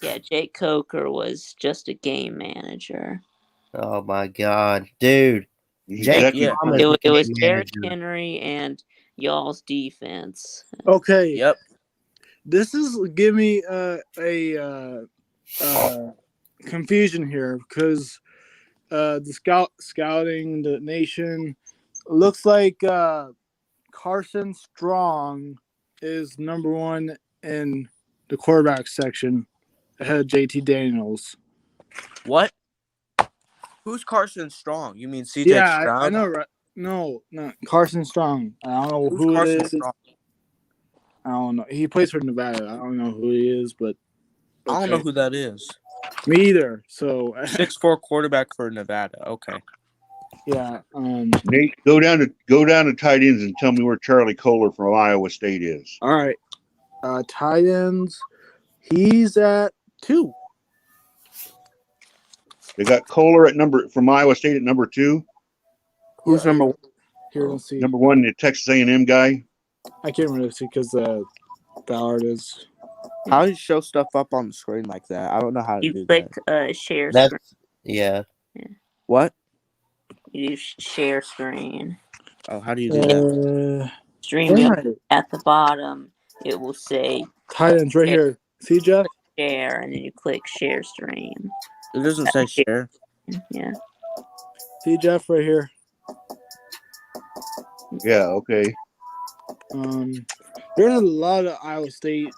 Yeah, Jake Coker was just a game manager. Oh my God, dude! Jake, it was Derrick Henry and y'all's defense. Okay. Yep. This is give me a confusion here because the scouting the nation looks like Carson Strong is number one in the quarterback section ahead of JT Daniels. What? Who's Carson Strong? You mean CJ Stroud? I know, right? No, Carson Strong. I don't know Who's who Carson it is. Strong? I don't know. He plays for Nevada. I don't know who he is, but I don't know who that is. Me either. So 6'4" quarterback for Nevada. Okay. Yeah. Nate, go down to tight ends and tell me where Charlie Kohler from Iowa State is. All right. Tight ends. He's at 2. They got Kohler from Iowa State at number 2. Who's number 1? Here, let's see. Number 1, the Texas A&M guy. I can't really see because Ballard is. How do you show stuff up on the screen like that? I don't know how to do that. that. You click share That's, screen. Yeah. What? You share screen. Oh, how do you do that? Stream at the bottom. It will say tight ends right here. See, Jeff? Share, and then you click share stream. It doesn't say share. Yeah. See, Jeff, right here. Yeah, okay. There's a lot of Iowa State.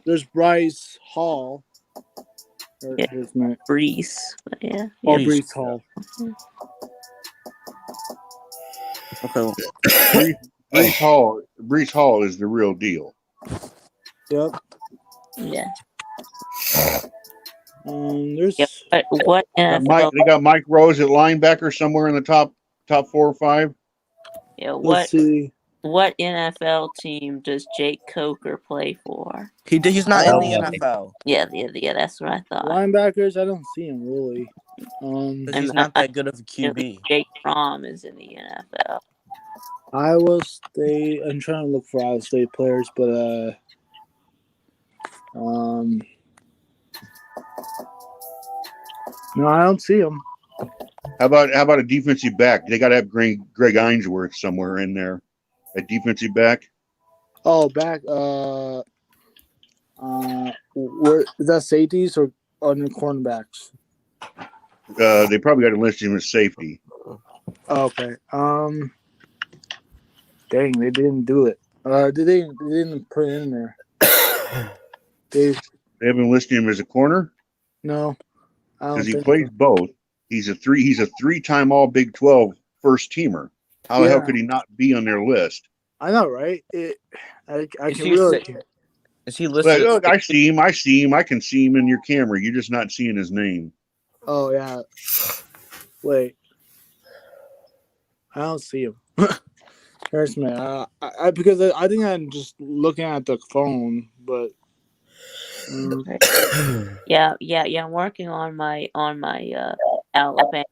There's Bryce Hall. Brees. But yeah. Brees Hall. Okay. Brees Hall is the real deal. Yep. Yeah. There's what they got Mike Rose at linebacker somewhere in the top 4 or 5. Yeah, Let's see. What NFL team does Jake Coker play for? He's not in the NFL. Yeah, that's what I thought. Linebackers, I don't see him really. He's not that good of a QB. Jake Fromm is in the NFL. Iowa State. I'm trying to look for Iowa State players, but no, I don't see him. How about a defensive back? They got to have Greg Ainsworth somewhere in there. A defensive back. Oh, back. Where is that? Safeties or under cornerbacks? They probably got to list him as safety. Okay. Dang, they didn't do it. They didn't put it in there. They haven't listed him as a corner. No, because he plays both. He's a 3-time All Big 12 first teamer. How the hell could he not be on their list? I know, right? I can really. Is he listed? Look, I see him. I can see him in your camera. You're just not seeing his name. Oh yeah. Wait. I don't see him. Hurts me. Because I think I'm just looking at the phone, but. Yeah. I'm working on my Alabama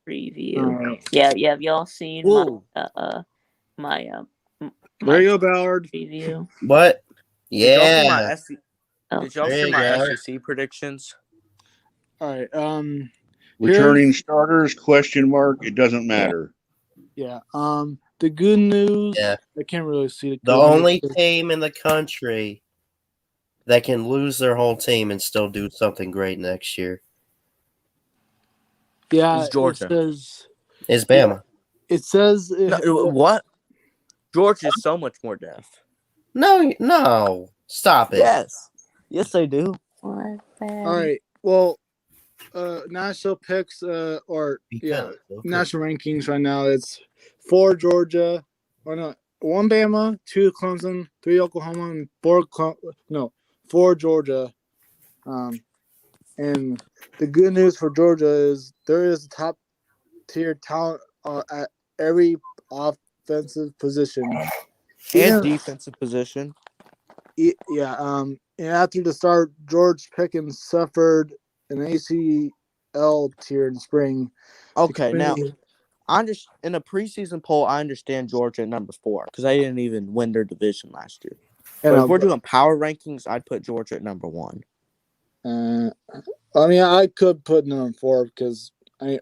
preview. Yeah. Have y'all seen my There you go, Ballard. preview? What? Did y'all see Yeah. Did y'all see my SEC predictions? All right. Returning starters? Question mark. It doesn't matter. Yeah. The good news. Yeah. I can't really see the. The only team in the country that can lose their whole team and still do something great next year. Yeah, It's Georgia. It's Bama. It says what? Georgia is so much more depth. No. Stop it. Yes, they do. All right. Well, national picks national rankings right now. It's 4 Georgia, 1 Bama, 2 Clemson, 3 Oklahoma, and 4 Georgia. And the good news for Georgia is there is top tier talent at every offensive position and defensive position. Yeah. And after the start, George Pickens suffered an ACL tear in the spring. Okay, now in a preseason poll, I understand Georgia at number 4 because they didn't even win their division last year. But if we're doing power rankings, I'd put Georgia at number 1. I could put number 4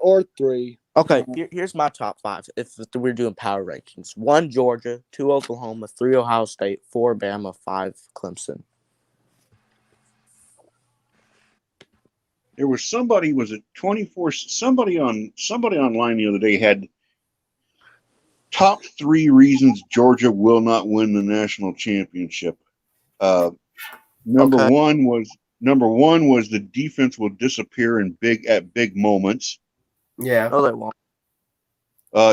or 3. Okay, here's my top 5 if we're doing power rankings. 1 Georgia, 2 Oklahoma, 3 Ohio State, 4 Bama, 5 Clemson. There was somebody somebody online the other day had top 3 reasons Georgia will not win the national championship. Number one was the defense will disappear at big moments. Yeah. No, they won't.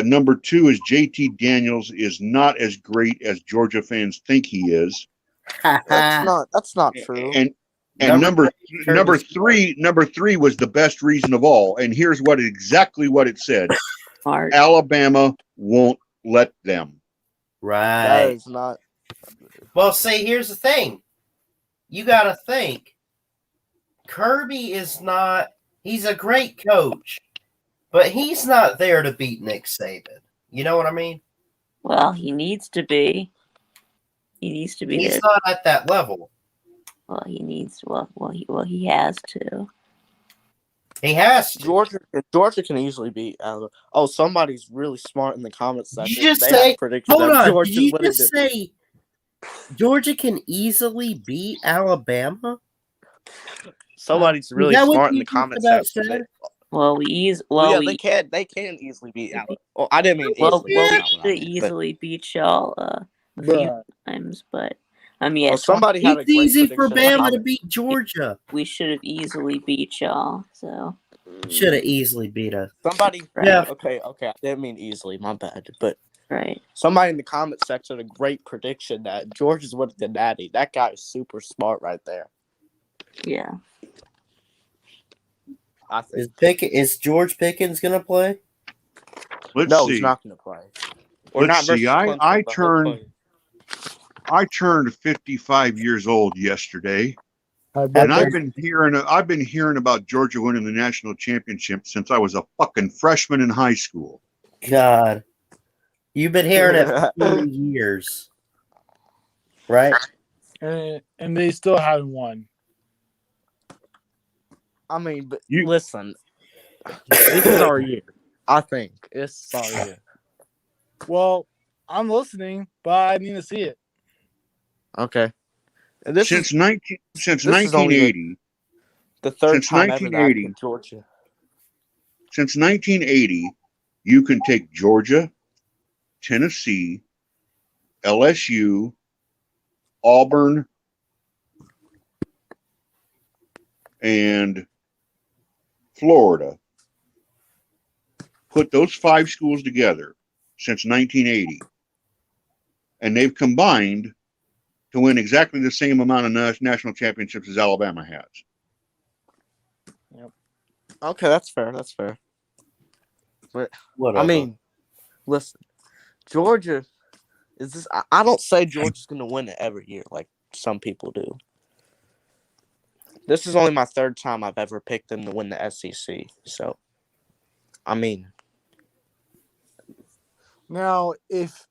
Number 2 is JT Daniels is not as great as Georgia fans think he is. That's not true. And number 3 was the best reason of all. And here's exactly what it said. Alabama won't let them. Right. That is not. Well, see, here's the thing. You got to think. Kirby is not. He's a great coach, but he's not there to beat Nick Saban. You know what I mean? Well, he needs to be. He needs to be. He's not at that level. Well, he needs. He has to. He has to. Georgia can easily beat Alabama. Oh, somebody's really smart in the comments section. Did you just say? Hold on. Did you just it. say Georgia can easily beat Alabama? Somebody's really smart in the comments section. They can easily beat Alabama. Well, I didn't mean easily. They easily beat y'all a few times, but somebody had a great easy for prediction. Bama to beat Georgia. We should have easily beat y'all. So should have easily beat us. Somebody, yeah. Okay. I didn't mean easily. My bad. But right. Somebody in the comment section had a great prediction that Georgia's winning the Natty. That guy is super smart right there. Yeah. I think is George Pickens gonna play? Let's see. He's not gonna play. Let's see. I turned 55 years old yesterday, and I've been hearing about Georgia winning the national championship since I was a fucking freshman in high school. God, you've been hearing it for 30 years, right? And they still haven't won. I mean, but listen, this is our year. I think it's our year. Well, I'm listening, but I need to see it. Okay. Since 1980, the third time ever that in Georgia. Since 1980, you can take Georgia, Tennessee, LSU, Auburn, and Florida. Put those 5 schools together since 1980, and they've combined to win exactly the same amount of national championships as Alabama has. Yep. Okay, that's fair. But, Whatever. I mean, Listen, Georgia is this. I don't say Georgia's going to win it every year like some people do. This is only my third time I've ever picked them to win the SEC. So, I mean, Now, if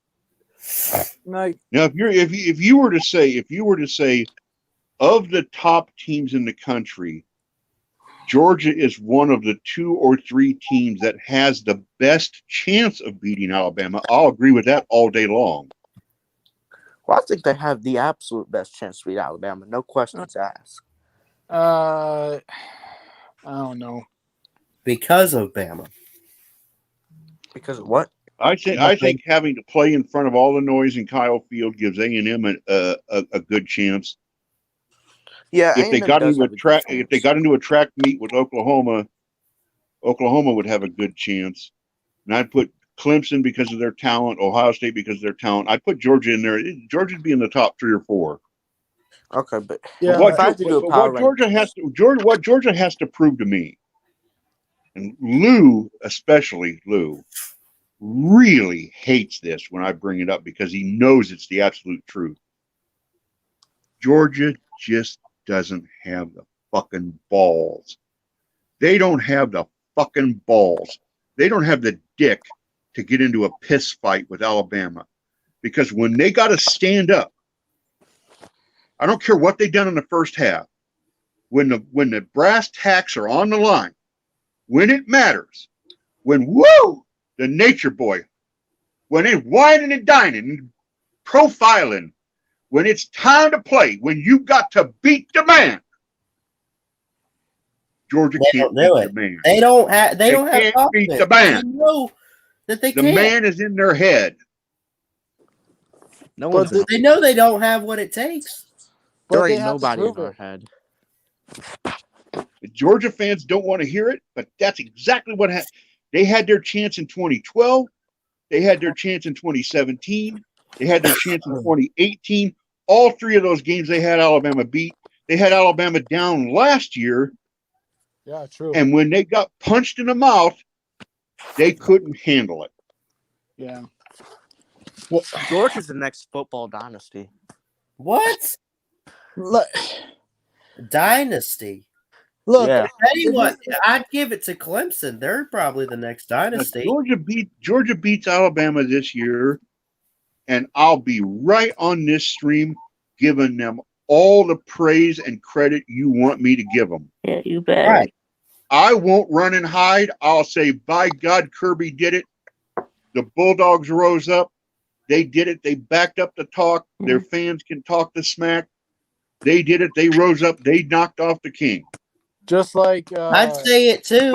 you were to say of the top teams in the country, Georgia is one of the 2 or 3 teams that has the best chance of beating Alabama, I'll agree with that all day long. well, I think they have the absolute best chance to beat Alabama. No questions asked. I don't know. Because of Bama. Because of what? I think having to play in front of all the noise in Kyle Field gives A&M a good chance. Yeah, if they got into a track meet with Oklahoma would have a good chance. And I'd put Clemson because of their talent, Ohio State because of their talent. I'd put Georgia in there. Georgia'd be in the top 3 or 4. Okay, but what Georgia has to prove to me, and Lou, really hates this when I bring it up because he knows it's the absolute truth. Georgia just doesn't have the fucking balls. They don't have the fucking balls. They don't have the dick to get into a piss fight with Alabama. Because when they got to stand up, I don't care what they've done in the first half. When the brass tacks are on the line, when it matters, when the nature boy, when it's whining and dining, profiling, when it's time to play, when you got to beat the man, Georgia can't beat the man. They don't have beat the man. They know that they the can't. Man is in their head. No one's they know they don't have what it takes. There ain't nobody in our head. The Georgia fans don't want to hear it, but that's exactly what happened. They had their chance in 2012. They had their chance in 2017. They had their chance in 2018. All 3 of those games they had Alabama beat. They had Alabama down last year. Yeah, true. And when they got punched in the mouth, they couldn't handle it. Yeah. Well, Georgia's the next football dynasty. What? Look. Dynasty. Look, yeah. Tell you what, I'd give it to Clemson. They're probably the next dynasty. Georgia beats Alabama this year, and I'll be right on this stream giving them all the praise and credit you want me to give them. Yeah, you bet. Right. I won't run and hide. I'll say, by God, Kirby did it. The Bulldogs rose up. They did it. They backed up the talk. Their fans can talk the smack. They did it. They rose up. They knocked off the king. Just like I'd say it too.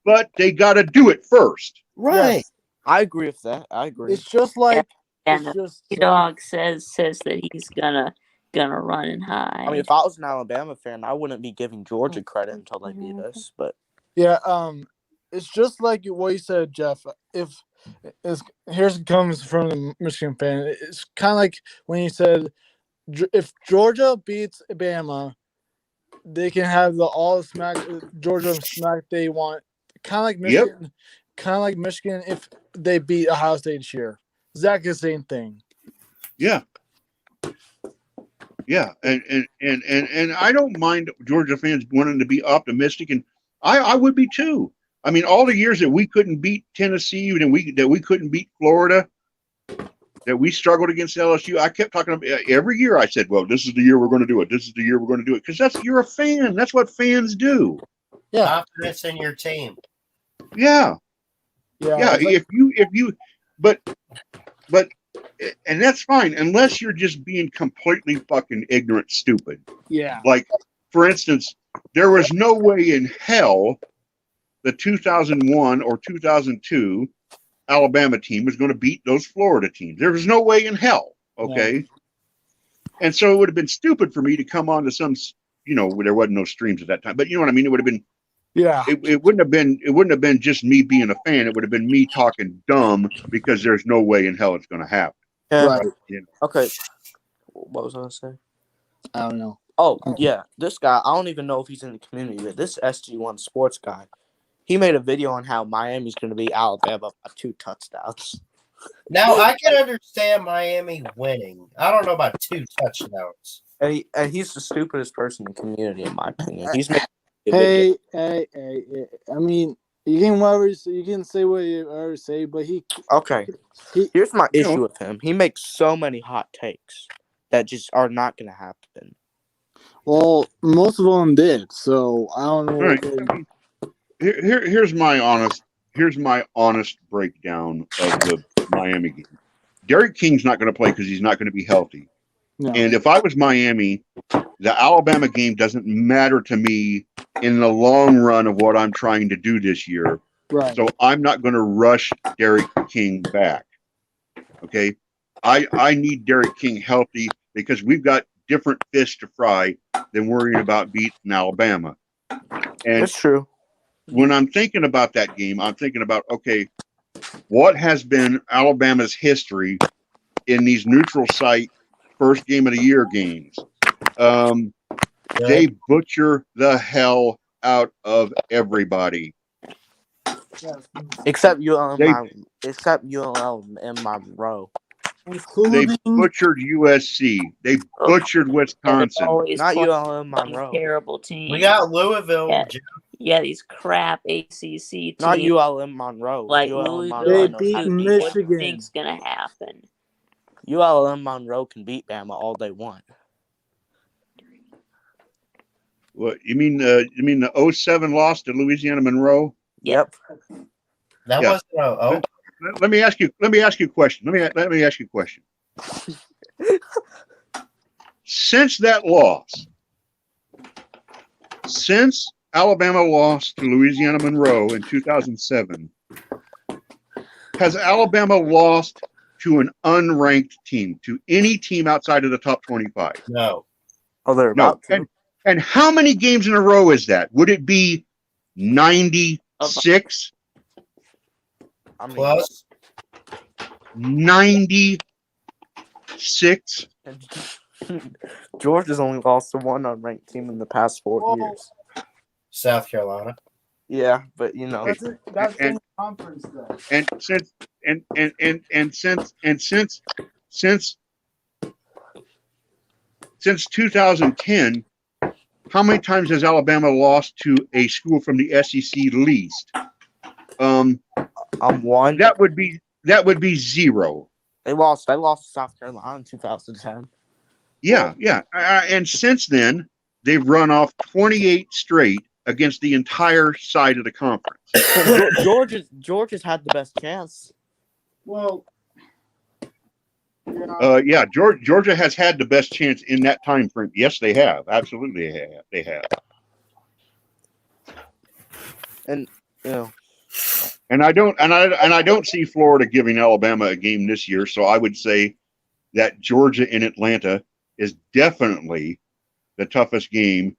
But they got to do it first. Right. Yes. I agree with that. I agree. It's just like and the dog says that he's gonna run and hide. I mean, if I was an Alabama fan, I wouldn't be giving Georgia credit until they beat us. But yeah, it's just like what you said, Jeff. Here's comes from the Michigan fan. It's kind of like when you said, if Georgia beats Bama, they can have all the smack Georgia smack they want. Kind of like Michigan. Yep. Kind of like Michigan if they beat Ohio State this year. Exactly the same thing. Yeah. Yeah, and I don't mind Georgia fans wanting to be optimistic, and I would be too. I mean, all the years that we couldn't beat Tennessee and that we couldn't beat Florida, that we struggled against LSU, I kept talking about every year. I said, "Well, this is the year we're going to do it. This is the year we're going to do it," because you're a fan. That's what fans do. Yeah, confidence in your team. Yeah. If you, but, and that's fine unless you're just being completely fucking ignorant, stupid. Yeah. Like, for instance, there was no way in hell the 2001 or 2002 Alabama team was going to beat those Florida teams. There was no way in hell. Okay. Yeah. And so it would have been stupid for me to come on to some, there wasn't no streams at that time, but you know what I mean? It would have been, yeah. It wouldn't have been just me being a fan. It would have been me talking dumb because there's no way in hell it's going to happen. Yeah. Right. Okay. What was I going to say? I don't know. Oh, yeah. This guy, I don't even know if he's in the community, but this SG1 Sports guy, he made a video on how Miami's going to beat Alabama by 2 touchdowns. Now I can understand Miami winning. I don't know about 2 touchdowns. And he's the stupidest person in the community, in my opinion. He's making Hey. I mean, you can say what you ever say, but okay. Here's my issue with him. He makes so many hot takes that just are not going to happen. Well, most of them did, so I don't know. Right. Here's my honest breakdown of the Miami game. Derek King's not going to play because he's not going to be healthy. No. And if I was Miami, the Alabama game doesn't matter to me in the long run of what I'm trying to do this year. Right. So I'm not going to rush Derek King back. Okay. I need Derek King healthy because we've got different fish to fry than worrying about beating Alabama. And that's true. When I'm thinking about that game, I'm thinking about, okay, what has been Alabama's history in these neutral site first game of the year games? They butcher the hell out of everybody. Except ULM and Monroe. They butchered USC. They butchered Wisconsin. Not ULM Monroe. Terrible team. We got Louisville. Yeah, these crap ACC teams. Not ULM Monroe. Like ULM Louisville. Monroe They beat What do Michigan. you think's gonna happen? ULM Monroe can beat Bama all they want. What you mean? You mean the 07 loss to Louisiana Monroe? Yep. That wasn't Let me ask you a question. Let me ask you a question. Since that loss, since Alabama lost to Louisiana Monroe in 2007, has Alabama lost to an unranked team, to any team outside of the top 25? No. Oh, they're about to. And how many games in a row is that? Would it be 96? Plus 96? Georgia's only lost to one unranked team in the past 4 years. South Carolina. Yeah, but you know that's in conference though. And since 2010, how many times has Alabama lost to a school from the SEC least? One. That would be 0. They lost to South Carolina in 2010. Yeah. And since then, they've run off 28 straight against the entire side of the conference. Georgia's had the best chance. Well, yeah, Georgia has had the best chance in that time frame. Yes, they have. Absolutely, they have. And you know, and I don't see Florida giving Alabama a game this year. So I would say that Georgia in Atlanta is definitely the toughest game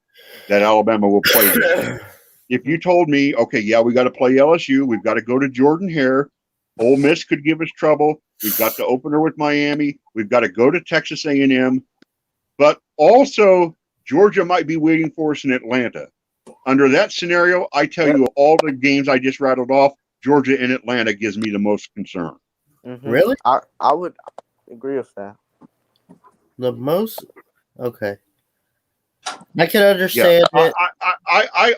that Alabama will play this year. If you told me, okay, yeah, we got to play LSU, we've got to go to Jordan-Hare, Ole Miss could give us trouble, we've got the opener with Miami, we've got to go to Texas A&M, but also Georgia might be waiting for us in Atlanta. Under that scenario, I tell you, all the games I just rattled off, Georgia and Atlanta gives me the most concern. Mm-hmm. Really? I would agree with that. The most? Okay. I can understand it. I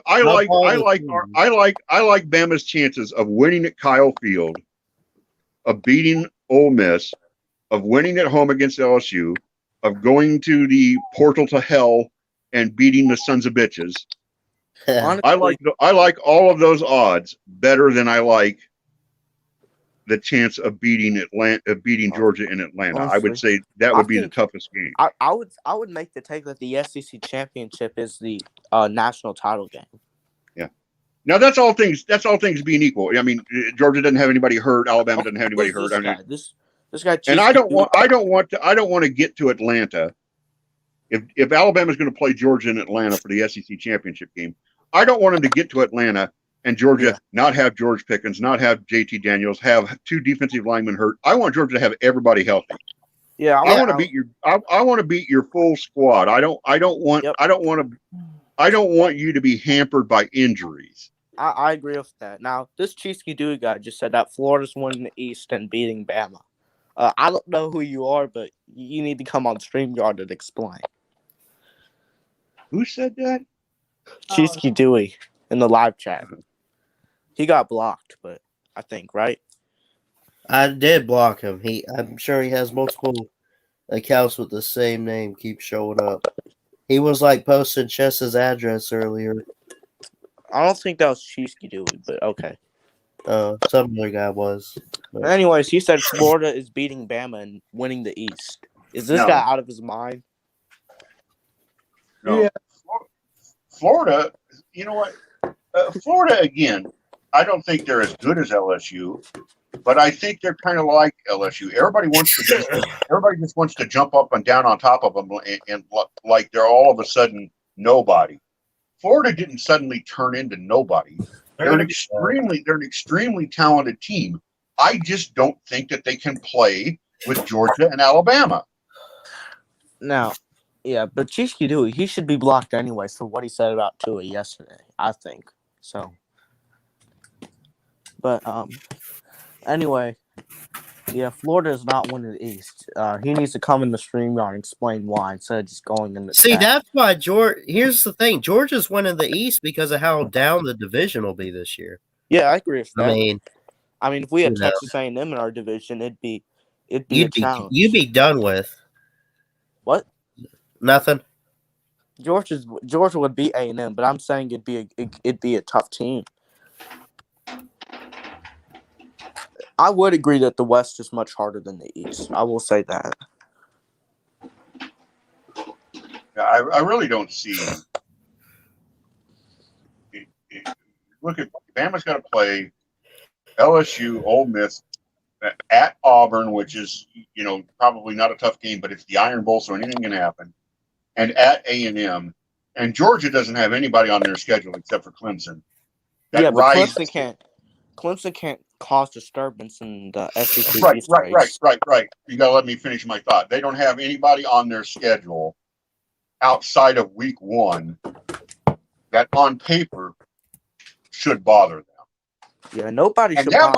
like Bama's chances of winning at Kyle Field, of beating Ole Miss, of winning at home against LSU, of going to the portal to hell and beating the sons of bitches. Honestly, I like all of those odds better than I like the chance of beating Georgia in Atlanta. Honestly, I would say that would be the toughest game. I would make the take that the SEC championship is the national title game. Yeah. Now that's all things being equal. I mean, Georgia doesn't have anybody hurt. Alabama doesn't have anybody hurt. This guy. And I don't want to get to Atlanta. If Alabama's going to play Georgia in Atlanta for the SEC championship game, I don't want them to get to Atlanta and Georgia not have George Pickens, not have JT Daniels, have 2 defensive linemen hurt. I want Georgia to have everybody healthy. Yeah, I want to beat your full squad. I don't want you to be hampered by injuries. I agree with that. Now, this Cheesky Dewey guy just said that Florida's winning the East and beating Bama. I don't know who you are, but you need to come on StreamYard and explain. Who said that? Cheesky Dewey in the live chat. He got blocked, but I think, right? I did block him. I'm sure he has multiple accounts with the same name keep showing up. He was like posting Chess's address earlier. I don't think that was Cheesky Dewey, but okay. Some other guy was. But anyways, he said Florida is beating Bama and winning the East. Is this guy out of his mind? No. Yeah. Florida, you know what? Florida, again, I don't think they're as good as LSU, but I think they're kind of like LSU. Everybody just wants to jump up and down on top of them and like they're all of a sudden nobody. Florida didn't suddenly turn into nobody. They're an extremely talented team. I just don't think that they can play with Georgia and Alabama. Now, yeah, but Cheesky Dewey, he should be blocked anyways for what he said about Tua yesterday, I think. So, but anyway, yeah, Florida is not winning the East. He needs to come in the StreamYard and explain why instead of just going in the chat. That's why here's the thing. Georgia's winning the East because of how down the division will be this year. Yeah, I agree with that. I mean, if we had Texas A&M in our division, it'd be a challenge. You'd be done with. What? Nothing. Georgia would beat A&M, but I'm saying it'd be a tough team. I would agree that the West is much harder than the East. I will say that. I really don't see. Look at Bama's got to play LSU, Ole Miss, at Auburn, which is probably not a tough game, but it's the Iron Bowl, so anything can happen. And at A&M, and Georgia doesn't have anybody on their schedule except for Clemson. But Clemson can't cause disturbance in the SEC. Right. You got to let me finish my thought. They don't have anybody on their schedule outside of week 1 that on paper should bother them. Yeah, nobody should. That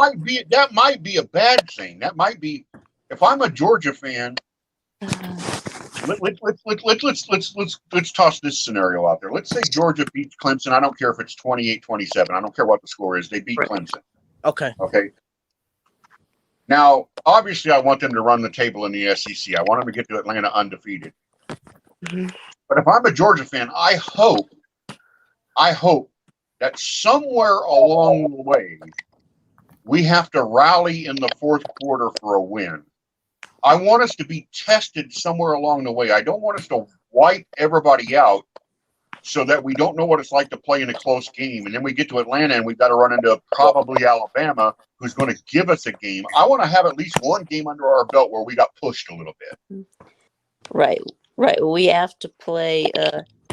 might be a bad thing. That might be, if I'm a Georgia fan. Let's toss this scenario out there. Let's say Georgia beats Clemson. I don't care if it's 28-27. I don't care what the score is. They beat Clemson. Okay. Now, obviously, I want them to run the table in the SEC. I want them to get to Atlanta undefeated. Mm-hmm. But if I'm a Georgia fan, I hope that somewhere along the way, we have to rally in the fourth quarter for a win. I want us to be tested somewhere along the way. I don't want us to wipe everybody out so that we don't know what it's like to play in a close game. And then we get to Atlanta and we've got to run into probably Alabama, who's going to give us a game. I want to have at least one game under our belt where we got pushed a little bit. Right. We have to play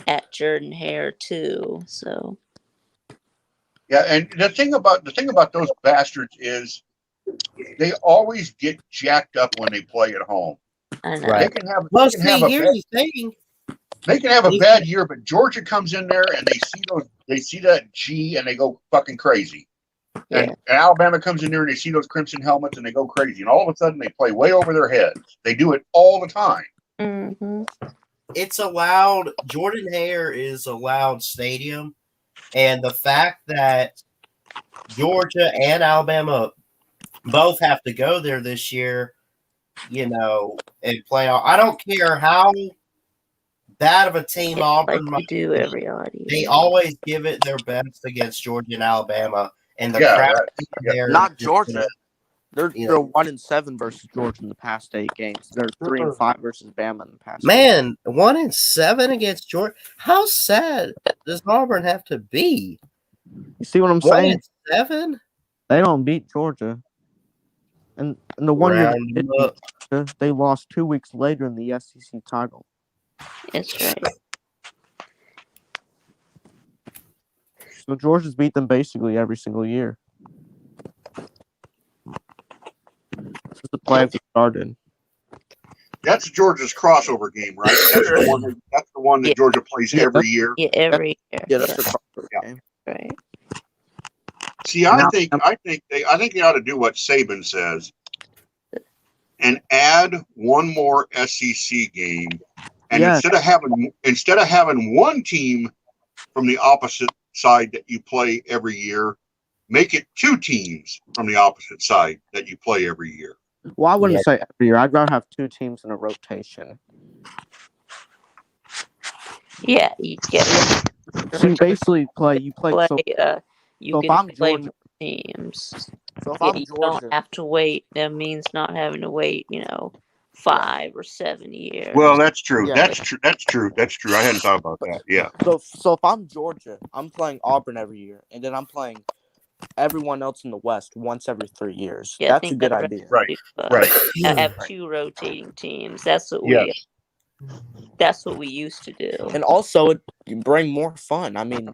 at Jordan-Hare too. So. Yeah, and the thing about those bastards is they always get jacked up when they play at home. I know. They can have a bad year, but Georgia comes in there and they see that G and they go fucking crazy. Yeah. And Alabama comes in there and they see those crimson helmets and they go crazy. And all of a sudden they play way over their heads. They do it all the time. Mm-hmm. It's a loud. Jordan-Hare is a loud stadium, and the fact that Georgia and Alabama both have to go there this year, and play. I don't care how bad of a team Auburn might do every audience. They always give it their best against Georgia and Alabama, and the crowd there. Not Georgia. They're 1-7 versus Georgia in the past 8 games. They're 3-5 versus Bama in the past. 1-7 against Georgia. How sad does Auburn have to be? You see what I'm saying? 1-7. They don't beat Georgia, and the one year they lost 2 weeks later in the SEC title. That's right. So Georgia's beat them basically every single year. This is the play we started. That's Georgia's crossover game, right? That's the one that Georgia plays every year. Yeah, every year. Yeah, that's the crossover game. Right. See, I think they ought to do what Saban says and add one more SEC game. And instead of having one team from the opposite side that you play every year, make it two teams from the opposite side that you play every year. Well, I wouldn't say every year. I'd rather have two teams in a rotation. Yeah, you get. So you basically play. You play. So you if can I'm play Georgia, more teams. so if Yeah, I'm you Georgia, don't have to wait. That means not having to wait. 5 or 7 years. Well, that's true. Yeah. That's true. That's true. That's true. I hadn't thought about that. Yeah. So if I'm Georgia, I'm playing Auburn every year, and then I'm playing everyone else in the West once every 3 years. Yeah, That's a good idea. Right. Right. Have two rotating teams. That's what we used to do. And also, it bring more fun. I mean,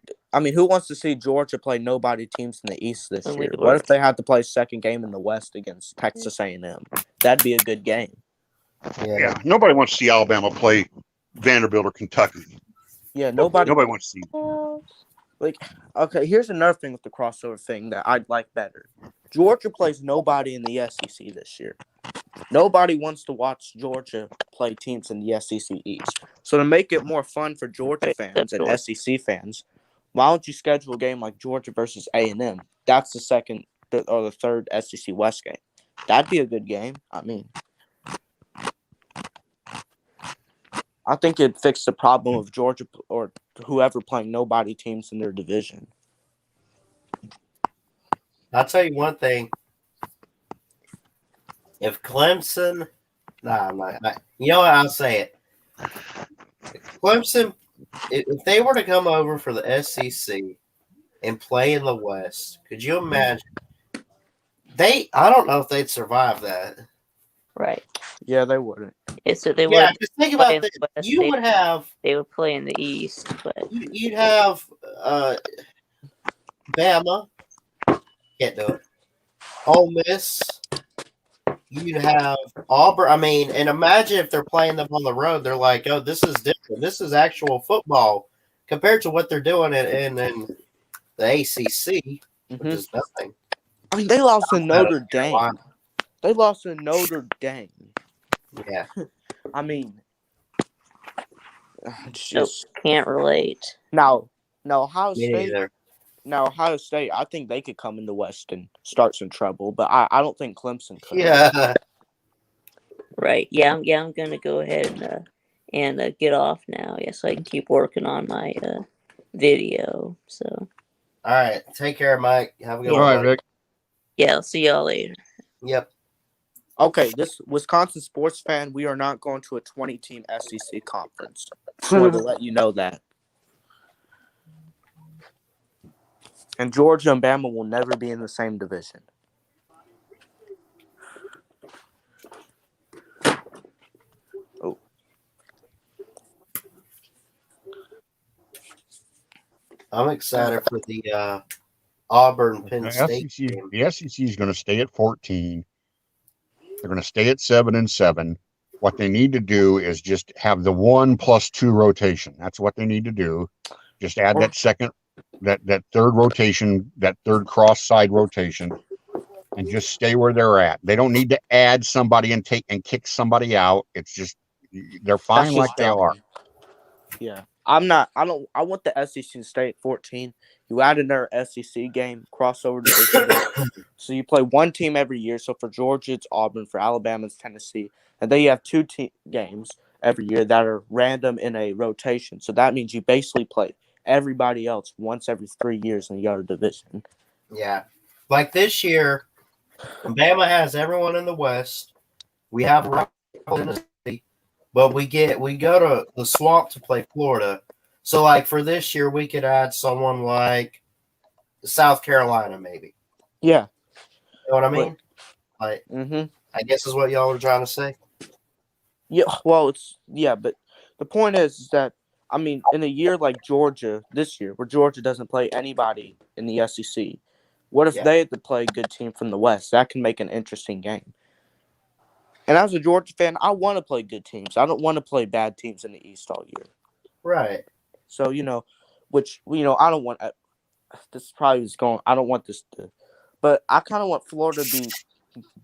who wants to see Georgia play nobody teams in the East this year? What if they had to play second game in the West against Texas A&M? That'd be a good game. Yeah. Nobody wants to see Alabama play Vanderbilt or Kentucky. Yeah, nobody wants to see. Okay, here's another thing with the crossover thing that I'd like better. Georgia plays nobody in the SEC this year. Nobody wants to watch Georgia play teams in the SEC East. So to make it more fun for Georgia fans and SEC fans, why don't you schedule a game like Georgia versus A&M? That's the second or the third SEC West game. That'd be a good game. I think it'd fix the problem of Georgia or whoever playing nobody teams in their division. I'll tell you one thing. If Clemson, you know what? I'll say it. Clemson, if they were to come over for the SEC and play in the West, could you imagine? I don't know if they'd survive that. Right. Yeah, they wouldn't. So they just think about this. They would play in the East, but you'd have Bama, can't do it. Ole Miss. You'd have Auburn. And imagine if they're playing them on the road. They're like, oh, this is different. This is actual football compared to what they're doing in the ACC, which is nothing. They lost to Notre Dame. They lost to Notre Dame. Yeah. Just can't relate. Now Ohio Me State. neither. Now Ohio State, I think they could come in the West and start some trouble, but I don't think Clemson could. Yeah. Right. Yeah. I'm gonna go ahead and get off now. Yes, I can keep working on my video. So. All right. Take care, Mike. Have a good one. All right, Vic. Yeah. I'll see y'all later. Yep. Okay, this Wisconsin sports fan, we are not going to a 20-team SEC conference. Just wanted to let you know that. And Georgia and Bama will never be in the same division. Oh. I'm excited for the Auburn Penn State game. The SEC is going to stay at 14. They're going to stay at 7-7. What they need to do is just have the 1+2 rotation. That's what they need to do. Just add that second, that third rotation, that third cross side rotation, and just stay where they're at. They don't need to add somebody and kick somebody out. It's just they're fine like they are. Yeah. I want the SEC to stay at 14. You add another SEC game, crossover division. So you play one team every year. So for Georgia, it's Auburn. For Alabama, it's Tennessee. And then you have two games every year that are random in a rotation. So that means you basically play everybody else once every 3 years in the other division. Yeah. Like this year, Bama has everyone in the West. We have Tennessee, but we go to the Swamp to play Florida. So, like, for this year, we could add someone like South Carolina, maybe. Yeah. You know what I mean? I guess is what y'all were trying to say. Yeah, well, but the point is that, in a year like Georgia this year, where Georgia doesn't play anybody in the SEC, what if they had to play a good team from the West? That can make an interesting game. And as a Georgia fan, I want to play good teams. I don't want to play bad teams in the East all year. Right. So, I don't want this probably is going. I don't want this to, but I kind of want Florida to be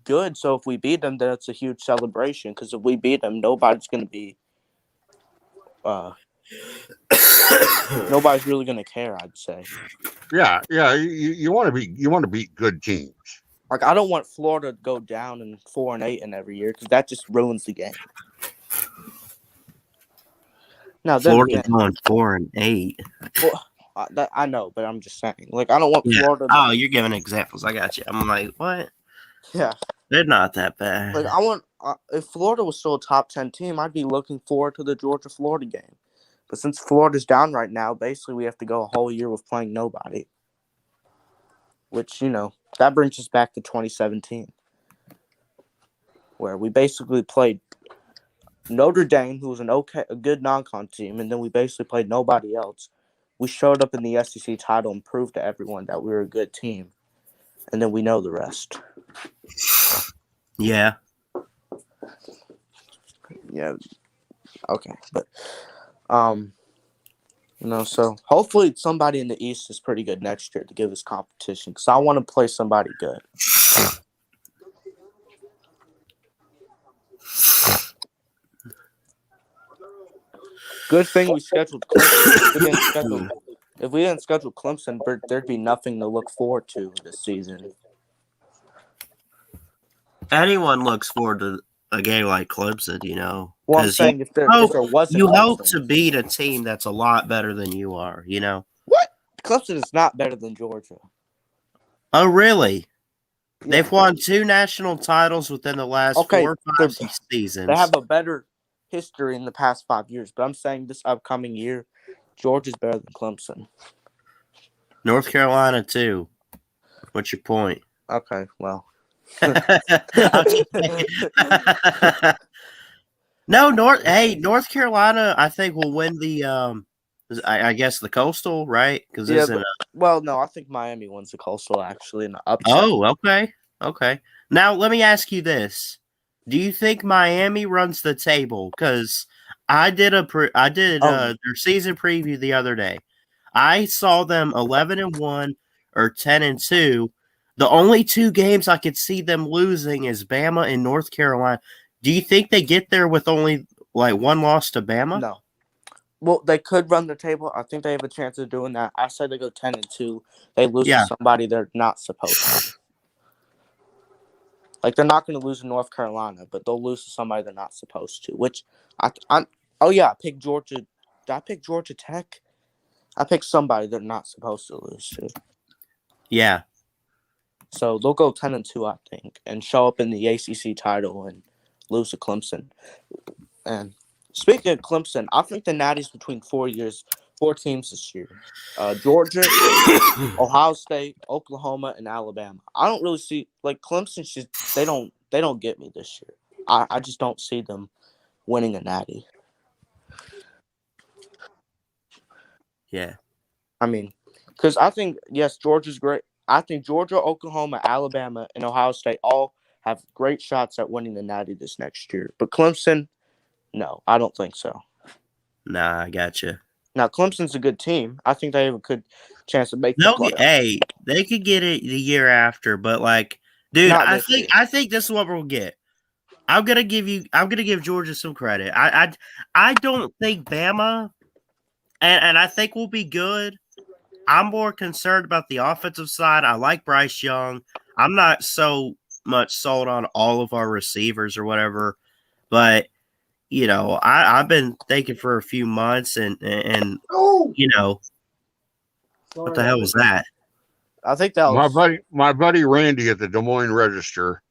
good. So if we beat them, then it's a huge celebration. Because if we beat them, nobody's going to be. Nobody's really going to care. I'd say. Yeah. You want to beat good teams. Like I don't want Florida to go down in 4-8 in every year because that just ruins the game. Now Florida's going 4-8. Well, I know, but I'm just saying. Like I don't want Florida. Oh, you're giving examples. I got you. I'm like, what? Yeah, they're not that bad. Like I want. If Florida was still a top 10 team, I'd be looking forward to the Georgia-Florida game. But since Florida's down right now, basically we have to go a whole year with playing nobody. Which, that brings us back to 2017. Where we basically played Notre Dame, who was a good non-con team, and then we basically played nobody else. We showed up in the SEC title and proved to everyone that we were a good team. And then we know the rest. Yeah. Yeah. Okay. But, so hopefully somebody in the East is pretty good next year to give us competition because I want to play somebody good. Good thing we scheduled Clemson. If we didn't schedule Clemson, there'd be nothing to look forward to this season. Anyone looks forward to a game like Clemson, Well, I'm saying if there wasn't you Clemson, hope to beat a team that's a lot better than you are, What? Clemson is not better than Georgia. Oh, really? Yeah. They've won 2 national titles within the last 4 or 5 seasons. They have a better history in the past 5 years, but I'm saying this upcoming year, Georgia's better than Clemson. North Carolina, too. What's your point? Okay, well. No, North Carolina, I think will win the I guess the Coastal, right? Because no, I think Miami wins the Coastal actually in the upset. Oh, okay. Now let me ask you this: do you think Miami runs the table? Because I did their season preview the other day. I saw them 11-1 or 10-2. The only 2 games I could see them losing is Bama and North Carolina. Do you think they get there with only like 1 loss to Bama? No. Well, they could run the table. I think they have a chance of doing that. I said they go 10-2. They lose to somebody they're not supposed to. Like they're not going to lose to North Carolina, but they'll lose to somebody they're not supposed to. Which I picked Georgia. Did I pick Georgia Tech? I picked somebody they're not supposed to lose to. Yeah. So they'll go 10-2, I think, and show up in the ACC title and lose to Clemson. And speaking of Clemson, I think the Natty's between 4 teams this year: Georgia, Ohio State, Oklahoma, and Alabama. I don't really see Clemson. They don't get me this year. I just don't see them winning a Natty. Yeah. I mean, because I think Georgia's great. I think Georgia, Oklahoma, Alabama, and Ohio State all have great shots at winning the Natty this next year. But Clemson, no, I don't think so. Nah, I gotcha. Now, Clemson's a good team. I think they have a good chance to make the playoffs. They could get it the year after, but dude, I think this is what we'll get. I'm gonna give Georgia some credit. I don't think Bama, and I think we'll be good. I'm more concerned about the offensive side. I like Bryce Young. I'm not so much sold on all of our receivers or whatever, but I've been thinking for a few months, and what the hell was that? I think that was my buddy Randy at the Des Moines Register.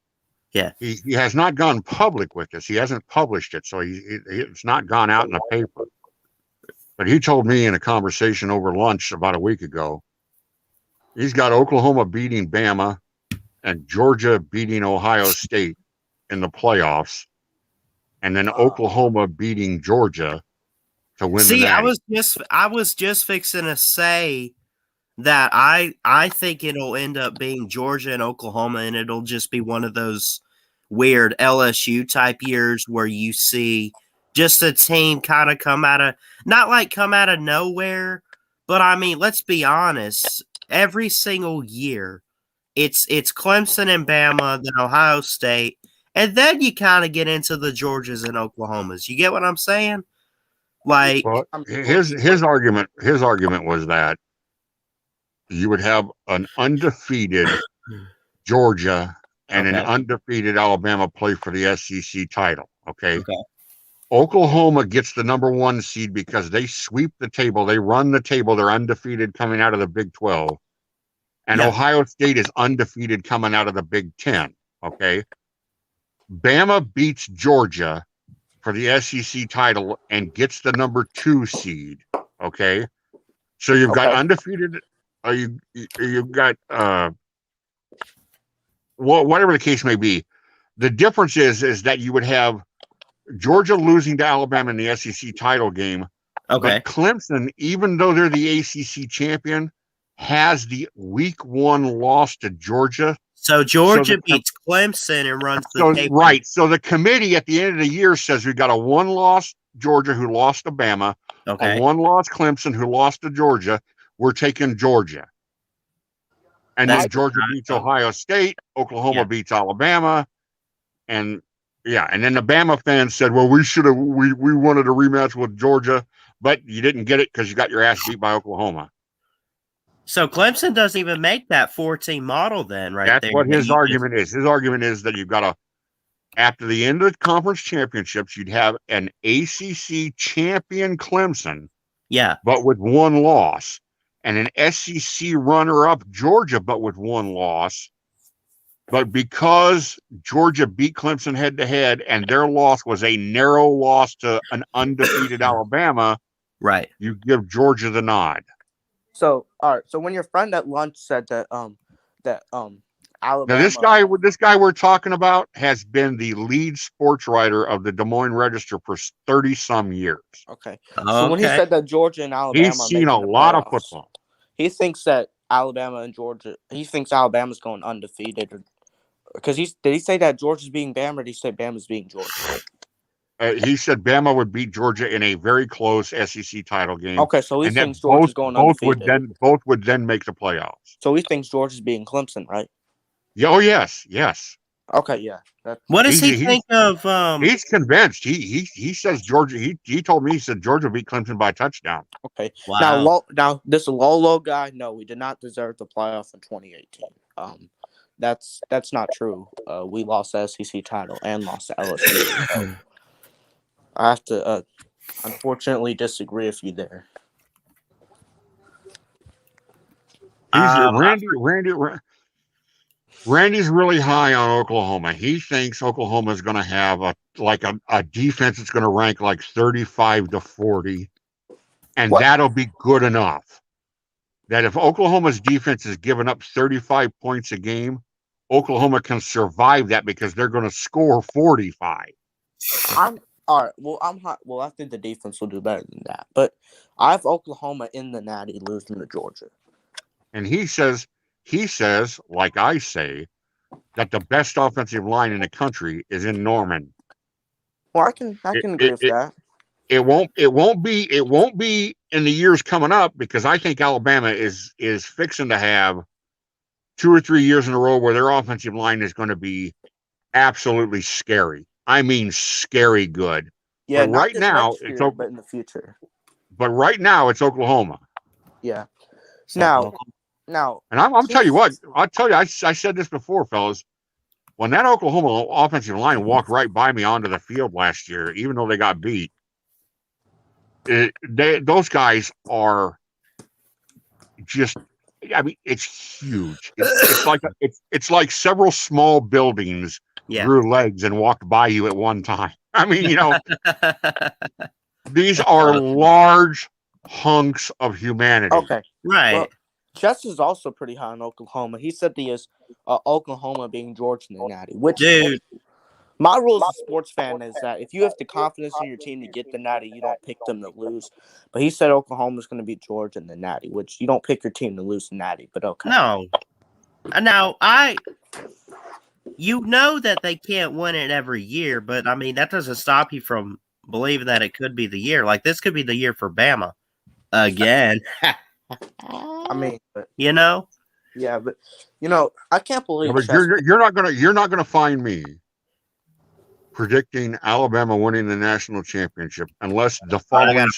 Yeah, he has not gone public with this. He hasn't published it, so it's not gone out in the paper. But he told me in a conversation over lunch about a week ago, he's got Oklahoma beating Bama and Georgia beating Ohio State in the playoffs, and then Oklahoma beating Georgia to win the Natty. I was just fixing to say that I think it'll end up being Georgia and Oklahoma, and it'll just be one of those weird LSU type years where you see just a team kind of come out of nowhere, but I mean, let's be honest. every single year. It's Clemson and Bama, then Ohio State, and then you kind of get into the Georgias and Oklahomas. You get what I'm saying? Like, well, his argument was that you would have an undefeated Georgia and an undefeated Alabama play for the SEC title. Okay. Oklahoma gets the number 1 seed because they sweep the table. They run the table. They're undefeated coming out of the Big 12. And Ohio State is undefeated coming out of the Big 10. Okay. Bama beats Georgia for the SEC title and gets the number 2 seed. Okay. So you've got undefeated. You've got whatever the case may be. The difference is that you would have Georgia losing to Alabama in the SEC title game. But Clemson, even though they're the ACC champion, has the week 1 loss to Georgia. So Georgia beats Clemson and runs the table. Right. So the committee at the end of the year says we've got a 1-loss Georgia who lost to Bama, a 1-loss Clemson who lost to Georgia. We're taking Georgia. And then Georgia beats Ohio State, Oklahoma beats Alabama, and then the Bama fans said, well, we wanted a rematch with Georgia, but you didn't get it because you got your ass beat by Oklahoma. So Clemson doesn't even make that 14 model then, right? That's what his argument is. His argument is that you've got after the end of the conference championships, you'd have an ACC champion Clemson, but with 1 loss, and an SEC runner-up Georgia, but with 1 loss. But because Georgia beat Clemson head-to-head, and their loss was a narrow loss to an undefeated Alabama, right? You give Georgia the nod. So, all right. So when your friend at lunch said that Alabama. Now this guy we're talking about has been the lead sports writer of the Des Moines Register for 30-some years. Okay. So when he said that Georgia and Alabama, he's seen a lot of football. He thinks that Alabama and Georgia. He thinks Alabama's going undefeated, because did he say that Georgia's being Bama, or did he say Bama's being Georgia? He said Bama would beat Georgia in a very close SEC title game. Okay, so he thinks Georgia's going undefeated. Both would then make the playoffs. So he thinks Georgia's being Clemson, right? Yeah. Oh yes. Okay, yeah. What does he think of? He's convinced. He says Georgia. He told me, he said Georgia beat Clemson by a touchdown. Okay. Wow. Now this Lolo guy. No, we did not deserve the playoff in 2018. That's not true. We lost the SEC title and lost to LSU. So I have to unfortunately disagree with you there. Randy's really high on Oklahoma. He thinks Oklahoma is going to have a defense that's going to rank like 35 to 40, and that'll be good enough. That if Oklahoma's defense is giving up 35 points a game, Oklahoma can survive that because they're going to score 45. All right. Well, I think the defense will do better than that. But I have Oklahoma in the Natty losing to Georgia. And he says, like I say, that the best offensive line in the country is in Norman. Well, I can agree with that. It won't be in the years coming up, because I think Alabama is fixing to have 2 or 3 years in a row where their offensive line is going to be absolutely scary. I mean, scary good. Yeah, but right now but in the future. But right now it's Oklahoma. Yeah. Now, and I'm tell you what. I'll tell you. I said this before, fellas. When that Oklahoma offensive line walked right by me onto the field last year, even though they got beat, those guys are just. I mean, it's huge. It's like several small buildings grew legs and walked by you at one time. I mean, these are large hunks of humanity. Okay, right. Well, Chess is also pretty high on Oklahoma. He said he is Oklahoma being Georgia in the Natty. Which, dude, my rule as a sports fan is that if you have the confidence in your team to get the Natty, you don't pick them to lose. But he said Oklahoma's going to beat Georgia in the Natty, which you don't pick your team to lose the Natty. But okay. No. Now, you know that they can't win it every year, but I mean that doesn't stop you from believing that it could be the year. Like this could be the year for Bama again. I mean, but, You know? yeah, but I can't believe. But you're not gonna find me predicting Alabama winning the national championship unless the following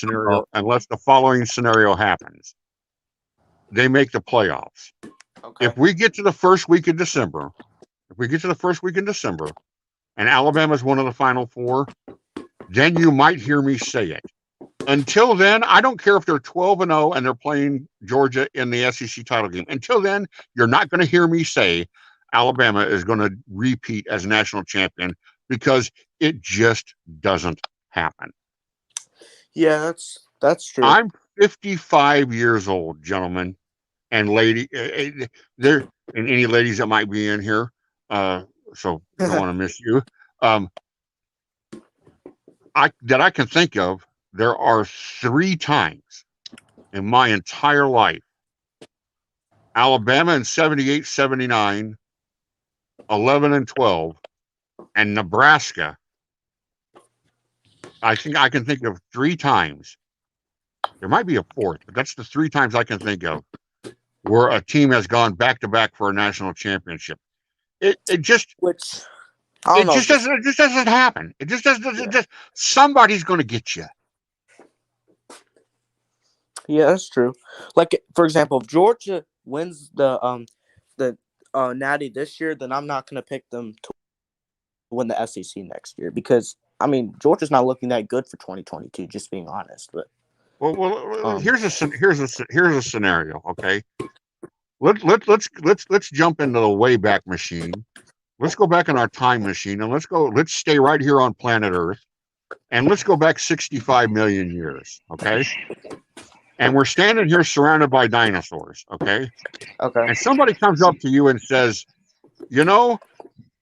scenario happens. They make the playoffs. Okay. If we get to the first week in December, and Alabama's one of the Final Four, then you might hear me say it. Until then, I don't care if they're 12-0 and they're playing Georgia in the SEC title game. Until then, you're not going to hear me say Alabama is going to repeat as national champion because it just doesn't happen. Yeah, that's true. I'm 55 years old, gentlemen and lady. There and any ladies that might be in here. So don't want to miss you. I can think of. There are 3 times in my entire life, Alabama in 78, 79, 11 and 12, and Nebraska. I think I can think of 3 times. There might be a 4th, but that's the 3 times I can think of where a team has gone back to back for a national championship. It just doesn't happen. It just doesn't. Somebody's going to get you. Yeah, that's true. Like, for example, if Georgia wins the Natty this year, then I'm not going to pick them to win the SEC next year because Georgia's not looking that good for 2022. Just being honest, but here's a scenario. Okay, let's jump into the Wayback Machine. Let's go back in our time machine and let's stay right here on planet Earth, and let's go back 65 million years. Okay. And we're standing here surrounded by dinosaurs, okay? Okay. And somebody comes up to you and says,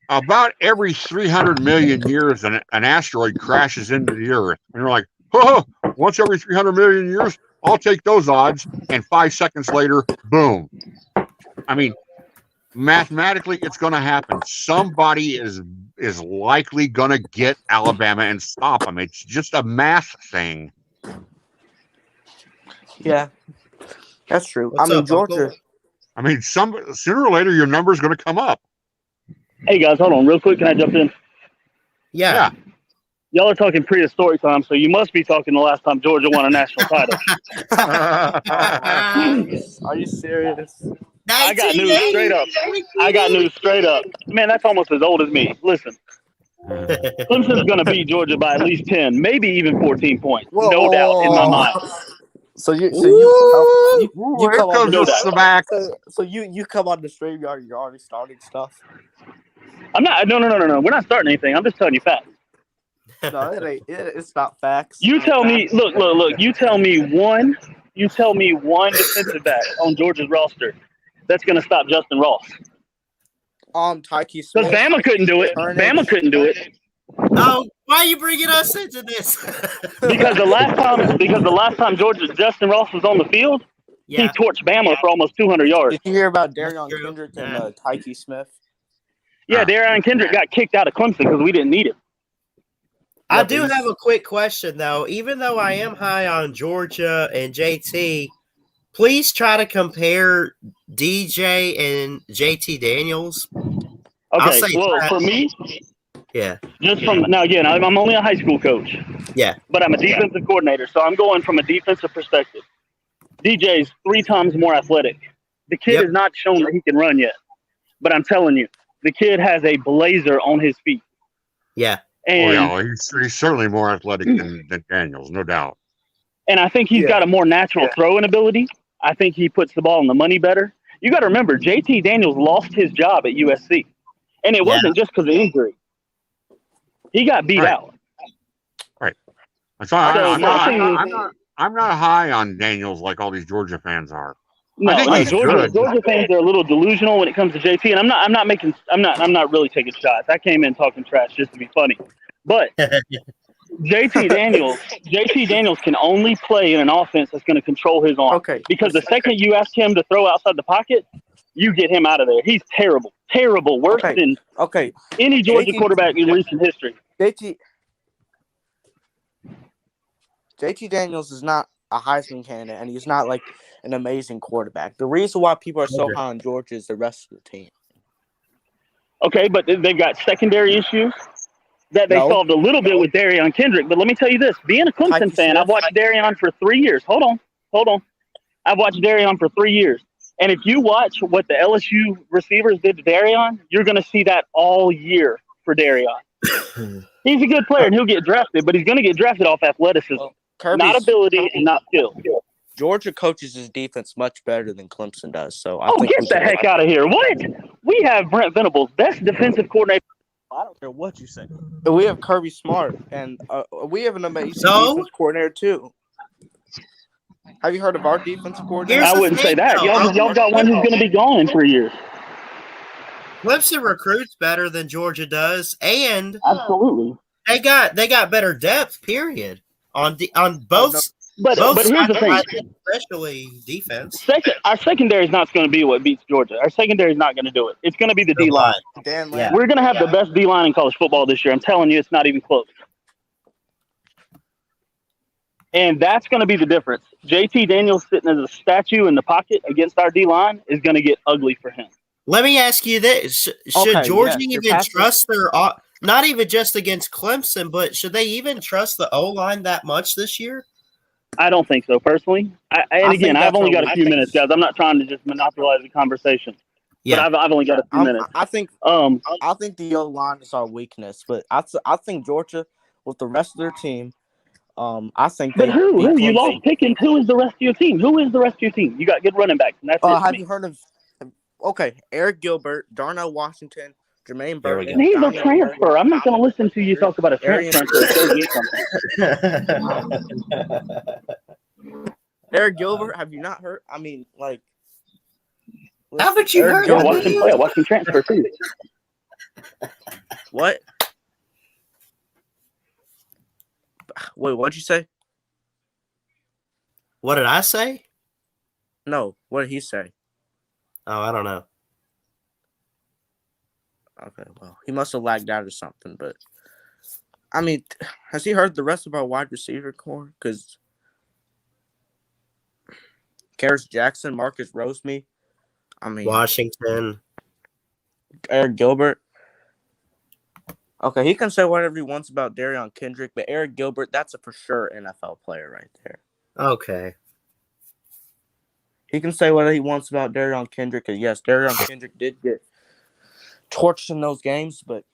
about every 300 million years, an asteroid crashes into the Earth. And you're like, once every 300 million years, I'll take those odds. And 5 seconds later, boom. Mathematically, it's going to happen. Somebody is likely going to get Alabama and stop them. It's just a math thing. Yeah, that's true. Georgia. Sooner or later, your number is going to come up. Hey, guys, hold on real quick. Can I jump in? Yeah. Y'all are talking prehistoric time, so you must be talking the last time Georgia won a national title. Are you serious? I got news straight up. Man, that's almost as old as me. Listen. Clemson's going to beat Georgia by at least 10, maybe even 14 points. No doubt in my mind. So you come on the stream. You're already starting stuff. I'm not. No. We're not starting anything. I'm just telling you facts. No, it ain't. It's not facts. You tell me. Look. You tell me one defensive back on Georgia's roster that's going to stop Justin Ross. Tyke Smith. Because Bama couldn't do it. Oh, why are you bringing us into this? Because the last time Justin Ross was on the field, he torched Bama for almost 200 yards. Did you hear about Darion Kendrick and Tyke Smith? Yeah, Darion Kendrick got kicked out of Clemson because we didn't need him. I do have a quick question, though. Even though I am high on Georgia and JT, please try to compare DJ and JT Daniels. Okay, for me, just from now again, I'm only a high school coach. Yeah, but I'm a defensive coordinator, so I'm going from a defensive perspective. DJ's 3 times more athletic. The kid has not shown that he can run yet, but I'm telling you, the kid has a blazer on his feet. Yeah. And he's certainly more athletic than Daniels, no doubt. And I think he's got a more natural throwing ability. I think he puts the ball in the money better. You got to remember, JT Daniels lost his job at USC, and it wasn't just because of injury. He got beat out. Right. So I'm not high on Daniels like all these Georgia fans are. No, Georgia fans are a little delusional when it comes to JT, and I'm not really taking shots. I came in talking trash just to be funny, but JT Daniels can only play in an offense that's going to control his arm. Okay. Because the second you ask him to throw outside the pocket, you get him out of there. He's terrible, worse than any Georgia quarterback in recent history. JT Daniels is not. a Heisman candidate, and he's not like an amazing quarterback. The reason why people are so high on Georgia is the rest of the team. Okay, but they've got secondary issues that they solved a little bit with Darion Kendrick. But let me tell you this: being a Clemson fan, I've watched Darion for 3 years. Hold on. I've watched Darion for 3 years. And if you watch what the LSU receivers did to Darion, you're going to see that all year for Darion. He's a good player, and he'll get drafted, but he's going to get drafted off athleticism, not ability and not skill. Georgia coaches his defense much better than Clemson does. So I Oh, think get the heck out of here. What? We have Brent Venables, best defensive coordinator. I don't care what you say. We have Kirby Smart, and we have an amazing defense coordinator, too. Have you heard of our defensive coordinator? I wouldn't say that. Y'all got one who's going to be gone in 3 years. Clemson recruits better than Georgia does, and absolutely they got better depth. Period on both. But here's the thing, especially defense. Our secondary is not going to be what beats Georgia. Our secondary is not going to do it. It's going to be the D line. We're going to have the best D line in college football this year. I'm telling you, it's not even close. And that's going to be the difference. JT Daniels sitting as a statue in the pocket against our D line is going to get ugly for him. Let me ask you this: should Georgia even trust their? Not even just against Clemson, but should they even trust the O line that much this year? I don't think so, personally. I've only got a few minutes, guys. I'm not trying to just monopolize the conversation. Yeah, but I've only got a few minutes. I think the O line is our weakness, but I think Georgia with the rest of their team. I think. But who? You lost Pickens. Who is the rest of your team? Who is the rest of your team? You got good running backs, and that's it. Have you heard of? Okay, Eric Gilbert, Darnell Washington, Jermaine Burton. He's a transfer. I'm not going to listen to you talk about a transfer. Eric Gilbert, have you not heard? I mean, like. Haven't you heard? I watched him play. I watched him transfer too. What? Wait, what'd you say? What did I say? No, what did he say? Oh, I don't know. Okay, well, he must have lagged out or something, but I mean, has he heard the rest of our wide receiver core? Because Karis Jackson, Marcus Roseme, Washington, Eric Gilbert. Okay, he can say whatever he wants about Darion Kendrick, but Eric Gilbert, that's a for sure NFL player right there. Okay. He can say whatever he wants about Darion Kendrick, and yes, Darion Kendrick did get torched in those games, but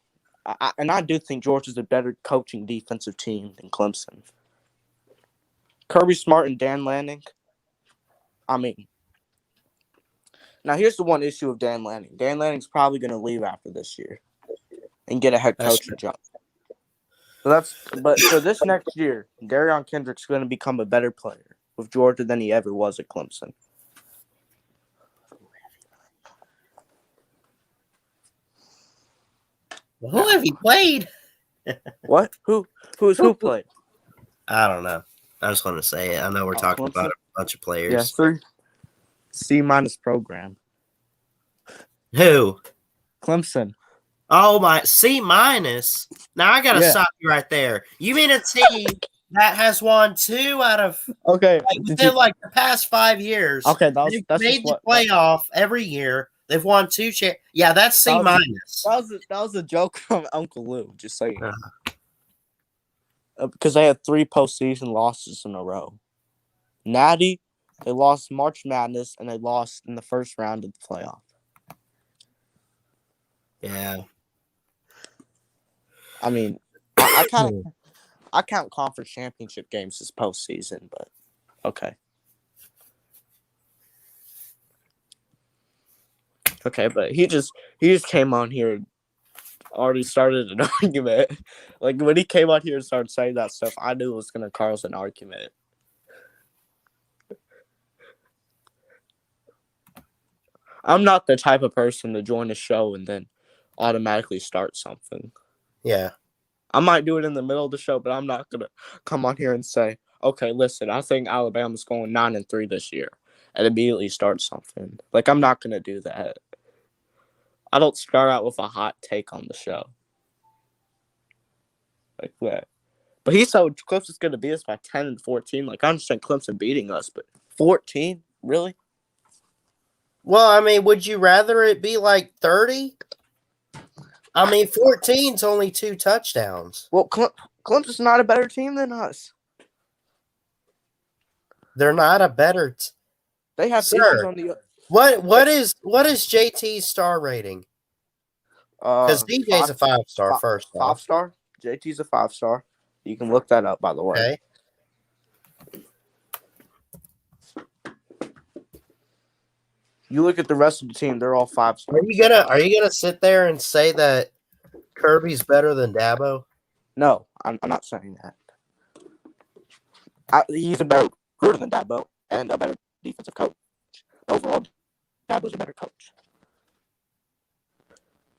I do think Georgia's a better coaching defensive team than Clemson. Kirby Smart and Dan Lanning. Now here's the one issue of Dan Lanning. Dan Lanning's probably going to leave after this year and get a head coaching job. But for this next year, Darion Kendrick's going to become a better player with Georgia than he ever was at Clemson. Who have you played? What? Who played? I don't know. I just want to say it. I know we're talking about a bunch of players. Yeah, C- program. Who? Clemson. Oh my, C-. Now I gotta stop you right there. You mean a team that has won 2 out of the past 5 years? Okay, that's made the playoff every year. They've won 2 Yeah, that's C-. That was a joke from Uncle Lou. Just saying. Because they had 3 postseason losses in a row. Natty, they lost March Madness, and they lost in the first round of the playoff. Yeah. I mean, I count conference championship games as postseason, but okay. Okay, but he just came on here and already started an argument. Like when he came on here and started saying that stuff, I knew it was gonna cause an argument. I'm not the type of person to join a show and then automatically start something. Yeah. I might do it in the middle of the show, but I'm not going to come on here and say, okay, listen, I think Alabama's going 9-3 this year and immediately start something. Like, I'm not going to do that. I don't start out with a hot take on the show. Like that. But he said Clemson's going to beat us by 10 and 14. Like, I understand Clemson beating us, but 14? Really? Well, I mean, would you rather it be like 30? I mean, 14's only 2 touchdowns. Well, Clemson's not a better team than us. They're not a better They have issues on the What is JT's star rating? Because DJ's a 5-star first off. 5-star? JT's a 5-star. You can look that up, by the way. Okay. You look at the rest of the team; they're all 5-stars. Are you gonna sit there and say that Kirby's better than Dabo? No, I'm not saying that. He's a better recruiter than Dabo and a better defensive coach. Overall, Dabo's a better coach,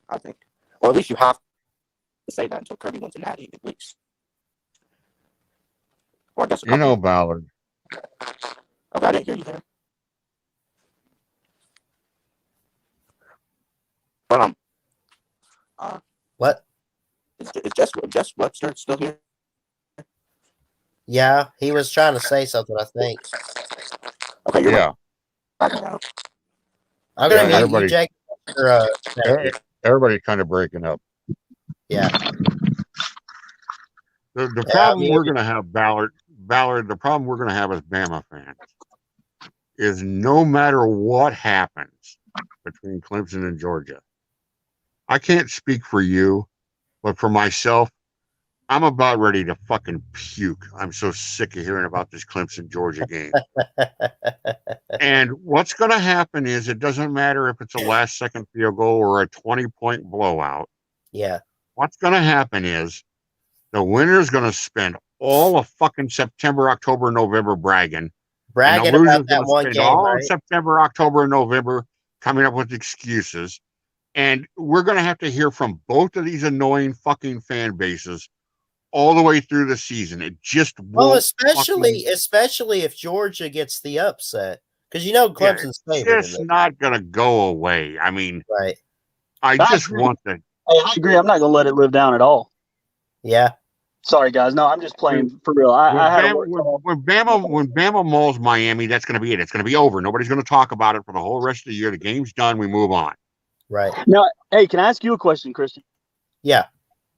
I think. Or at least you have to say that until Kirby wins a natty, at least. Or I guess Ballard. Okay, I didn't hear you there. But what? Is Jess Webster still here? Yeah, he was trying to say something, I think. Okay, yeah. I'm gonna mute you, Jake. Everybody's kind of breaking up. Yeah. The problem we're going to have, Ballard, the problem we're going to have as Bama fans is no matter what happens between Clemson and Georgia, I can't speak for you, but for myself, I'm about ready to fucking puke. I'm so sick of hearing about this Clemson-Georgia game. And what's going to happen is it doesn't matter if it's a last-second field goal or a 20-point blowout. Yeah. What's going to happen is the winner's going to spend all of fucking September, October, November bragging about that one game, all right? of September, October, and November coming up with excuses. And we're going to have to hear from both of these annoying fucking fan bases all the way through the season. It just won't. Especially if Georgia gets the upset, because Clemson's favorite. It's just not going to go away. I mean, right? I just want the. I agree. I'm not going to let it live down at all. Yeah. Sorry, guys. No, I'm just playing for real. When Bama mauls Miami, that's going to be it. It's going to be over. Nobody's going to talk about it for the whole rest of the year. The game's done. We move on. Right. Now, hey, can I ask you a question, Christian? Yeah.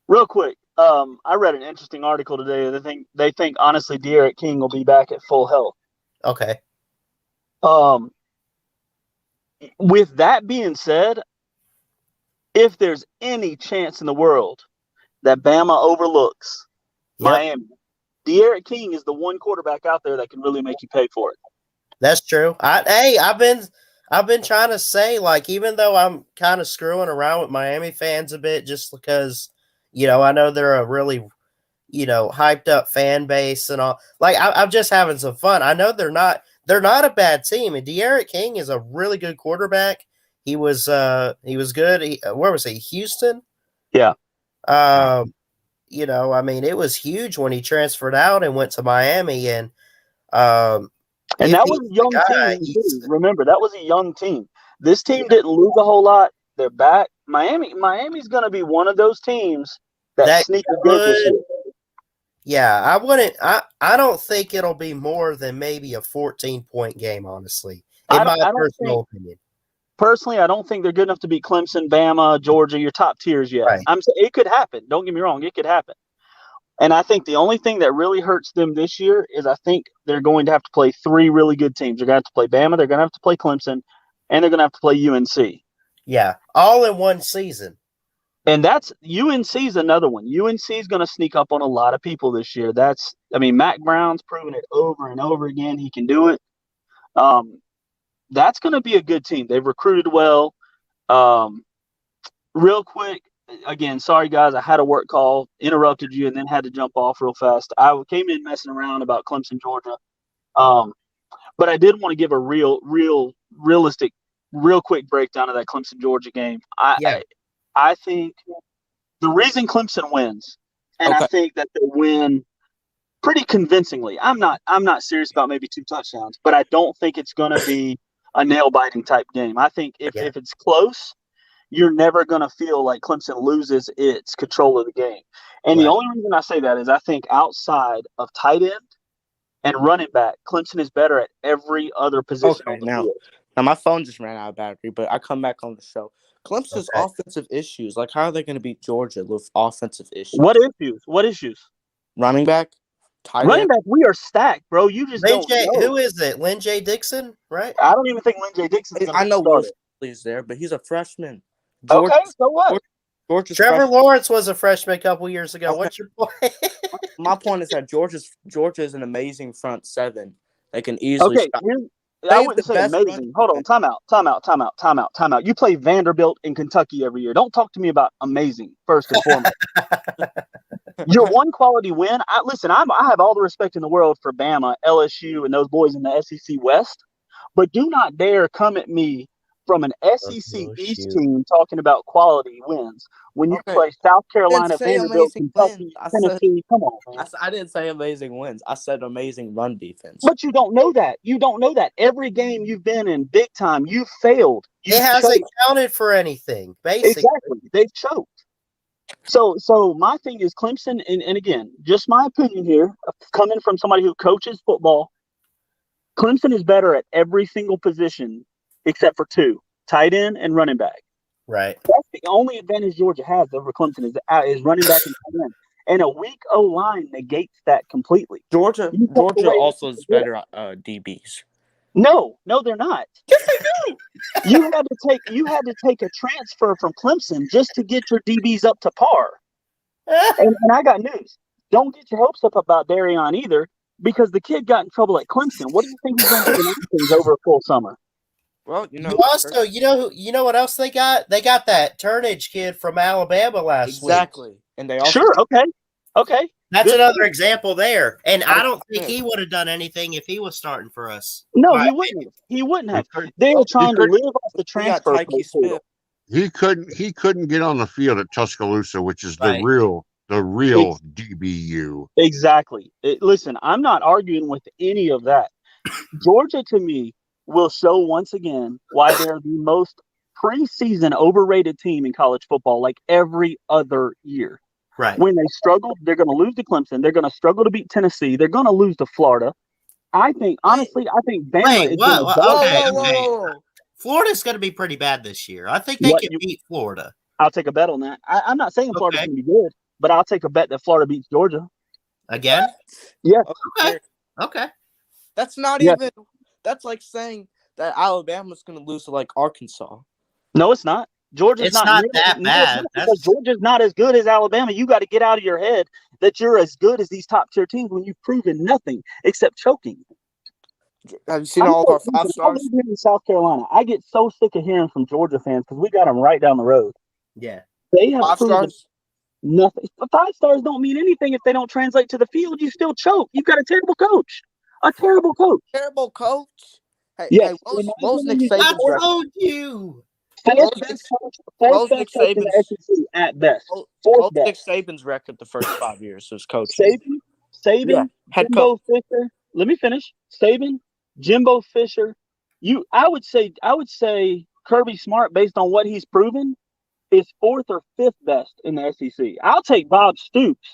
Real quick. I read an interesting article today. They think honestly De'Aaron King will be back at full health. Okay. With that being said, if there's any chance in the world that Bama overlooks Miami, De'Aaron King is the one quarterback out there that can really make you pay for it. That's true. I've been trying to say, like, even though I'm kind of screwing around with Miami fans a bit, just because, I know they're a really, hyped up fan base and all. Like, I'm just having some fun. I know they're not a bad team, and De'Aaron King is a really good quarterback. He was good. Where was he? Houston? Yeah. I mean, it was huge when he transferred out and went to Miami, and that was a young team. Remember, that was a young team. This team didn't lose a whole lot. They're back. Miami's going to be one of those teams that sneak a good this year. Yeah, I don't think it'll be more than maybe a 14-point game, honestly, in my personal opinion. Personally, I don't think they're good enough to beat Clemson, Bama, Georgia, your top tiers yet. Right. It could happen. Don't get me wrong. It could happen. And I think the only thing that really hurts them this year is I think they're going to have to play 3 really good teams. They're going to have to play Bama, they're going to have to play Clemson, and they're going to have to play UNC. Yeah, all in one season. And UNC's another one. UNC is going to sneak up on a lot of people this year. Mac Brown's proven it over and over again. He can do it. That's going to be a good team. They've recruited well. Real quick, again, sorry, guys. I had a work call, interrupted you, and then had to jump off real fast. I came in messing around about Clemson, Georgia. But I did want to give a realistic, real quick breakdown of that Clemson, Georgia game. I think the reason Clemson wins, and I think that they win pretty convincingly. I'm not serious about maybe 2 touchdowns, but I don't think it's going to be a nail-biting type game. I think if it's close, you're never going to feel like Clemson loses its control of the game. And the only reason I say that is I think outside of tight end and running back, Clemson is better at every other position on the field. Now my phone just ran out of battery, but I come back on the show. Clemson's offensive issues, like how are they going to beat Georgia with offensive issues? What issues? What issues? Running back, running back. We are stacked, bro. You just don't know. Who is it? Lynn J. Dixon, right? I don't even think Lynn J. Dixon. I know Will Shipley's there, but he's a freshman. Okay, so what? Trevor Lawrence was a freshman a couple years ago. What's your point? My point is that Georgia is an amazing front seven. They can easily stop. I wouldn't say amazing. Hold on, time out. You play Vanderbilt in Kentucky every year. Don't talk to me about amazing, first and foremost. Your one quality win, I have all the respect in the world for Bama, LSU, and those boys in the SEC West, but do not dare come at me from an SEC East team talking about quality wins when you play South Carolina, Vanderbilt, Kentucky, Tennessee. Come on, man. I didn't say amazing wins. I said amazing run defense. But you don't know that. You don't know that. Every game you've been in big time, you've failed. It hasn't counted for anything, basically. Exactly. They've choked. So my thing is Clemson, and again, just my opinion here, coming from somebody who coaches football, Clemson is better at every single position except for two, tight end and running back. Right. That's the only advantage Georgia has over Clemson is running back and tight end. And a weak O-line negates that completely. Georgia also is better at DBs. No, they're not. Yes, they do. You had to take a transfer from Clemson just to get your DBs up to par. And I got news. Don't get your hopes up about Darion either, because the kid got in trouble at Clemson. What do you think he's going to do in things over a full summer? Well, you know what else they got? They got that Turnage kid from Alabama last week. Exactly. And they also Okay. That's another example there. And I don't think he would have done anything if he was starting for us. No, he wouldn't. He wouldn't have. They were trying to live off the transfer. He couldn't get on the field at Tuscaloosa, which is the real DBU. Exactly. Listen, I'm not arguing with any of that. Georgia, to me, will show once again why they're the most preseason overrated team in college football, like every other year. Right. When they struggle, they're going to lose to Clemson. They're going to struggle to beat Tennessee. They're going to lose to Florida. I think Bama is whoa. Florida's going to be pretty bad this year. I think they can beat Florida. I'll take a bet on that. I'm not saying Florida's going to be good, but I'll take a bet that Florida beats Georgia. Again? Yeah. Okay. That's not even – that's like saying that Alabama's going to lose to, like, Arkansas. No, it's not. Georgia's not that bad. Because Georgia's not as good as Alabama. You got to get out of your head that you're as good as these top-tier teams when you've proven nothing except choking. Have you seen all of our 5 stars? I live here in South Carolina. I get so sick of hearing from Georgia fans because we got them right down the road. Yeah. They have 5 stars? Nothing. 5 stars don't mean anything if they don't translate to the field. You still choke. You've got a terrible coach. Terrible coach? Hey, yes. What was Nick Saban's record? I told you. Fourth best coach in the SEC at best. What was Nick Saban's record the first 5 years as coach? Saban, head Jimbo coach. Fisher. Let me finish. Saban, Jimbo Fisher. I would say Kirby Smart, based on what he's proven, is 4th or 5th best in the SEC. I'll take Bob Stoops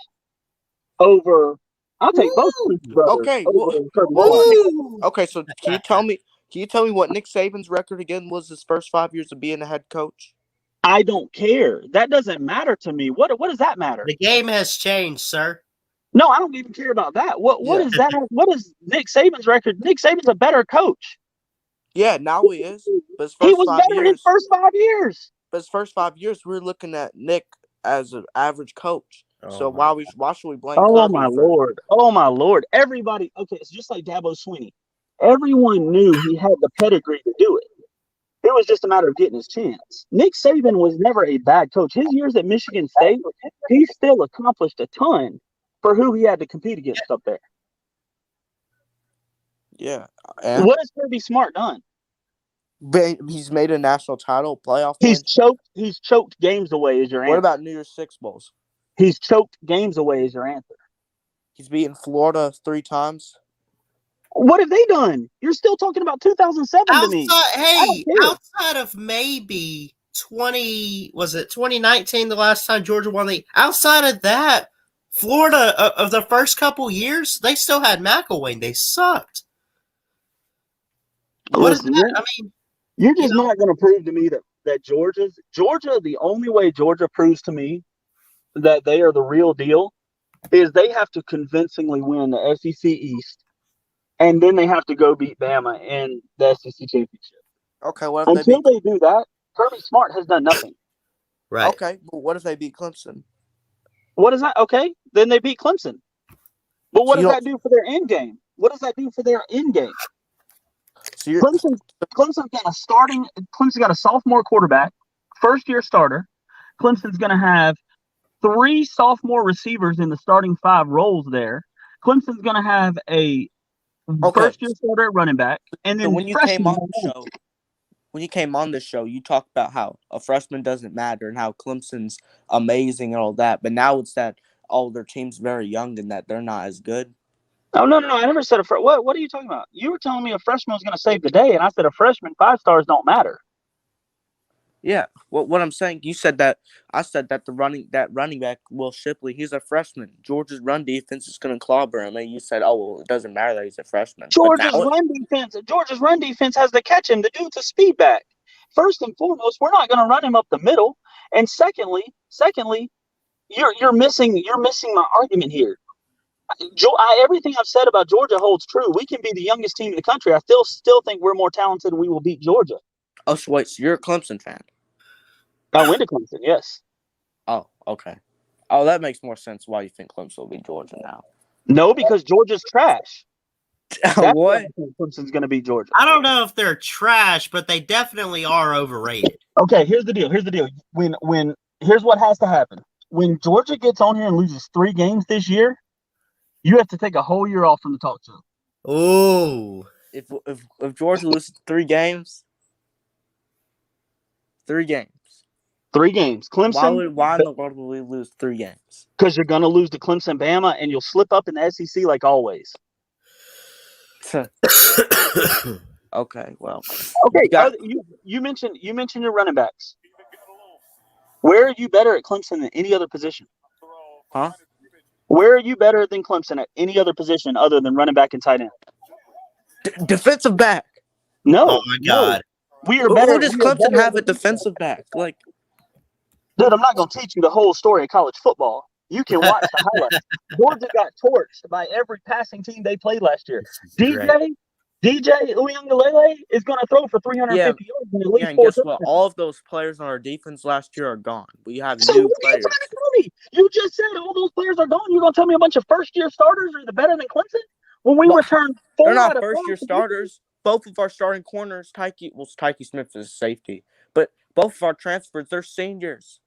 over. I'll take both Stoops brothers. Okay. Over Kirby Smart. Okay. So can you tell me what Nick Saban's record again was his first 5 years of being a head coach? I don't care. That doesn't matter to me. What does that matter? The game has changed, sir. No, I don't even care about that. What is that? What is Nick Saban's record? Nick Saban's a better coach. Yeah, now he is. But he was better his first 5 years. But his first 5 years, we're looking at Nick as an average coach. So why should we blame? Oh my lord! Oh my lord! Everybody. Okay, it's just like Dabo Swinney. Everyone knew he had the pedigree to do it. It was just a matter of getting his chance. Nick Saban was never a bad coach. His years at Michigan State, he still accomplished a ton for who he had to compete against up there. Yeah. What has Kirby Smart done? He's made a national title playoff. He's choked games away as your answer. What about New Year's Six Bowls? He's choked games away as your answer. He's beaten Florida 3 times. What have they done? You're still talking about 2007 to me. Hey, outside of maybe 2019 the last time Georgia won the. Outside of that, Florida of the first couple years, they still had McElwain. They sucked. What is that? I mean, you're just not going to prove to me that Georgia, the only way Georgia proves to me that they are the real deal is they have to convincingly win the SEC East, and then they have to go beat Bama in the SEC championship. Okay, what if Until they do that, Kirby Smart has done nothing. Right. Okay, but what if they beat Clemson? What is that? Okay, then they beat Clemson. But what does that do for their end game? What does that do for their end game? So Clemson's got a sophomore quarterback, first-year starter. Clemson's going to have 3 sophomore receivers in the starting 5 roles there. Clemson's going to have a first-year starter at running back, and then when you came on the show, you talked about how a freshman doesn't matter and how Clemson's amazing and all that. But now it's that their team's very young and that they're not as good. Oh, no. I never said what are you talking about? You were telling me a freshman was going to save the day, and I said a freshman 5 stars don't matter. Yeah. Well, what I'm saying, you said that. I said that running back, Will Shipley, he's a freshman. Georgia's run defense is going to clobber him. And you said, it doesn't matter that he's a freshman. Georgia's run defense has to catch him. The dude's a speed back. First and foremost, we're not going to run him up the middle. And secondly, you're missing my argument here. Everything I've said about Georgia holds true. We can be the youngest team in the country. I still think we're more talented and we will beat Georgia. Oh, so wait, so you're a Clemson fan? I went to Clemson, yes. Oh, okay. Oh, that makes more sense why you think Clemson will beat Georgia now. No, because Georgia's trash. What? Clemson's going to beat Georgia. I don't know if they're trash, but they definitely are overrated. Okay, here's the deal. Here's what has to happen. When Georgia gets on here and loses 3 games this year, you have to take a whole year off from the talk show. Oh. If Georgia loses 3 games. 3 games. 3 games. Clemson. Why in the world would we lose 3 games? Because you're going to lose to Clemson, Bama, and you'll slip up in the SEC like always. Okay, well. Okay, you mentioned your running backs. Where are you better at Clemson than any other position? Huh? Where are you better than Clemson at any other position other than running back and tight end? Defensive back. No. Oh my God. We are better. Who does Clemson have a defensive back? Like, dude, I'm not going to teach you the whole story of college football. You can watch the highlights. Georgia got torched by every passing team they played last year. DJ Uyunglele is going to throw for 350 yards and at least 4 guess what? All of those players on our defense last year are gone. We have new players. What are you trying to tell me? You just said all those players are gone. You're going to tell me a bunch of first-year starters are better than Clemson? When we return 4 they're not out of first-year starters. Both of our starting corners, Tyke Smith is safety, but both of our transfers, they're seniors.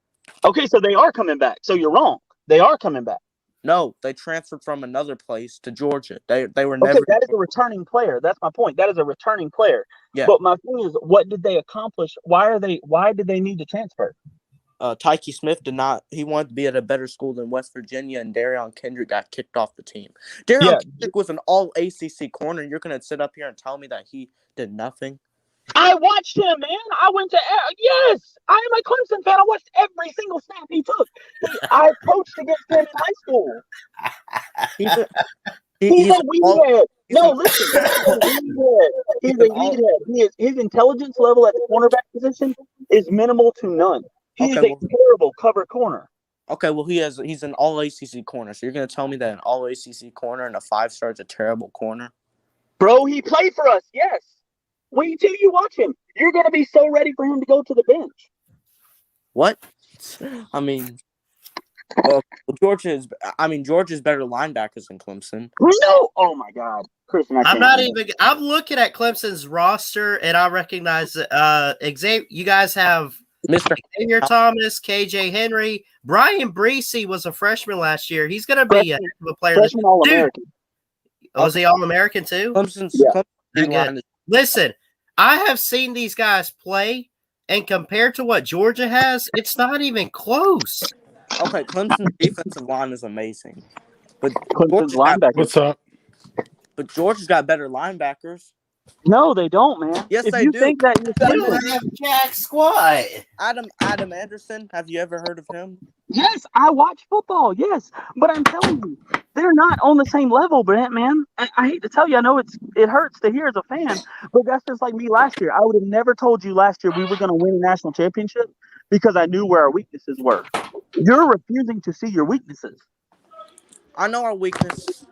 Okay, so they are coming back. So you're wrong. They are coming back. No, they transferred from another place to Georgia. They were never. Okay, that is a returning player. That's my point. That is a returning player. Yeah. But my thing is, what did they accomplish? Why did they need to transfer? Tyke Smith did not. He wanted to be at a better school than West Virginia, and Darion Kendrick got kicked off the team. Kendrick was an all-ACC corner. You're going to sit up here and tell me that he did nothing? I watched him, man. I went to yes. I am a Clemson fan. I watched every single snap he took. I coached against him in high school. He's a weedhead. No, listen. He's a weedhead. His intelligence level at the cornerback position is minimal to none. He's a terrible cover corner. Okay, well, he's an all-ACC corner. So you're going to tell me that an all-ACC corner and a 5-star is a terrible corner? Bro, he played for us, yes. Wait till you watch him. You're going to be so ready for him to go to the bench. What? I mean, Georgia's better linebackers than Clemson. No! Oh, my God. Christian, I'm looking at Clemson's roster, and I recognize that you guys have Mr. Xavier Thomas, KJ Henry. Brian Breesy was a freshman last year. He's going to be a player. Freshman All-American. Was he All-American too? Clemson's Listen, I have seen these guys play, and compared to what Georgia has, it's not even close. Okay, Clemson's defensive line is amazing. But Clemson's linebackers. What's up? But Georgia's got better linebackers. No, they don't, man. Yes, if they you do. think that you're They saying don't have jack squat. Adam Anderson. Have you ever heard of him? yes, I watch football. Yes, but I'm telling you, they're not on the same level, Brent. Man, I hate to tell you, I know it hurts to hear as a fan, but that's just like me last year. I would have never told you last year we were going to win a national championship because I knew where our weaknesses were. You're refusing to see your weaknesses. I know our weakness.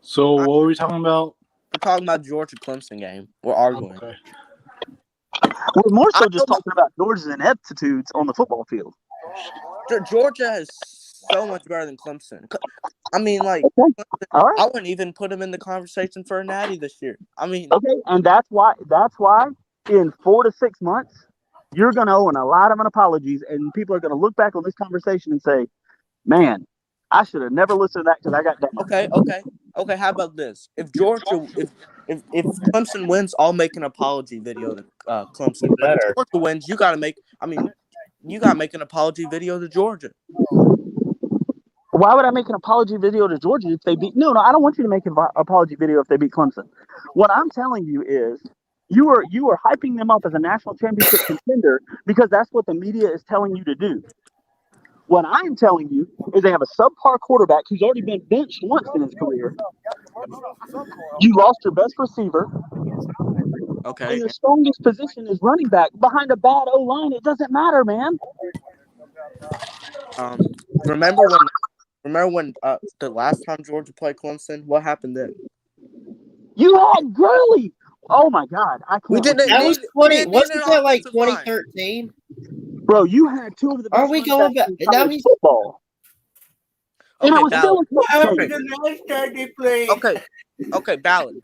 So what were we talking about? We're talking about Georgia Clemson game. We're arguing. Okay. We're more so just talking about Georgia's ineptitudes on the football field. Georgia is so much better than Clemson. I mean, like, okay. All right. I wouldn't even put him in the conversation for a natty this year. I mean, okay, and that's why in 4 to 6 months you're going to owe a lot of apologies, and people are going to look back on this conversation and say, "Man, I should have never listened to that because I got down." Okay. How about this? If Georgia, if Clemson wins, I'll make an apology video to Clemson. But if Georgia wins, you got to make an apology video to Georgia. Why would I make an apology video to Georgia if they beat? No, I don't want you to make an apology video if they beat Clemson. What I'm telling you is you are hyping them up as a national championship contender because that's what the media is telling you to do. What I'm telling you is they have a subpar quarterback who's already been benched once in his career. You lost your best receiver. Okay. And your strongest position is running back behind a bad O-line. It doesn't matter, man. Remember when the last time Georgia played Clemson? What happened then? You had Gurley. Oh my God! I can't. We didn't. That was 20. Wasn't that like 2013? Bro, you had two of the best. Are we going back? Now he's football. Okay, and I was Ballard. still Okay, Ballard.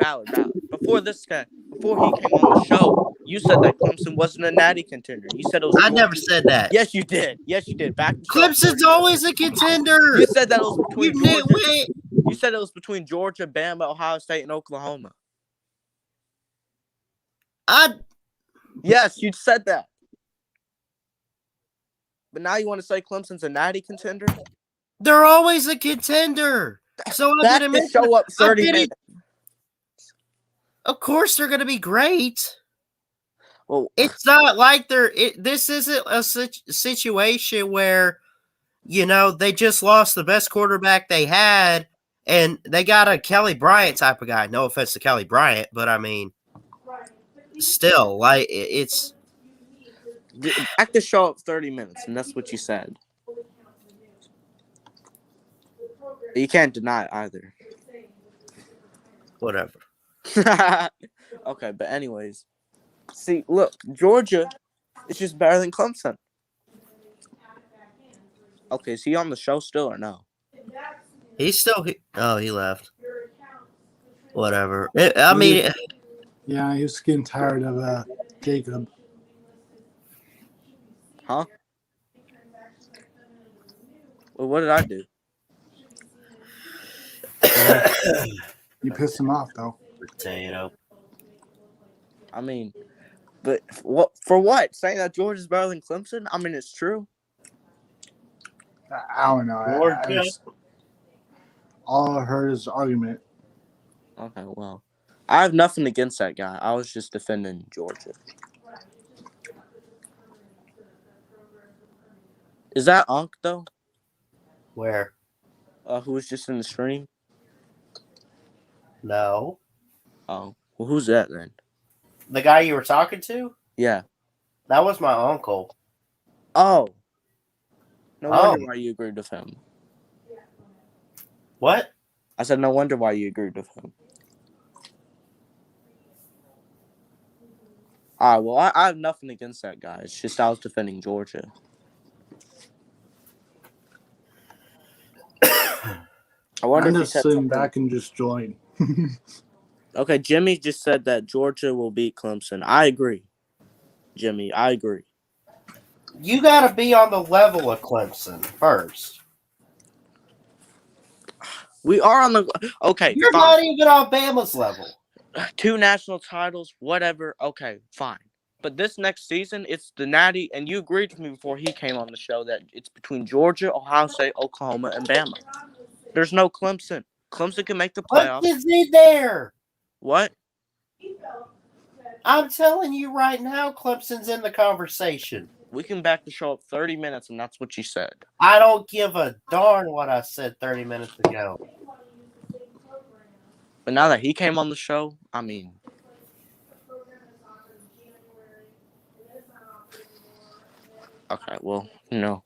Before he came on the show, you said that Clemson wasn't a natty contender. You said it was. I never said that. Yes, you did. Back to Clemson's always a contender. You said that it was between Georgia. You said it was between Georgia, Bama, Ohio State, and Oklahoma. Yes, you said that. But now you want to say Clemson's a natty contender? They're always a contender. So I didn't show up 30 minutes. Of course they're going to be great. Well, it's not like this isn't a situation where, they just lost the best quarterback they had and they got a Kelly Bryant type of guy. No offense to Kelly Bryant, but I mean, still, like, it's. Back to show up 30 minutes, and that's what you said. You can't deny it either. Whatever. Okay, but anyways. See, look, Georgia is just better than Clemson. Okay, is he on the show still or no? He's still. He left. Whatever. I mean. Yeah, he was getting tired of Jacob. Huh? Well, what did I do? You pissed him off, though. Potato. I mean, but for what? Saying that Georgia's better than Clemson? I mean, it's true. I don't know. All I heard is the argument. Okay, well, I have nothing against that guy. I was just defending Georgia. Is that Unc, though? Where? Who was just in the stream? No. Oh, well, who's that then? The guy you were talking to? Yeah. That was my uncle. Oh. No wonder why you agreed with him. What? I said no wonder why you agreed with him. All right, well, I have nothing against that guy. It's just I was defending Georgia. I wonder I'm if just sitting back and just join. Okay, Jimmy just said that Georgia will beat Clemson. I agree. Jimmy, I agree. You got to be on the level of Clemson first. We are on the... Okay, You're fine. not even on Bama's level. 2 national titles, whatever. Okay, fine. But this next season, it's the natty, and you agreed with me before he came on the show that it's between Georgia, Ohio State, Oklahoma, and Bama. There's no Clemson. Clemson can make the playoffs. Clemson's in there. What? I'm telling you right now, Clemson's in the conversation. We can back the show up 30 minutes, and that's what you said. I don't give a darn what I said 30 minutes ago. But now that he came on the show, I mean... Okay, well, no.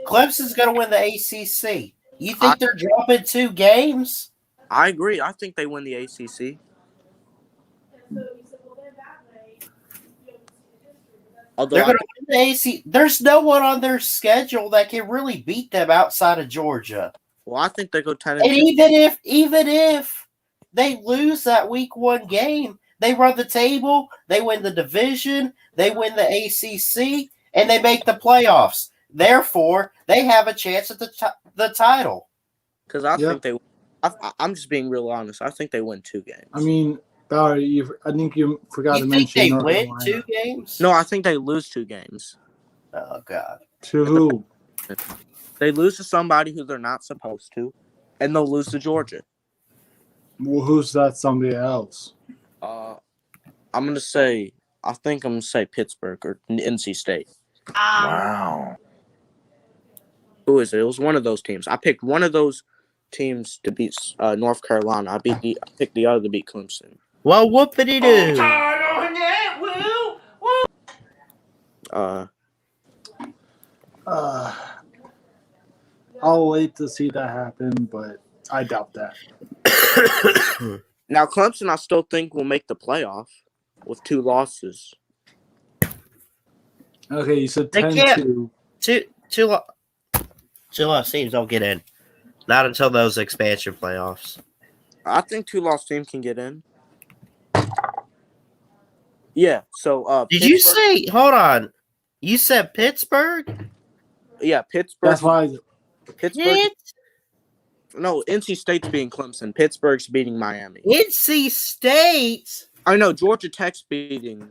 Clemson's going to win the ACC. You think they're dropping 2 games? I agree. I think they win the ACC. Although they're going to win the ACC. There's no one on their schedule that can really beat them outside of Georgia. Well, I think they go 10-2. And even if they lose that week 1 game, they run the table, they win the division, they win the ACC, and they make the playoffs. Therefore, they have a chance at the title. Because I think they. I'm just being real honest. I think they win 2 games. I mean, Valerie, I think you forgot to mention. You think they win 2 games? No, I think they lose 2 games. Oh God. To who? They lose to somebody who they're not supposed to, and they'll lose to Georgia. Well, who's that? Somebody else. I'm gonna say. I think I'm gonna say Pittsburgh or NC State. Wow. Who is it? It was one of those teams. I picked one of those teams to beat North Carolina. I picked the other to beat Clemson. Well, whoopity-doo. I'll wait to see that happen, but I doubt that. Now, Clemson, I still think will make the playoff with 2 losses. Okay, you said 10-2. Two lost teams don't get in. Not until those expansion playoffs. I think 2 lost teams can get in. Yeah, so did you say hold on? You said Pittsburgh? Yeah, Pittsburgh. That's why Pittsburgh. No, NC State's beating Clemson. Pittsburgh's beating Miami. NC State? I know Georgia Tech's beating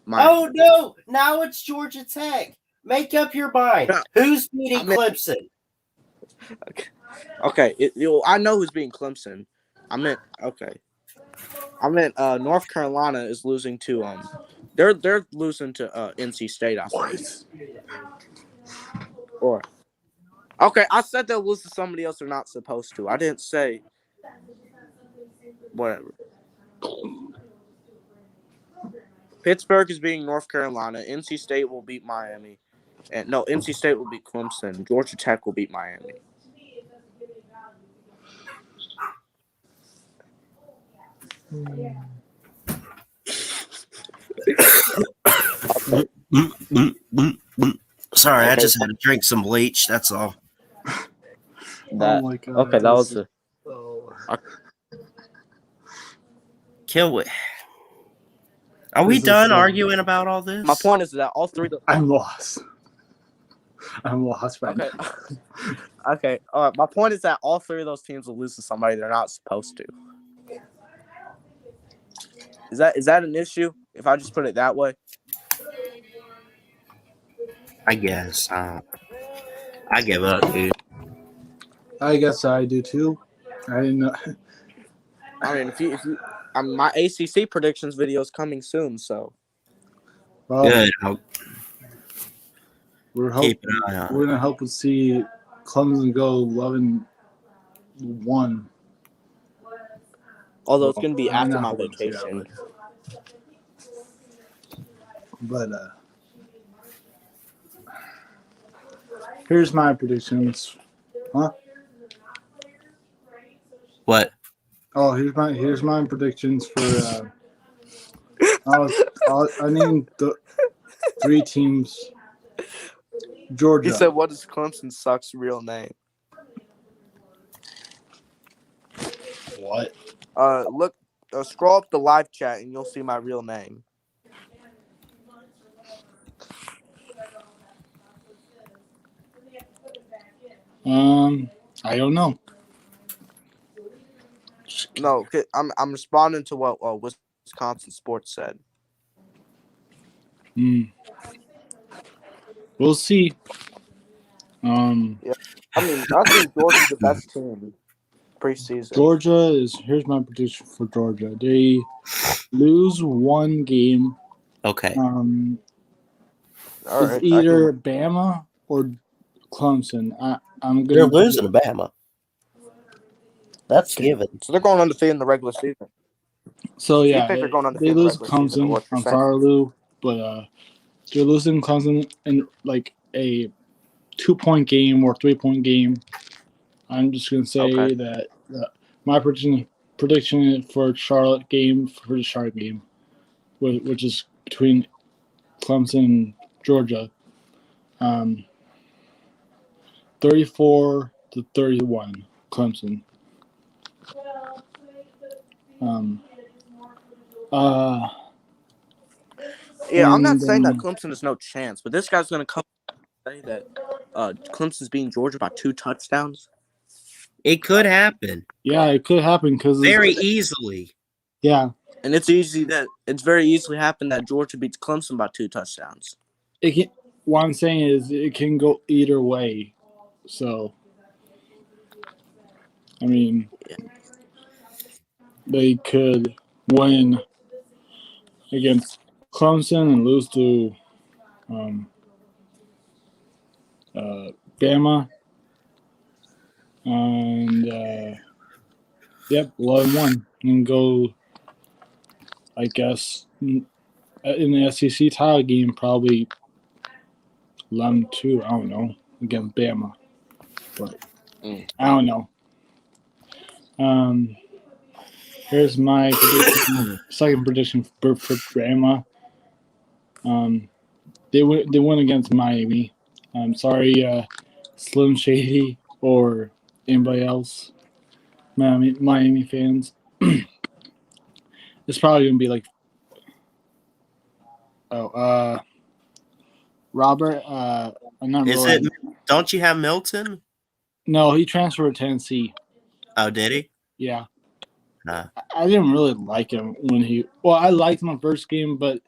Miami. Oh no, now it's Georgia Tech. Make up your mind. Who's beating Clemson? Okay. I know who's beating Clemson. I meant North Carolina is losing to they're losing to NC State, I think. Or okay, I said they'll lose to somebody else they're not supposed to. I didn't say whatever. Pittsburgh is beating North Carolina. NC State will beat Miami. And no, NC State will beat Clemson. Georgia Tech will beat Miami. Sorry, I just had to drink some bleach. That's all. Oh my God. Okay, that was a. Kill it. Are we done arguing about all this? My point is that all 3. I'm lost. I'm lost right now. Okay. All right. My point is that all 3 of those teams will lose to somebody they're not supposed to. Is that an issue? If I just put it that way. I guess. I give up, dude. I guess I do too. I didn't know. I mean, if you my ACC predictions video is coming soon, so. Well, good. We're gonna hope to see Clemson go 11-1. Although it's gonna be after my vacation. But here's my predictions. Huh? What? Oh, here's my predictions for. I named the 3 teams. Georgia. He said, "What is Clemson sucks real name?" What? Look, scroll up the live chat and you'll see my real name. I don't know. No, I'm responding to what Wisconsin Sports said. We'll see. Yeah, I mean, I think Georgia's the best team preseason. Georgia here's my prediction for Georgia. They lose one game. Okay. All It's right, either Bama or Clemson. They're losing to Bama. That's given. So they're going undefeated in the regular season. So You yeah, think they're going they undefeated in the lose regular season, Clemson. what you're I'm saying? sorry, Lou, but they're losing Clemson in like a 2-point game or 3-point game. I'm just gonna say that my prediction for Charlotte game for the Charlotte game, which is between Clemson and Georgia, 34-31, Clemson. Yeah, I'm not saying that Clemson has no chance, but this guy's going to come and say that Clemson's beating Georgia by 2 touchdowns. It could happen. Yeah, it could happen because very easily. Yeah, and it's very easily happen that Georgia beats Clemson by 2 touchdowns. What I'm saying is it can go either way. So, I mean, they could win against Clemson and lose to Bama. And, 11-1 and go, I guess, in the SEC title game, probably 11-2. I don't know, against Bama. But I don't know. Here's my prediction, second prediction for Bama. They win against Miami. I'm sorry, Slim Shady or anybody else, Miami fans. It's probably gonna be like, Robert. I'm not. Is it? Don't you have Milton? No, he transferred to Tennessee. Oh, did he? Yeah. I didn't really like him I liked him the first game, but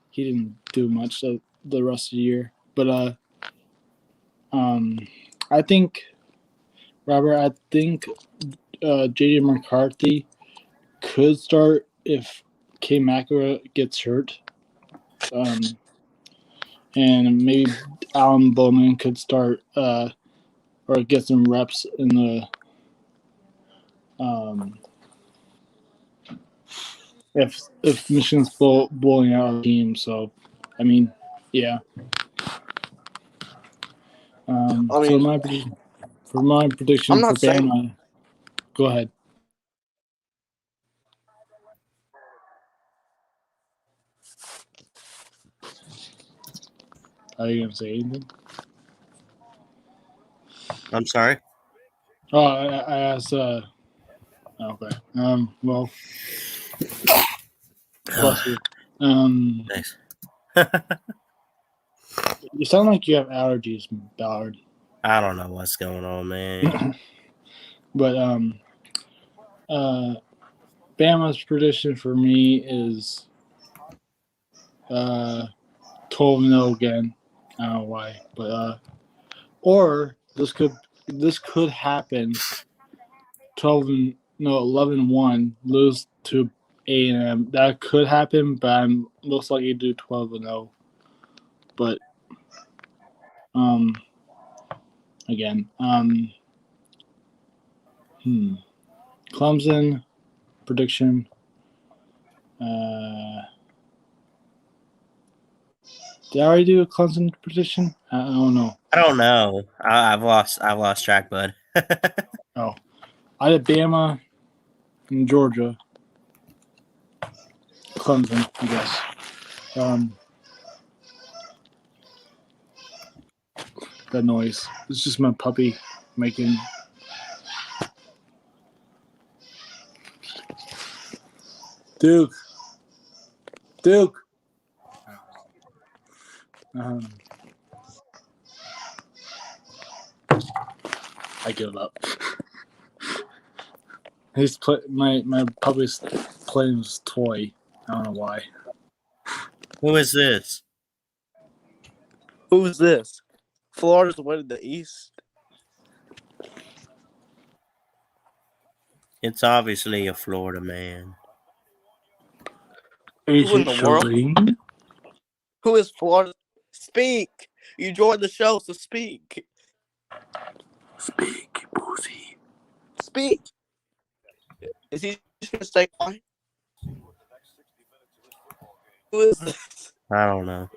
he didn't do much the rest of the year. But I think, Robert, J.J. McCarthy could start if K. Macra gets hurt. And maybe Alan Bowman could start or get some reps in the if Michigan's blowing out our team. So, I mean, yeah. For my prediction for Bama, go ahead. Are you gonna say anything? I'm sorry. Oh, I asked. Okay. Well. Bless you. Thanks. You sound like you have allergies, Ballard. I don't know what's going on, man. But Bama's prediction for me is 12-0 again. I don't know why, but or this could happen. 11-1, lose to A&M. That could happen, but I'm most likely to do 12-0. But again, Clemson prediction. Did I already do a Clemson prediction? I don't know. I don't know. I've lost track, bud. Oh, I did Bama and Georgia. Clemson, I guess. That noise. It's just my puppy making. Duke. I give up. My puppy's playing his toy. I don't know why. Who is this? Who is this? Florida's winning the East. It's obviously a Florida man. Who in the world? Who is Florida? Speak. You joined the show, so speak. Speak, pussy. Speak. Is he just gonna stay quiet? Who is this? I don't know.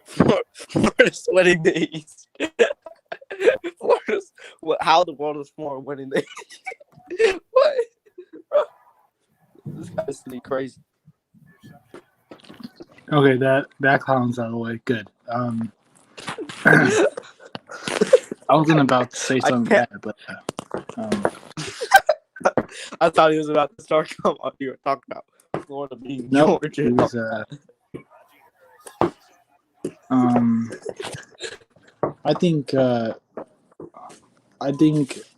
Florida's winning the East. How in the world is Florida winning the East? What? Bro, this guy's crazy. Okay, that clown's out of the way. Good. I wasn't about to say something bad, but I thought he was about to start coming on. You were talking about Florida being Georgia. It was, I think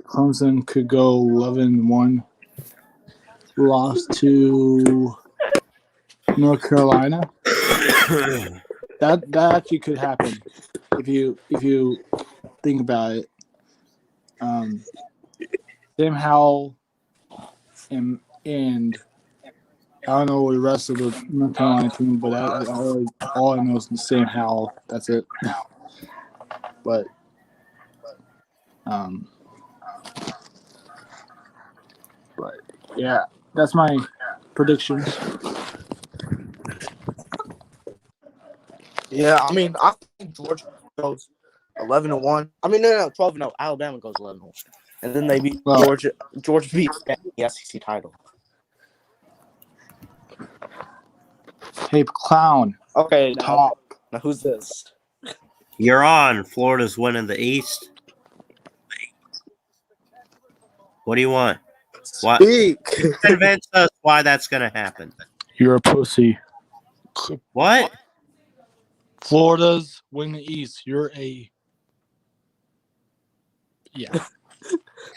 Clemson could go 11-1. Lost to North Carolina. That actually could happen if you think about it. Sam Howell and I don't know the rest of the North Carolina team, but all I know is the Sam Howell. That's it. But yeah, that's my predictions. Yeah, I mean, I think Georgia goes 11-1. I mean, no, 12-0. Alabama goes 11-1, and then they beat Georgia. Georgia beats the SEC title. Hey, clown. Okay, talk. Now who's this? You're on. Florida's winning the East. What do you want? Speak. Convince us why that's going to happen. You're a pussy. What? Florida's winning the East. You're a... Yeah.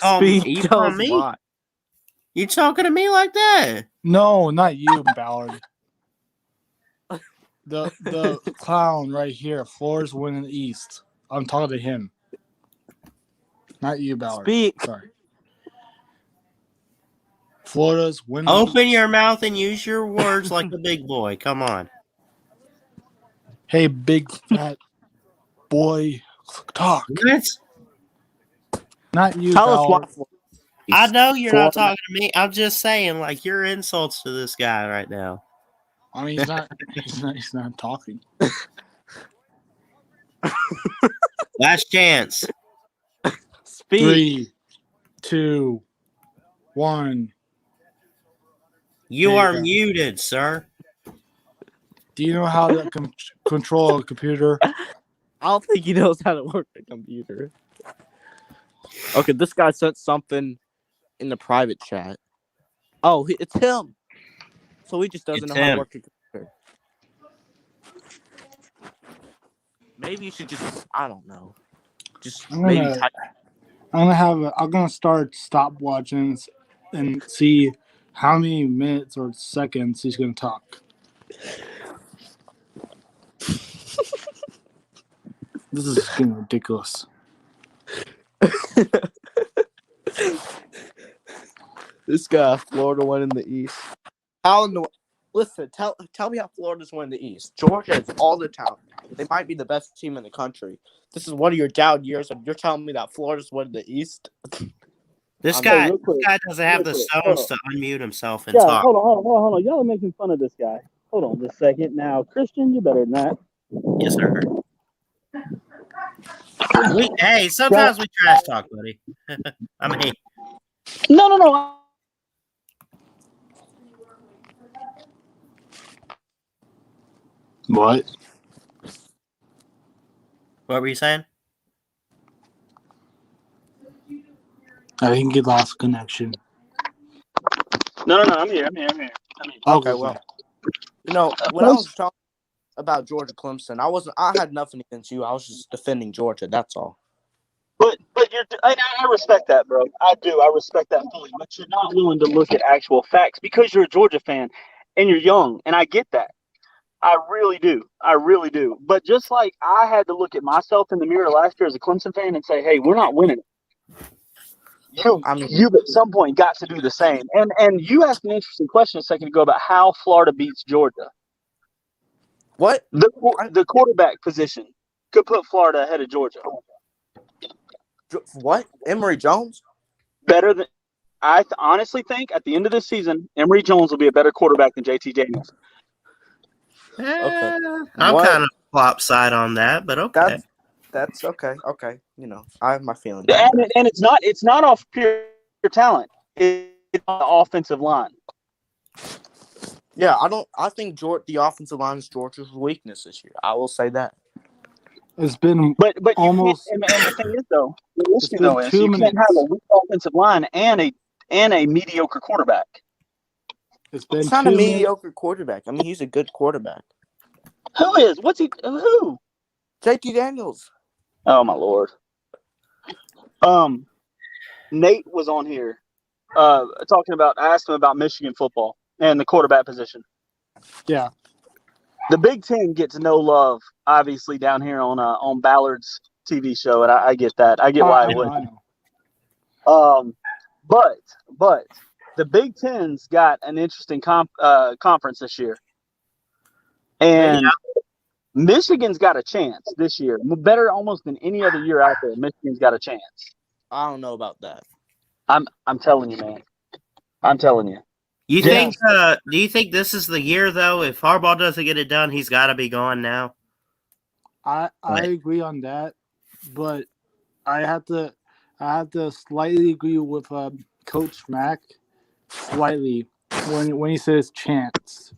You on me? Why. You talking to me like that? No, not you, Ballard. The clown right here. Florida's winning the East. I'm talking to him. Not you, Ballard. Speak. Sorry. Florida's winning. Open your mouth and use your words like a big boy. Come on. Hey, big fat boy, talk. What? Not you, Tell Ballard. us why. I know you're not talking to me. I'm just saying, like, your insults to this guy right now. I mean, he's not talking. Last chance. Speak. 3, 2, 1. You are muted, sir. Do you know how to control a computer? I don't think he knows how to work the computer. Okay, this guy sent something in the private chat. Oh, it's him. So he just doesn't know how to work a computer. Maybe you should just, I don't know. I'm gonna start stopwatching and see how many minutes or seconds he's gonna talk. This is getting ridiculous. This guy, Florida winning the East. How in the listen? Tell me how Florida's winning the East. Georgia has all the talent. They might be the best team in the country. This is one of your down years, and you're telling me that Florida's winning the East. This guy doesn't have the stones to unmute himself and talk. Hold on. Y'all are making fun of this guy. Hold on just a second. Now, Christian, you better than that. Yes, sir. Hey, sometimes we trash talk, buddy. I mean, no. What? What were you saying? I think he lost connection. No. I'm here. Okay, well, when I was talking about Georgia Clemson, I had nothing against you. I was just defending Georgia. That's all. But I respect that, bro. I do. I respect that fully. But you're not willing to look at actual facts because you're a Georgia fan and you're young, and I get that. I really do. I really do. But just like I had to look at myself in the mirror last year as a Clemson fan and say, hey, we're not winning it. You've at some point got to do the same. And you asked an interesting question a second ago about how Florida beats Georgia. What? The quarterback position could put Florida ahead of Georgia. What? Emory Jones? Better than I honestly think at the end of this season, Emory Jones will be a better quarterback than JT Daniels. Okay. I'm kind of flop side on that, but okay. That's okay. Okay. You know, I have my feelings. And it's not off pure talent. It's on the offensive line. Yeah, I think the offensive line is Georgia's weakness this year. I will say that. It's been but almost. And the thing is, though, you can't have a weak offensive line and a mediocre quarterback. It's not a mediocre quarterback. I mean, he's a good quarterback. Who is? What's he? Who? JT Daniels. Oh my Lord. Nate was on here, talking about. I asked him about Michigan football and the quarterback position. Yeah. The Big Ten gets no love, obviously, down here on Ballard's TV show, and I get that. I get why it would. But the Big Ten's got an interesting conference this year, and Michigan's got a chance this year, better almost than any other year out there. Michigan's got a chance. I don't know about that. I'm telling you, man. I'm telling you. You think? Do you think this is the year though? If Harbaugh doesn't get it done, he's got to be gone now. I agree on that, but I have to slightly agree with Coach Mack slightly when he says chance.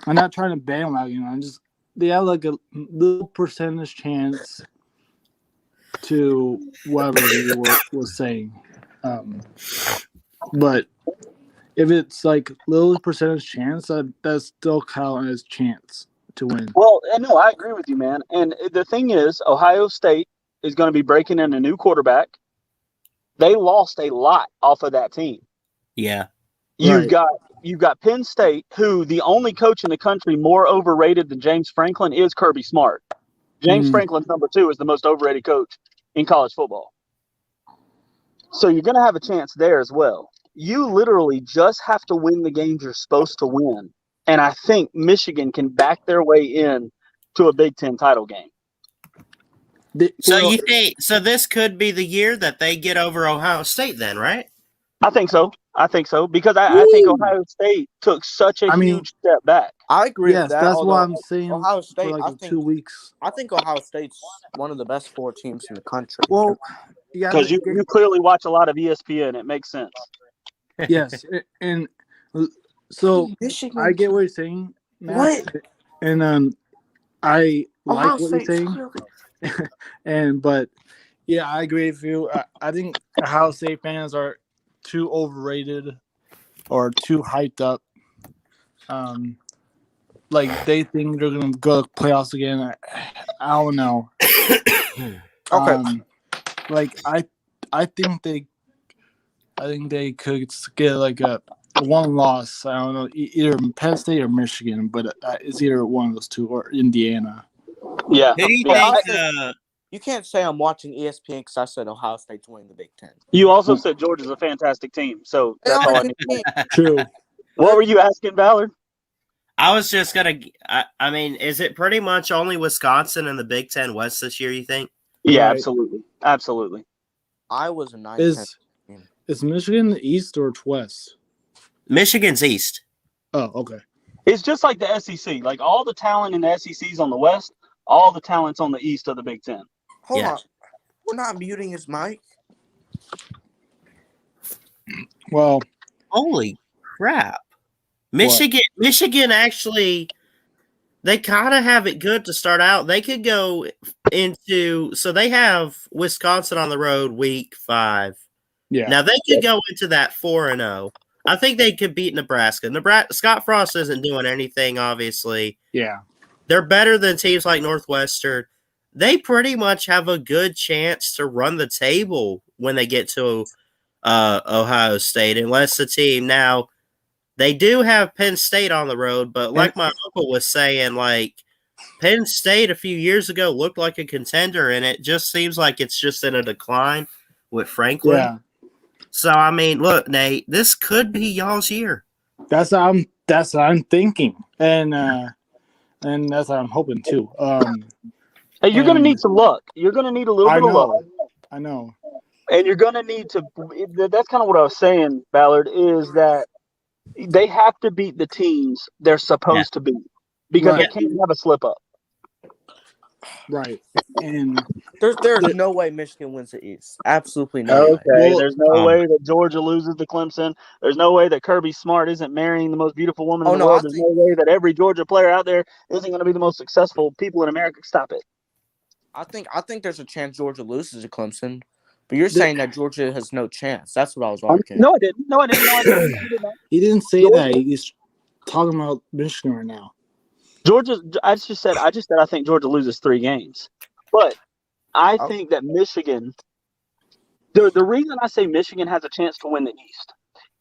I'm not trying to bandwagon. I'm just they have like a little percentage chance to whatever he was saying, but. If it's like little percentage chance, that's still count as chance to win. Well, no, I agree with you, man. And the thing is, Ohio State is going to be breaking in a new quarterback. They lost a lot off of that team. Yeah. You've got Penn State, who the only coach in the country more overrated than James Franklin is Kirby Smart. James Franklin's number 2 is the most overrated coach in college football. So you're going to have a chance there as well. You literally just have to win the games you're supposed to win. And I think Michigan can back their way in to a Big Ten title game. So you think this could be the year that they get over Ohio State then, right? I think so. Because I think Ohio State took such a huge step back. I agree with that. That's what I'm saying. Ohio State, for like 2 weeks. I think Ohio State's one of the best 4 teams in the country. Well, because you clearly watch a lot of ESPN. It makes sense. Yes, and so Michigan. I get what you're saying, Matt. What? And I like Ohio what you're saying. But yeah, I agree with you. I think Ohio State fans are too overrated or too hyped up. Like they think they're gonna go to playoffs again. I don't know. Okay. Like I think they could get like a one loss. I don't know, either Penn State or Michigan, but it's either one of those two or Indiana. Yeah. Who do you think? You can't say I'm watching ESPN because I said Ohio State's winning the Big Ten. You also said Georgia's a fantastic team, so that's all I need. True. What were you asking, Ballard? I was just gonna. I mean, is it pretty much only Wisconsin in the Big Ten West this year? You think? Yeah, Right. absolutely. I was a 9-10. Is Michigan the East or West? Michigan's East. Oh, okay. It's just like the SEC. Like all the talent in the SEC is on the West. All the talent's on the East of the Big Ten. Hold on. We're not muting his mic. Well, holy crap. Michigan actually, they kind of have it good to start out. They could go into, so they have Wisconsin on the road week 5. Yeah. Now they could go into that 4-0. I think they could beat Nebraska. Scott Frost isn't doing anything, obviously. Yeah. They're better than teams like Northwestern. They pretty much have a good chance to run the table when they get to Ohio State, unless the team now. They do have Penn State on the road, but like my uncle was saying, like Penn State a few years ago looked like a contender, and it just seems like it's just in a decline with Franklin. Yeah. So I mean, look, Nate, this could be y'all's year. That's what I'm thinking, and that's what I'm hoping too. Hey, you're going to need some luck. You're going to need a little bit of luck. I know. And you're going to need to – that's kind of what I was saying, Ballard, is that they have to beat the teams they're supposed to beat because they can't have a slip-up. Right. And there's no way Michigan wins the East. Absolutely no way. Well, there's no way that Georgia loses to Clemson. There's no way that Kirby Smart isn't marrying the most beautiful woman in the world. There's no way that every Georgia player out there isn't going to be the most successful people in America. Stop it. I think there's a chance Georgia loses to Clemson, but you're saying that Georgia has no chance. That's what I was arguing. No, I didn't. No, I didn't. He didn't say that. He's talking about Michigan right now. Georgia. I just said I think Georgia loses 3 games, but I think that Michigan. The reason I say Michigan has a chance to win the East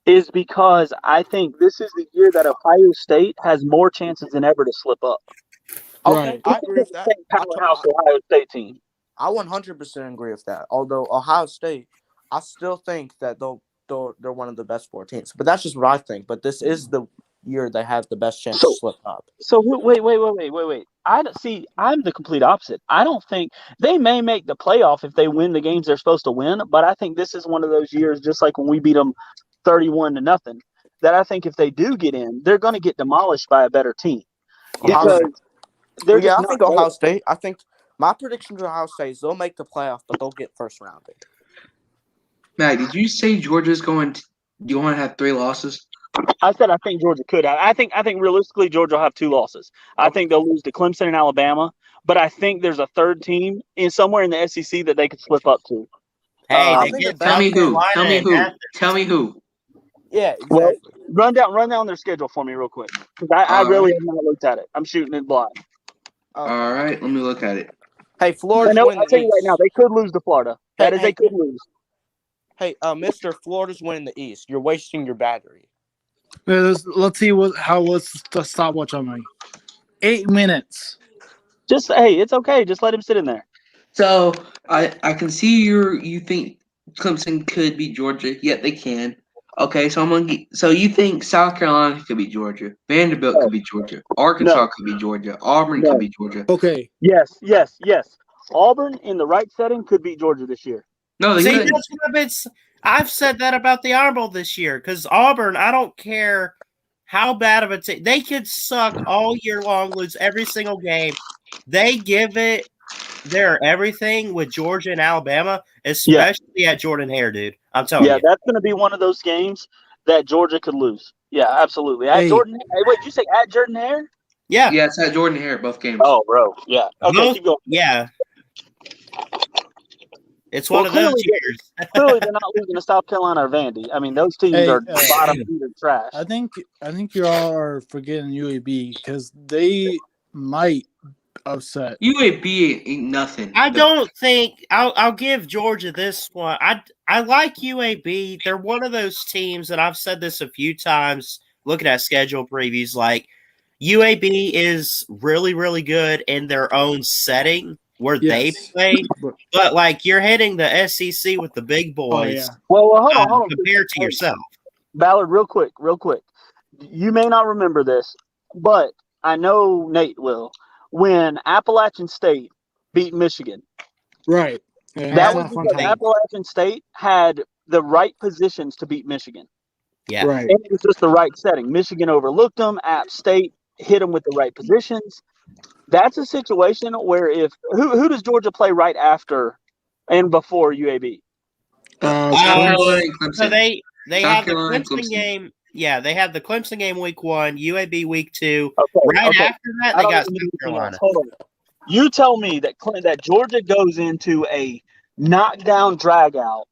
is because I think this is the year that Ohio State has more chances than ever to slip up. Okay, I agree with that. Powerhouse Ohio State team. I 100% agree with that. Although Ohio State, I still think that they're one of the best 4 teams. But that's just what I think. But this is the year they have the best chance to slip up. So wait. I'm the complete opposite. I don't think they may make the playoff if they win the games they're supposed to win. But I think this is one of those years, just like when we beat them 31-0, that I think if they do get in, they're going to get demolished by a better team. Because I think Ohio State. I think my prediction to Ohio State is they'll make the playoff, but they'll get first rounded. Matt, did you say Georgia's going to have 3 losses? I said I think Georgia could have. I think realistically Georgia will have 2 losses. I think they'll lose to Clemson and Alabama, but I think there's a third team somewhere in the SEC that they could slip up to. Hey, tell me who. Tell me who. Yeah, exactly. Well, run down their schedule for me real quick because I really have not looked at it. I'm shooting it blind. All right, let me look at it. Hey, Florida's winning. I'll tell you right now, they could lose to Florida. They could lose. Hey, Mister, Florida's winning the East. You're wasting your battery. Let's see what's the stopwatch on me. 8 minutes. It's okay. Just let him sit in there. So I can see you think Clemson could beat Georgia. Yeah, they can. Okay, so you think South Carolina could beat Georgia, Vanderbilt could beat Georgia, Arkansas could beat Georgia, Auburn could beat Georgia. Okay. Yes. Auburn in the right setting could beat Georgia this year. No, See, that's what I've said that about the Iron Bowl this year because Auburn, I don't care how bad of a team they could suck all year long, lose every single game. They give it their everything with Georgia and Alabama, especially at Jordan Hare, dude. I'm telling you. Yeah, that's going to be one of those games that Georgia could lose. Yeah, absolutely. Wait, did you say at Jordan Hare? Yeah. Yeah, it's at Jordan Hare, both games. Oh, bro. Yeah. Okay, keep going. Yeah. It's one of those years. Clearly, they're not losing to South Carolina or Vandy. I mean, those teams are bottom feeder trash. I think you all are forgetting UAB because they might upset. UAB ain't nothing. I don't think I'll give Georgia this one. I like UAB. They're one of those teams, and I've said this a few times looking at schedule previews, like UAB is really, really good in their own setting where they play, but like you're hitting the SEC with the big boys. Well, hold on. Compared to yourself. Ballard, real quick. You may not remember this, but I know Nate will. When Appalachian State beat Michigan. Right. That was because Appalachian State had the right positions to beat Michigan. Yeah. Right. And it was just the right setting. Michigan overlooked them. App State hit them with the right positions. That's a situation where who does Georgia play right after and before UAB? So they have the Clemson game. Yeah, they have the Clemson game week 1, UAB week 2. After that, they got South Carolina. Hold on. You tell me that Georgia goes into a knockdown, dragout,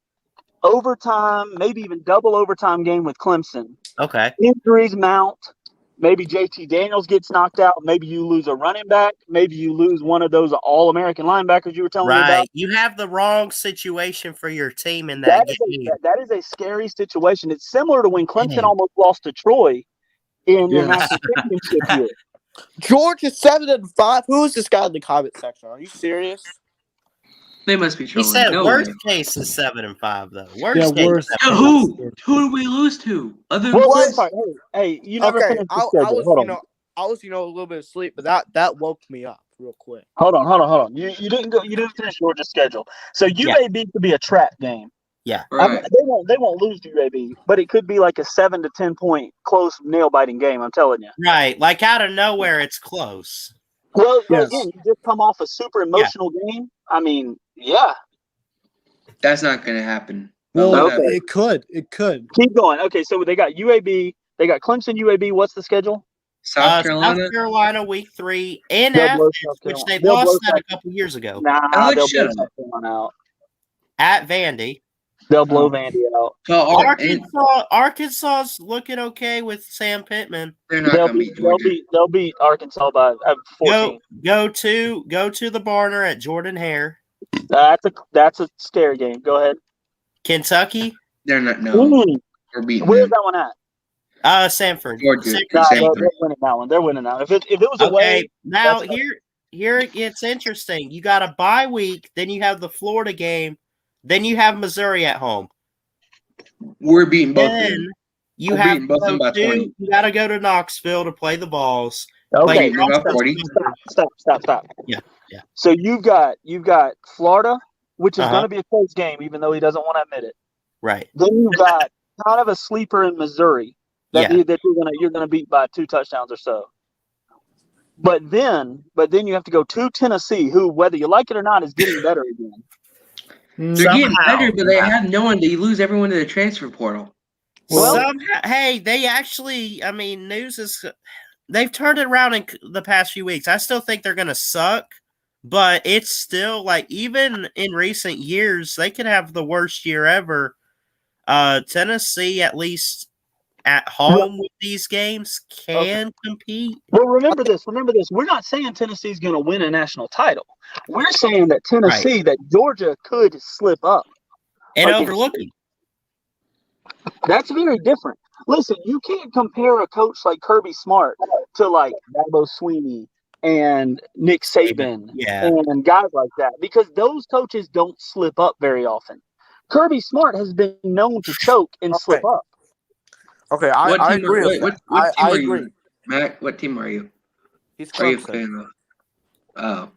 overtime, maybe even double overtime game with Clemson. Okay. Injuries mount. Maybe JT Daniels gets knocked out. Maybe you lose a running back. Maybe you lose one of those All-American linebackers you were telling me about. Right. You have the wrong situation for your team in that game. That is a scary situation. It's similar to when Clemson almost lost to Troy in the national championship year. Georgia's 7-5. Who is this guy in the comment section? Are you serious? They must be He trolling. said No worst way. case is 7-5 though. Yeah, Worst case. worst. Who did we lose to? Other than Well, Chris? hey, you never Okay, finished the I schedule. was, Hold you on. know, I was, a little bit asleep, but that woke me up real quick. Hold on. You didn't finish Georgia's schedule. So UAB could be a trap game. Yeah. Right. They won't lose to UAB, but it could be like a 7 to 10 point close nail biting game. I'm telling you. Right. Like out of nowhere, it's close. Well, Yes. again, you just come off a super emotional game. I mean, yeah. That's not going to happen. Well, Okay. it could. It could. Keep going. Okay, so they got UAB. They got Clemson, UAB. What's the schedule? South Carolina. South Carolina week 3 in They'll blow Athens, South which Carolina. they They'll blow lost that South- a couple years ago. Nah, Alex, they'll shut blow up. South Carolina out. At Vandy. They'll blow Vandy out. So Arkansas's looking okay with Sam Pittman. they're not They'll going to beat beat Georgia. they'll beat Arkansas by 14. Go to the Barner at Jordan Hare. That's a scare game. Go ahead. Kentucky. They're not. No, Ooh. we're beating Where's them. that one at? Sanford. Georgia. Nah, Sanford. they're winning that one. They're winning that one. If it was away, Okay, now that's- here it gets interesting. You got a bye week, then you have the Florida game, then you have Missouri at home. We're beating both of Then them. you We're have beating both of them by 20. you got to go to Knoxville to play the Vols. Okay, Beating them by 40. stop. Yeah. So you've got Florida, which is Uh-huh. going to be a close game, even though he doesn't want to admit it. Right. Then you've got kind of a sleeper in Missouri that you're gonna beat by 2 touchdowns or so. But then you have to go to Tennessee, who, whether you like it or not, is getting better again. They're getting better, but they have no one. They lose everyone to the transfer portal. Hey, they actually, I mean, news is they've turned it around in the past few weeks. I still think they're going to suck, but it's still like even in recent years, they could have the worst year ever. Tennessee, at least at home with these games, can compete. Well, remember this. We're not saying Tennessee's going to win a national title. We're saying that Tennessee, that Georgia could slip up and like overlook them. That's very different. Listen, you can't compare a coach like Kirby Smart to like Dabo Sweeney and Nick Saban and guys like that, because those coaches don't slip up very often. Kirby Smart has been known to choke and slip up. Okay, I agree. What team are agree. you, Mac? What team are you? He's Are you a Clemson. fan of?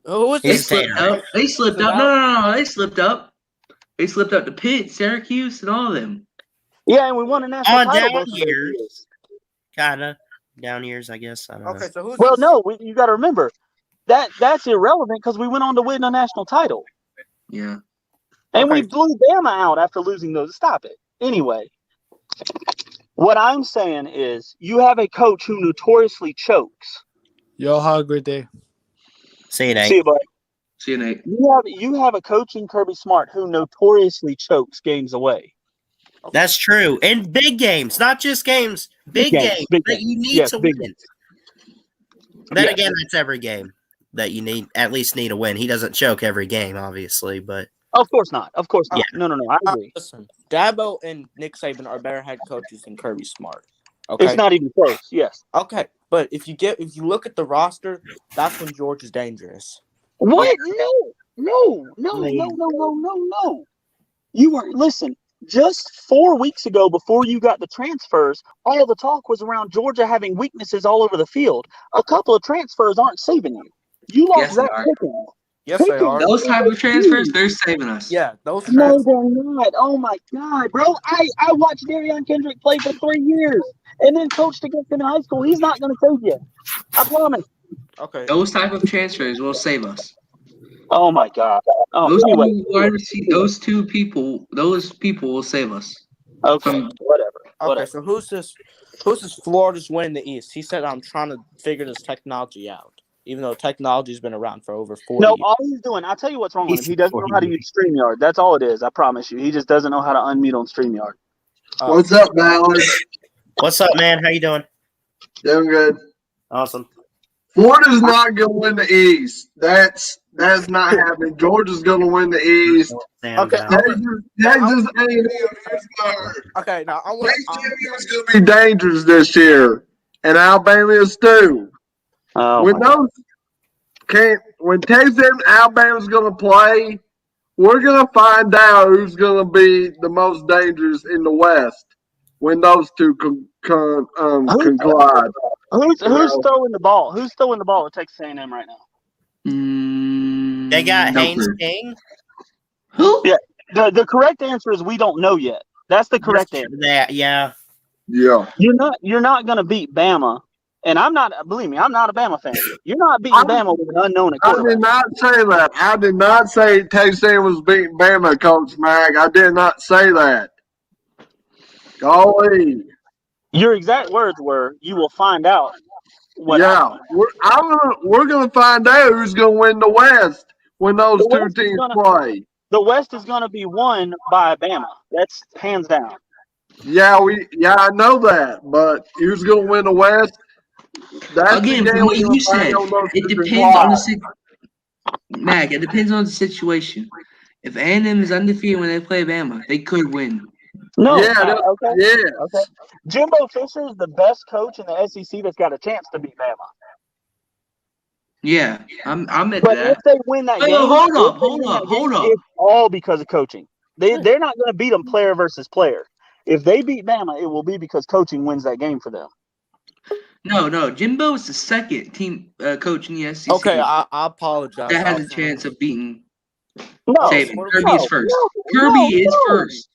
Who is They this? slipped up. They slipped up. No. They slipped up. They slipped up to Pitt, Syracuse, and all of them. Yeah, and we won a national title. Down both of those years. Kind of. Down years, I guess. I don't know. So who's Well, no, you got to remember that's irrelevant because we went on to win a national title. Yeah. And we blew Bama out after losing those. Stop it. Anyway, what I'm saying is you have a coach who notoriously chokes. Yo, have a great day. See you, Nate. See you, buddy. See you, Nate. You have a coach in Kirby Smart who notoriously chokes games away. That's true. In big games, not just games. Big games that you need to win. Then again, that's every game that you at least need a win. He doesn't choke every game, obviously, but of course not. Of course not. Yeah. No. I agree. Listen, Dabo and Nick Saban are better head coaches than Kirby Smart. Okay, It's not even close. Yes. Okay, but if you look at the roster, that's when George is dangerous. What? No. You weren't. Listen. Just 4 weeks ago, before you got the transfers, all the talk was around Georgia having weaknesses all over the field. A couple of transfers aren't saving you. You lost Zach Pickens. Yes, they are. Those type of transfers, they're saving us. Yeah, those. No, they're not. Oh my God, bro! I watched Darion Kendrick play for 3 years and then coached against him in high school. He's not going to save you. I promise. Okay. Those type of transfers will save us. Oh my God. Those people will save us. Okay, whatever. Okay, so who's this Florida's winning the East? He said, I'm trying to figure this technology out, even though technology's been around for over 40 years. No, all he's doing, I'll tell you what's wrong with him. He doesn't know how to use StreamYard. That's all it is. I promise you. He just doesn't know how to unmute on StreamYard. What's up, Ballard? What's up, man? How you doing? Doing good. Awesome. Florida's not going to win the East. That's not happening. Georgia's going to win the East. Okay. Texas A&M is not. Okay, now I want. Texas going to be dangerous this year, and Alabama is too. Oh, when Texas and Alabama's going to play, we're going to find out who's going to be the most dangerous in the West when those two collide. Who's throwing the ball? Who's throwing the ball at Texas A&M right now? They got Haynes King. Who? Yeah. The correct answer is we don't know yet. That's the correct answer. Yeah. You're not going to beat Bama. And I'm not, believe me, I'm not a Bama fan. You're not beating Bama with an unknown at quarterback. I did not say that. I did not say Texas A&M was beating Bama, Coach Mack. I did not say that. Golly. Your exact words were, "You will find out." We're going to find out who's going to win the West when those two teams play. The West is going to be won by Bama. That's hands down. Yeah, I know that, but who's going to win the West? That's again, the game what you said. It depends on the Mag. It depends on the situation. If A&M is undefeated when they play Bama, they could win. No. Okay. Jimbo Fisher is the best coach in the SEC that's got a chance to beat Bama. Yeah, I'm at but that. If they win that game, hold up. It's all because of coaching. They're not going to beat them player versus player. If they beat Bama, it will be because coaching wins that game for them. No. Jimbo is the second team coach in the SEC. Okay, I apologize. That has a chance of beating Saban. Kirby's first. Kirby is first.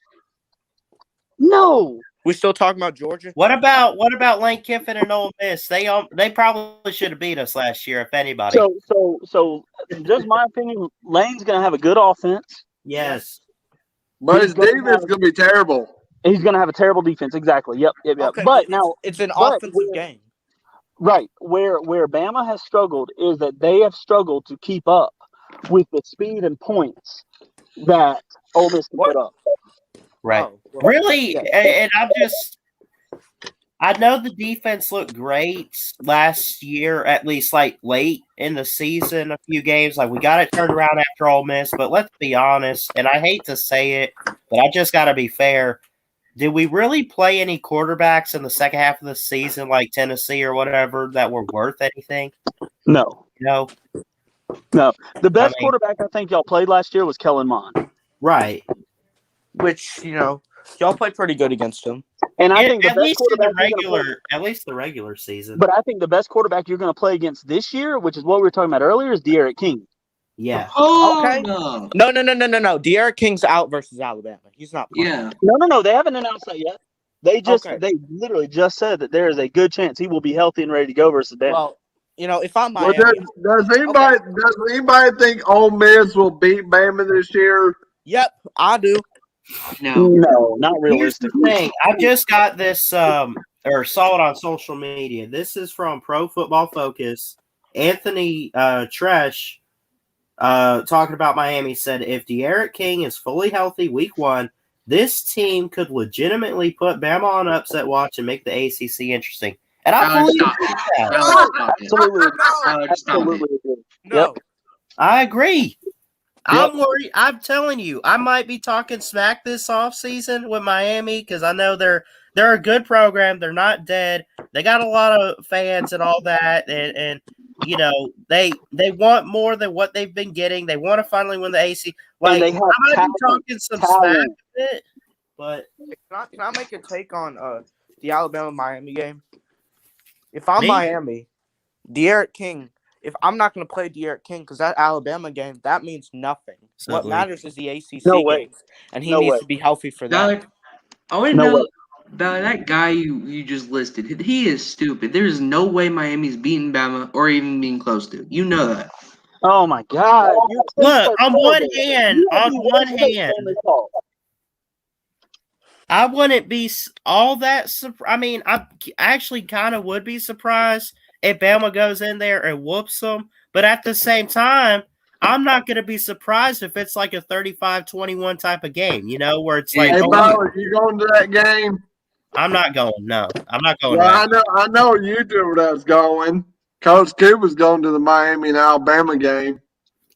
No. We still talking about Georgia? What about Lane Kiffin and Ole Miss? They probably should have beat us last year, if anybody. So just my opinion, Lane's going to have a good offense. Yes. But his defense is going to be terrible. He's going to have a terrible defense. Exactly. Yep. Okay, but now it's an offensive game. Right. Where Bama has struggled is that they have struggled to keep up with the speed and points that Ole Miss can put up. Right. Really? And I know the defense looked great last year, at least like late in the season, a few games. Like we got it turned around after Ole Miss, but let's be honest, and I hate to say it, but I just got to be fair. Did we really play any quarterbacks in the second half of the season, like Tennessee or whatever, that were worth anything? No. No. The best quarterback I think y'all played last year was Kellen Mond. Right. Which, y'all played pretty good against him. And I think at least the regular season. But I think the best quarterback you're going to play against this year, which is what we were talking about earlier, is De'Aaron King. Yeah. Oh, okay. No. De'Aaron King's out versus Alabama. He's not playing. Yeah. No. They haven't announced that yet. They literally just said that there is a good chance he will be healthy and ready to go versus Bama. Well, if I'm Miami, does anybody think Ole Miss will beat Bama this year? Yep, I do. No, not realistically. Here's the thing. I just got this or saw it on social media. This is from Pro Football Focus. Anthony Tresh talking about Miami said if De'Aaron King is fully healthy week 1, this team could legitimately put Bama on upset watch and make the ACC interesting. And I fully agree with that. Absolutely. No. I agree. I'm worried. I'm telling you, I might be talking smack this offseason with Miami because I know they're a good program. They're not dead. They got a lot of fans and all that, and they want more than what they've been getting. They want to finally win the AC. Like I might be talking some smack a bit, but can I make a take on the Alabama-Miami game? If I'm Miami, De'Aaron King. If I'm not going to play De'Aaron King because that Alabama game, that means nothing. What matters is the ACC games, and he needs to be healthy for that. I want to know about that guy you just listed. He is stupid. There's no way Miami's beating Bama or even being close to. You know that. Oh my God! Look, on one hand, I wouldn't be all that. I mean, I actually kind of would be surprised if Bama goes in there and whoops them. But at the same time, I'm not going to be surprised if it's like a 35-21 type of game, where it's like. Hey, Bauer, you going to that game? I'm not going. No, I'm not going. Well, I know you two that's going. Coach Cuba's going to the Miami and Alabama game.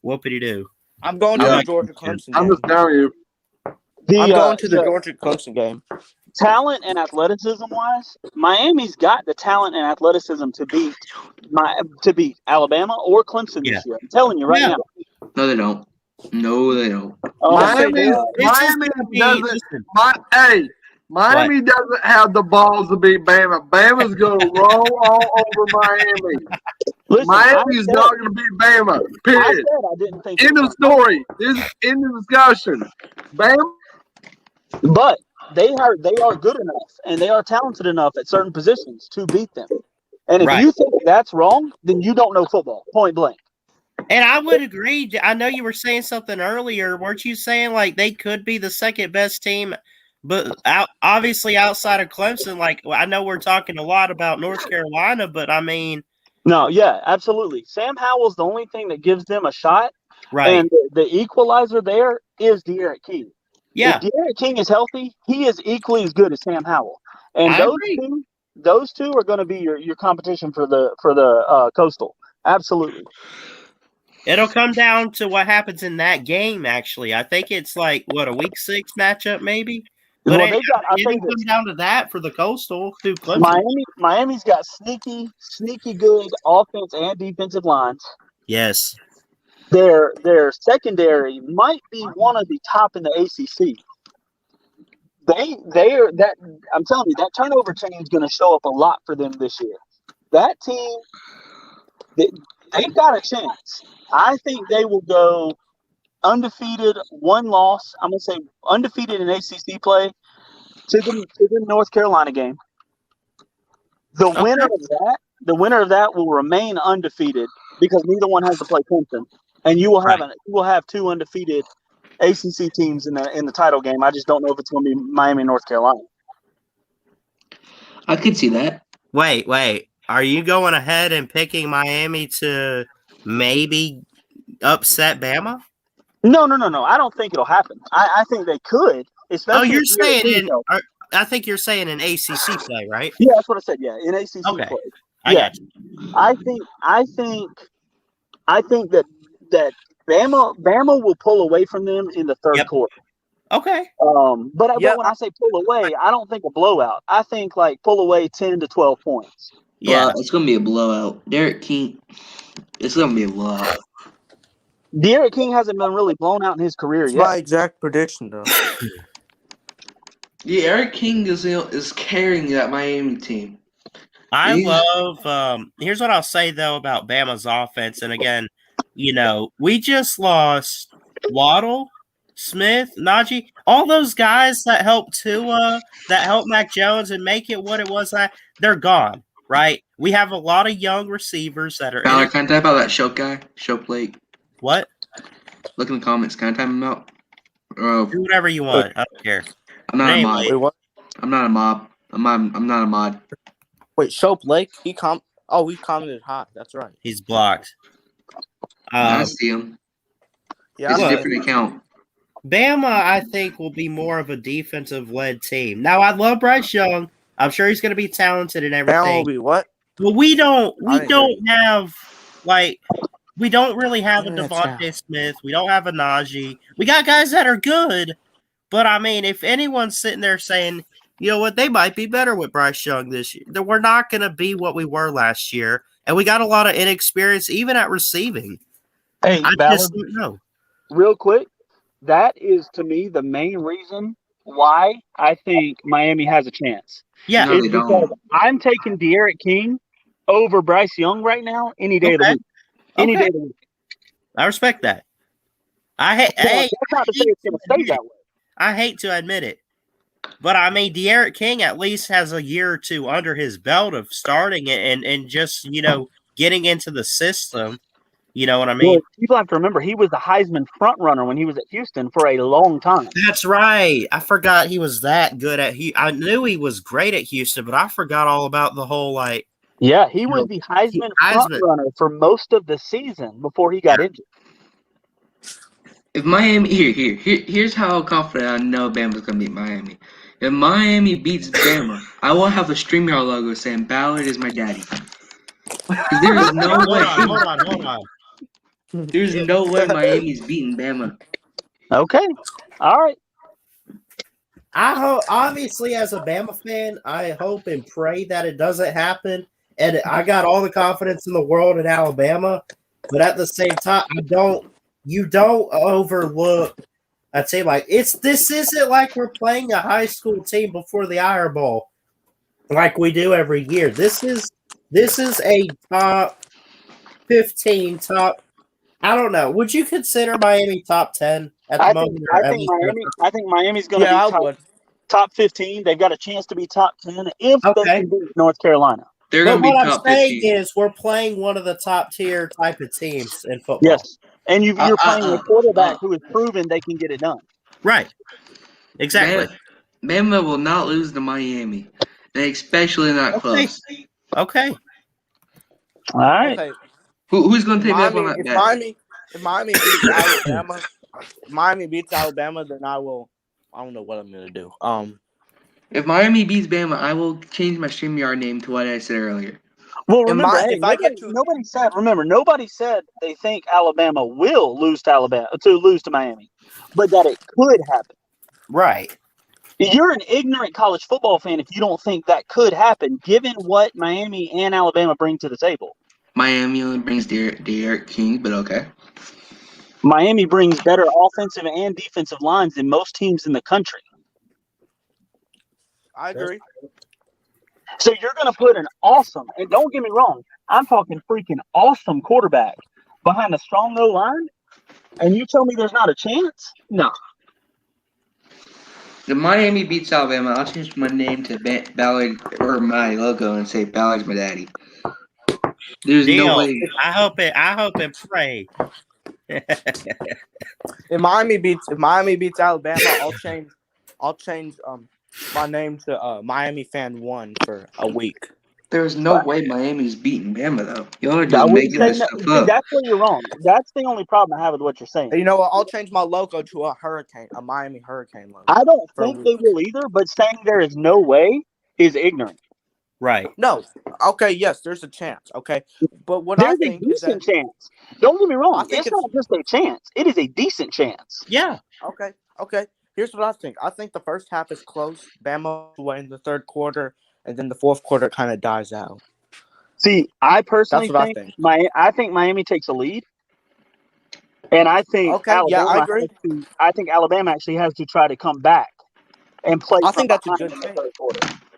Whoopity do. I'm going to the Georgia Clemson I'm game. just telling you. I'm going to the Georgia Clemson game. Talent and athleticism wise, Miami's got the talent and athleticism to beat Alabama or Clemson this year. I'm telling you right now. No, they don't. No, they don't. Miami doesn't have the balls to beat Bama. Bama's going to roll all over Miami. Miami's not going to beat Bama. Period. I didn't think. End of story. This end of discussion. Bama. But they are good enough and they are talented enough at certain positions to beat them. And if you think that's wrong, then you don't know football. Point blank. And I would agree. I know you were saying something earlier. Weren't you saying like they could be the second best team, but obviously outside of Clemson? Like I know we're talking a lot about North Carolina, but I mean, no, yeah, absolutely. Sam Howell's the only thing that gives them a shot, right? And the equalizer there is De'Aaron King. Yeah, if De'Aaron King is healthy, he is equally as good as Sam Howell, and those two are going to be your competition for the Coastal. Absolutely. It'll come down to what happens in that game, actually. I think it's like, a week 6 matchup, maybe? But it'll come down to that for the Coastal through Clemson. Miami's got sneaky good offense and defensive lines. Yes. Their secondary might be one of the top in the ACC. They are that. I'm telling you, that turnover chain is going to show up a lot for them this year. That team, they've got a chance. I think they will go undefeated, one loss. I'm going to say undefeated in ACC play to the North Carolina game. The winner of that will remain undefeated because neither one has to play Clemson, and you will have 2 undefeated ACC teams in the title game. I just don't know if it's going to be Miami and North Carolina. I could see that. Wait. Are you going ahead and picking Miami to maybe upset Bama? No. I don't think it'll happen. I think they could. Especially you're saying I think you're saying in ACC play, right? Yeah, that's what I said. Yeah, in ACC play. I got you. I think that Bama will pull away from them in the third quarter. Okay. But when I say pull away, I don't think a blowout. I think like pull away 10 to 12 points. Yeah, it's gonna be a blowout. Derek King, it's gonna be a blowout. Derek King hasn't been really blown out in his career yet. My exact prediction, though. Yeah, Eric King is carrying that Miami team. I love. Here's what I'll say though about Bama's offense, and again, we just lost Waddle, Smith, Najee, all those guys that helped Tua, that helped Mac Jones and make it what it was. They're gone. Right, we have a lot of young receivers that are. Can I type out that Shope guy? Shope Lake. What? Look in the comments. Can I type him out? Do whatever you want. I don't care. I'm not a mod. Wait, what? I'm not a mob. I'm not a mod. Wait, Shope Lake? We commented hot. That's right. He's blocked. I see him. Yeah, it's a different account. Bama, I think, will be more of a defensive-led team. Now, I love Bryce Young. I'm sure he's going to be talented and everything. Bama will be what? But we don't have we don't really have a Devontae Smith. We don't have a Najee. We got guys that are good, but I mean, if anyone's sitting there saying, you know what, they might be better with Bryce Young this year, then we're not going to be what we were last year, and we got a lot of inexperience even at receiving. Hey, I just don't know. Real quick, that is to me the main reason why I think Miami has a chance. Yeah, no, they don't. I'm taking De'Aaron King over Bryce Young right now any day of the week. Any day of the week. I respect that. I hate to admit it, but I mean, De'Aaron King at least has a year or two under his belt of starting it and just getting into the system. You know what I mean? Well, people have to remember he was the Heisman front runner when he was at Houston for a long time. That's right. I forgot he was that good at Houston. I knew he was great at Houston, but I forgot all about the whole Yeah, he was the Heisman front runner for most of the season before he got injured. If Miami here's how confident I know Bama's gonna beat Miami. If Miami beats Bama, I will have a StreamYard logo saying Ballard is my daddy. There's no way. Hold on. There's no way Miami's beating Bama. Okay. All right. I hope, obviously, as a Bama fan, I hope and pray that it doesn't happen. And I got all the confidence in the world in Alabama, but at the same time, you don't overlook. I'd say this isn't like we're playing a high school team before the Iron Bowl, like we do every year. This is a top 15, top. I don't know. Would you consider Miami top 10 at the moment? I think Miami's going to be top 15. They've got a chance to be top 10 if they can beat North Carolina. But what I'm saying is we're playing one of the top tier type of teams in football. Yes. And you're playing a quarterback who has proven they can get it done. Right. Exactly. Bama will not lose to Miami, and especially not close. Okay. All right. Okay. Who's going to take that on that bet? If Miami beats Alabama, then I don't know what I'm going to do. If Miami beats Bama, I will change my StreamYard name to what I said earlier. Well, remember, nobody said they think Alabama will lose to Miami, but that it could happen. Right. You're an ignorant college football fan if you don't think that could happen, given what Miami and Alabama bring to the table. Miami only brings Derek King, but okay. Miami brings better offensive and defensive lines than most teams in the country. I agree. So you're going to put an awesome, and don't get me wrong, I'm talking freaking awesome quarterback behind a strong no line, and you tell me there's not a chance? No. If Miami beats Alabama, I'll change my name to Ballard, or my logo, and say Ballard's my daddy. There's no way. I hope and pray. If Miami beats Alabama, I'll change my name to Miami Fan 1 for a week. There's no way Miami's beating Bama, though. Y'all are just making this stuff up. That's where you're wrong. That's the only problem I have with what you're saying. You know what? I'll change my logo to a Miami Hurricane logo. I don't think they will either, but saying there is no way is ignorant. Right. No. Okay, yes, there's a chance. Okay. But what there's I think a decent chance. Don't get me wrong. It's not just a chance. It is a decent chance. Yeah. Okay. Here's what I think. I think the first half is close. Bama will in the third quarter, and then the fourth quarter kind of dies out. See, I personally That's what think I think Miami takes a lead, and I think Alabama. I agree. I think Alabama actually has to try to come back and play. I think that's a good take.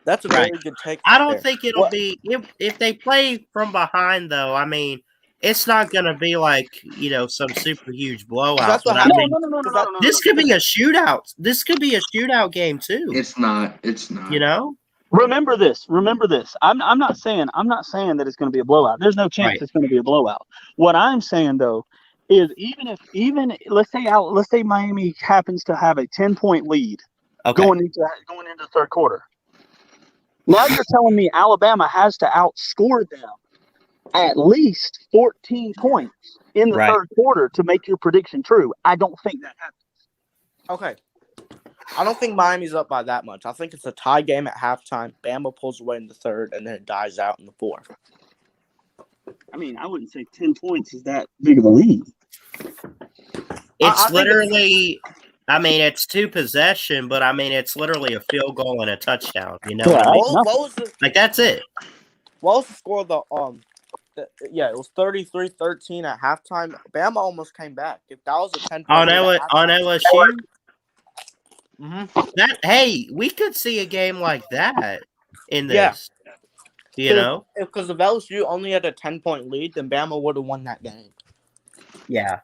That's a very good take. I don't think it'll be if they play from behind though. I mean, it's not going to be like some super huge blowout. That's what no. This could be a shootout. This could be a shootout game too. It's not. Remember this. I'm not saying that it's going to be a blowout. There's no chance it's going to be a blowout. What I'm saying though is even let's say Miami happens to have a 10-point lead going into the third quarter. Now you're telling me Alabama has to outscore them at least 14 points in the third quarter to make your prediction true. I don't think that happens. Okay. I don't think Miami's up by that much. I think it's a tie game at halftime. Bama pulls away in the third, and then it dies out in the fourth. I mean, I wouldn't say 10 points is that big of a lead. It's literally, it's two possession, but it's literally a field goal and a touchdown. You know, that's it. What was the score of the it was 33-13 at halftime. Bama almost came back. If that was a 10 on LSU. Mm-hmm. We could see a game like that in this. Yeah. Because if LSU only had a 10-point lead, then Bama would have won that game. Yeah.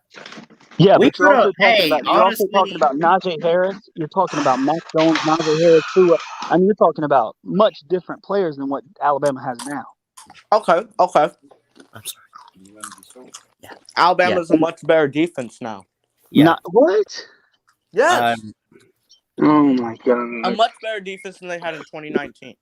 Yeah, but you're also talking about Najee Harris. You're talking about Mac Jones, Najee Harris, Tua. I mean, you're talking about much different players than what Alabama has now. Okay. I'm sorry. Yeah. Alabama's a much better defense now. Yeah. What? Yes. Oh my God. A much better defense than they had in 2019.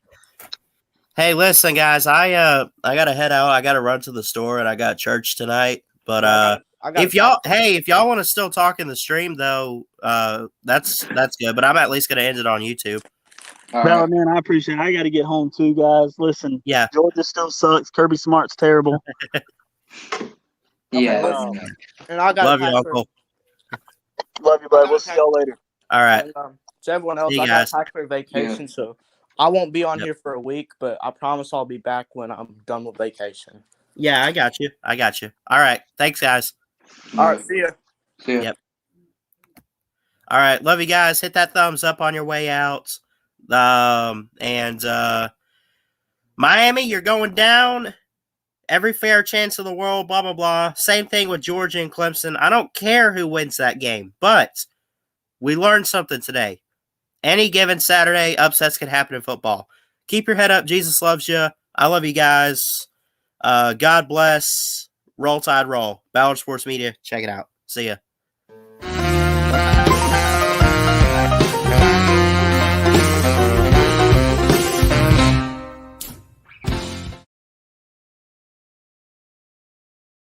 Hey, listen, guys. I gotta head out. I gotta run to the store, and I got church tonight. But if y'all want to still talk in the stream, though, that's good. But I'm at least gonna end it on YouTube. Ballard, man, I appreciate it. I got to get home too, guys. Listen, Yeah. Georgia still sucks. Kirby Smart's terrible. Yeah. And I got Love to you, pack Uncle. Love you, bud. We'll see y'all later. All right. And, to everyone else, See you I got guys. to pack for vacation, so I won't be on Yep. here for a week, but I promise I'll be back when I'm done with vacation. Yeah, I got you. All right. Thanks, guys. All right, see ya. See ya. Yep. All right. Love you guys. Hit that thumbs up on your way out. And Miami, you're going down. Every fair chance in the world, blah, blah, blah. Same thing with Georgia and Clemson. I don't care who wins that game, but we learned something today. Any given Saturday, upsets can happen in football. Keep your head up. Jesus loves you. I love you guys. God bless. Roll Tide Roll. Ballard Sports Media. Check it out. See ya.